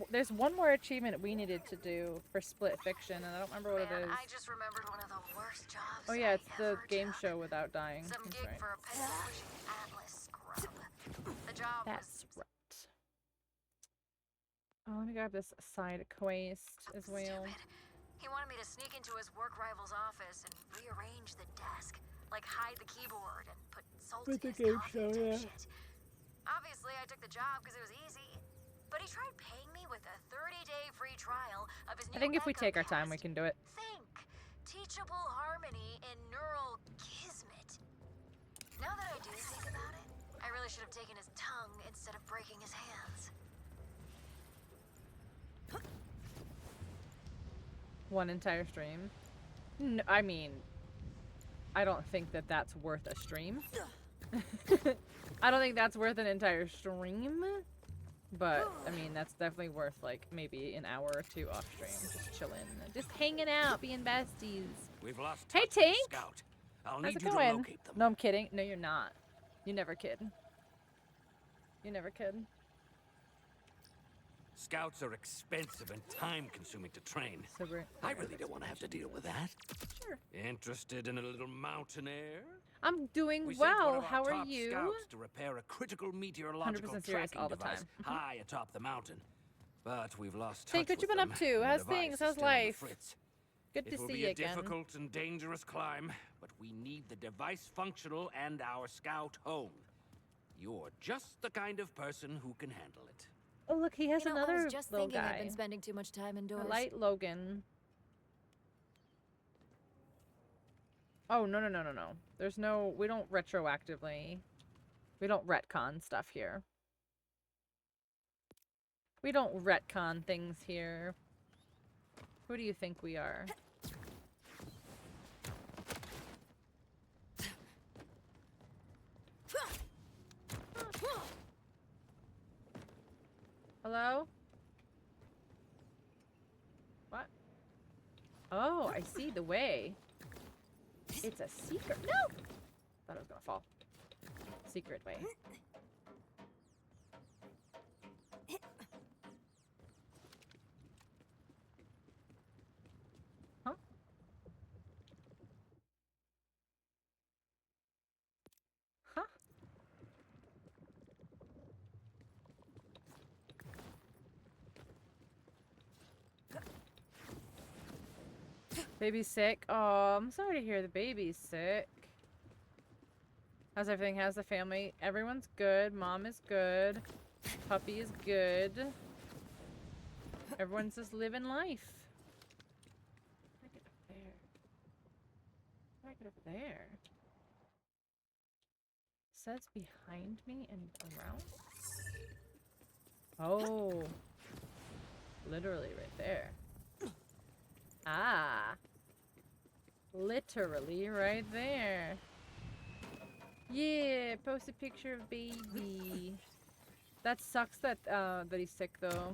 there's one more achievement we needed to do for Split Fiction, and I don't remember what it is. I just remembered one of the worst jobs. Oh yeah, it's the game show without dying. Some That's gig right. for a penny-pushing Atlas scrub. The job That's right. Oh, let me grab this side quest as well. Stupid. He wanted me to sneak into his work rival's office and rearrange the desk, like hide the keyboard and put salt in his coffee type shit. Obviously, I took the job because it was easy. But he tried paying me with a 30-day free trial of his new I think if we take our time, we test. can do it. Think. Teachable harmony in neural kismet. Now that I do think about it, I really should have taken his tongue instead of breaking his hands. One entire stream? No, I mean, I don't think that that's worth a stream. I don't think that's worth an entire stream. But, I mean, that's definitely worth, like, maybe an hour or two off stream. Just chilling. Just hanging out, being besties. We've lost Hey, touch with the Tink! Scout. I'll How's need it you to going? locate them. No, I'm kidding. No, you're not. You never kid. You never kid. Scouts are expensive and time-consuming to train. So I really don't want to have to deal with that. Sure. Interested in a little mountain air? I'm doing We sent one well. of our How are top you? Scouts to repair a critical meteorological 100% serious tracking all the device time. high atop the mountain. But we've lost touch Think what you with been them, up to? and the How's device things? is How's still on the life? fritz. Good to It will see be you a again. difficult and dangerous climb, but we need the device functional and our Scout home. You're just the kind of person who can handle it. Oh, look, he has You know, I another was just little thinking guy. I've been spending too much time indoors. I like Logan. Oh, no, no, no, no, no. There's no... We don't retroactively... We don't retcon stuff here. We don't retcon things here. Who do you think we are? Hello? What? Oh, I see the way. It's a secret. No! Thought it was gonna fall. Secret way. Huh? Huh? Baby's sick. Oh, I'm sorry to hear the baby's sick. How's everything? How's the family? Everyone's good. Mom is good. Puppy is good. Everyone's just living life. How do I get up there? How do I get up there? It says behind me and around? Oh. Literally right there. Ah. Literally right there. Yeah, post a picture of baby. That sucks that that he's sick though.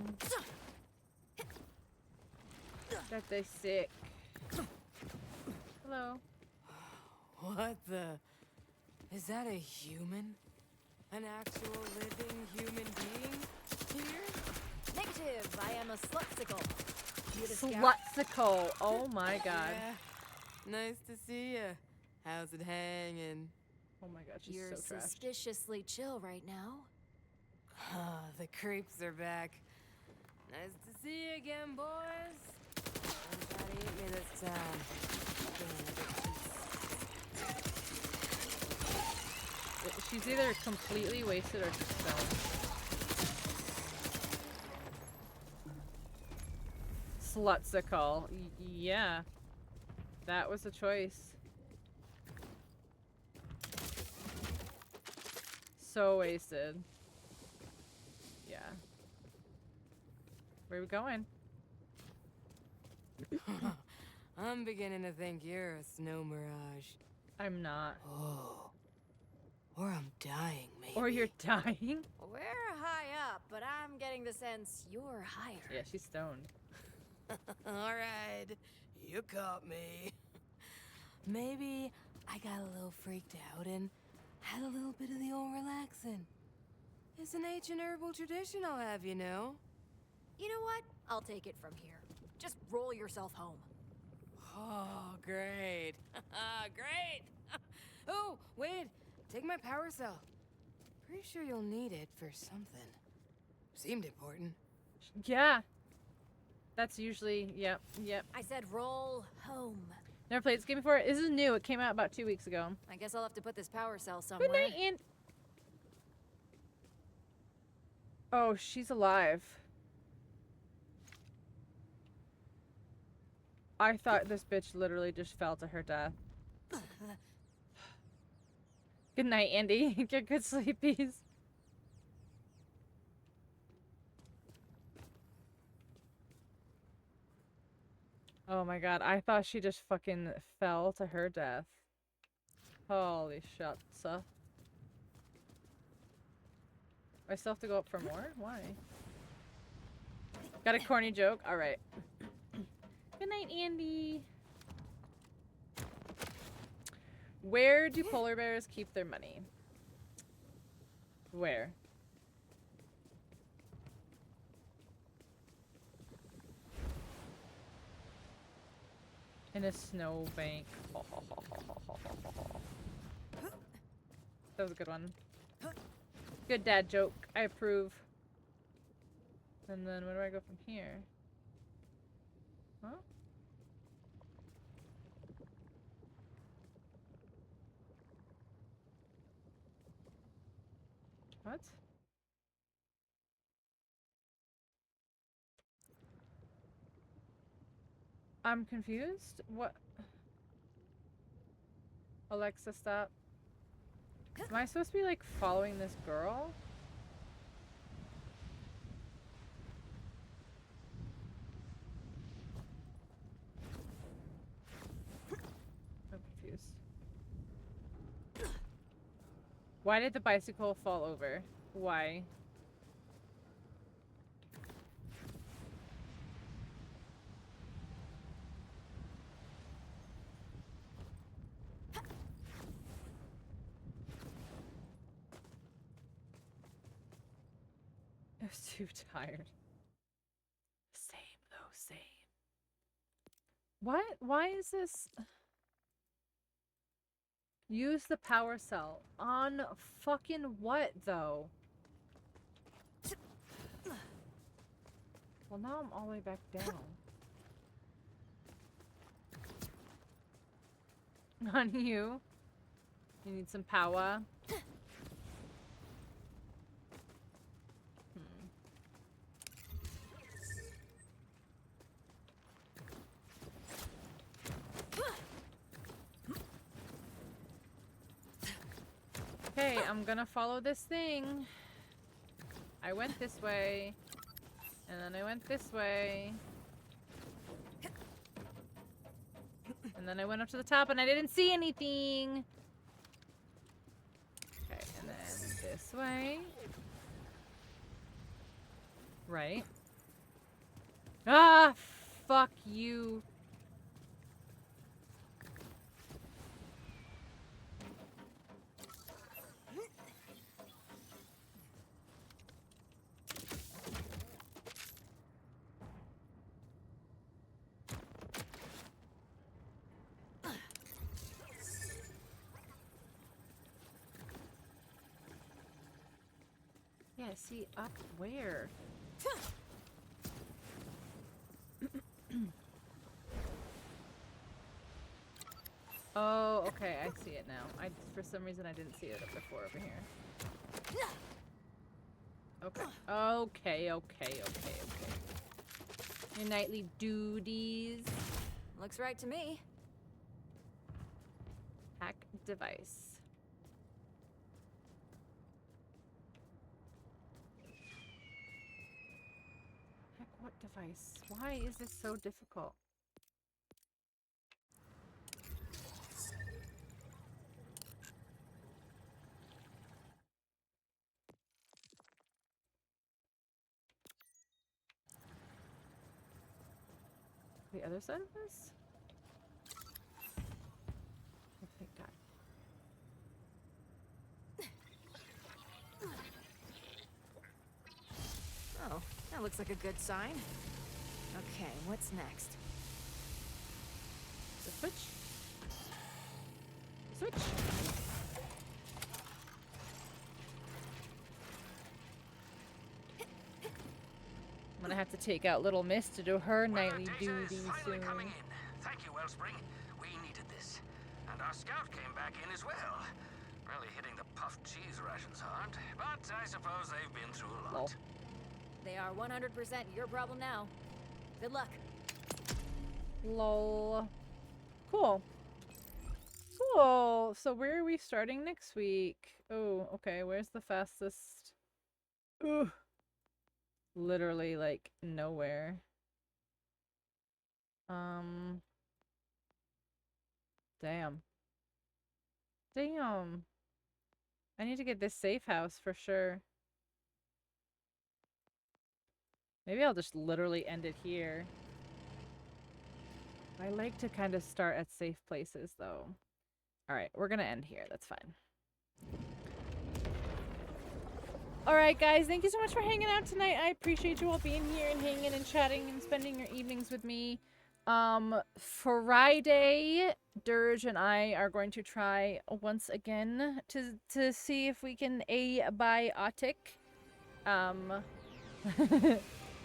That they're sick. Hello. What the? Is that a human? An actual living human being here? Negative. I am a slutsicle. Slutsicle. Oh my god. Yeah. Nice to see you. How's it hanging? Oh my god, she's You're so trashed. suspiciously chill right now. Ah, the creeps are back. Nice to see you again, boys. Don't try to eat me this time. She's either completely wasted or just stoned. Slutsicle. Yeah. That was a choice. So wasted. Yeah. Where are we going? I'm beginning to think you're a snow mirage. I'm not. Oh. Or I'm dying, maybe. Or you're dying? We're high up, but I'm getting the sense you're higher. Yeah, she's stoned. Alright, you caught me. Maybe I got a little freaked out and had a little bit of the old relaxing. It's an ancient herbal tradition I'll have you know. You know what? I'll take it from here. Just roll yourself home. Oh, great. Great! Oh, wait! Take my power cell. Pretty sure you'll need it for something. Seemed important. Yeah. That's usually, yep. I said roll home. Never played this game before. This is new. It came out about 2 weeks ago. I guess I'll have to put this power cell somewhere. Good night, Aunt. Oh, she's alive. I thought this bitch literally just fell to her death. Good night, Andy. Get good sleepies. Oh my god, I thought she just fucking fell to her death. Holy shit, sir. I still have to go up for more? Why? Got a corny joke? Alright. Good night, Andy. Where do polar bears keep their money? Where? In a snowbank. That was a good one. Good dad joke. I approve. And then where do I go from here? Huh? What? I'm confused. What? Alexa, stop. Am I supposed to be like following this girl? I'm confused. Why did the bicycle fall over? Why? I was too tired. Same though, same. What? Why is this? Use the power cell. On fucking what, though? Well, now I'm all the way back down. On you? You need some power? Okay, I'm gonna follow this thing. I went this way. And then I went this way. And then I went up to the top and I didn't see anything. Okay, and then this way. Right. Ah, fuck you. Yeah, see, up where? Oh, okay, I see it now. For some reason I didn't see it up before over here. Okay. Okay. Your nightly duties. Looks right to me. Hack device. Heck, what device? Why is this so difficult? The other side of this? Oh, thank God. Oh, that looks like a good sign. Okay, what's next? The switch? Switch! I'm gonna have to take out Little Miss to do her nightly duties soon. Coming in. Thank you, Wellspring. We needed this. And our scout came back in as well. Really hitting the puffed cheese rations hard. But I suppose they've been through a lot. Lol. They are 100% your problem now. Good luck. Lol. Cool. Cool. So where are we starting next week? Oh, okay. Where's the fastest? Ooh. Literally, like, nowhere. Damn. Damn. I need to get this safe house for sure. Maybe I'll just literally end it here. I like to kind of start at safe places, though. Alright, we're gonna end here. That's fine. Alright, guys. Thank you so much for hanging out tonight. I appreciate you all being here and hanging and chatting and spending your evenings with me. Friday, Dirge and I are going to try once again to see if we can abiotic.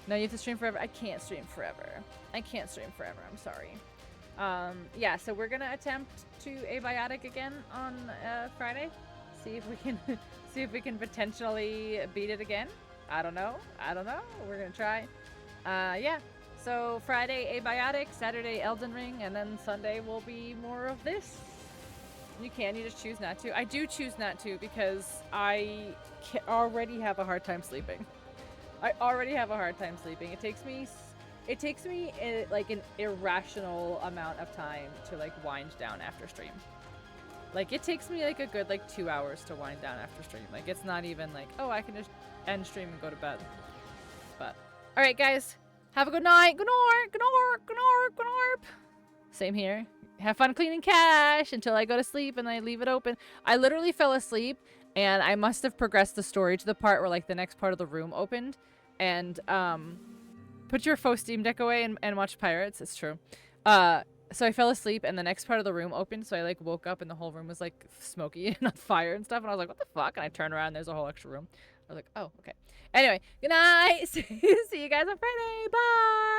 No, you have to stream forever. I can't stream forever. I'm sorry. Yeah, so we're gonna attempt to abiotic again on Friday. See if we can See if we can potentially beat it again. I don't know. We're gonna try. Yeah. So Friday Abiotic, Saturday Elden Ring, and then Sunday will be more of this. You just choose not to. I do choose not to because I already have a hard time sleeping. It takes me like an irrational amount of time to like wind down after stream. Like it takes me like a good like 2 hours to wind down after stream. Like it's not even like, oh, I can just end stream and go to bed. But all right, guys, have a good night. Good night. Same here. Have fun cleaning cache until I go to sleep and I leave it open. I literally fell asleep and I must have progressed the story to the part where like the next part of the room opened. And put your faux Steam Deck away and watch Pirates. It's true. So I fell asleep and the next part of the room opened. So I like woke up and the whole room was like smoky and on fire and stuff. And I was like, what the fuck? And I turned around and there's a whole extra room. I was like, oh, okay. Anyway, good night. See you guys on Friday. Bye.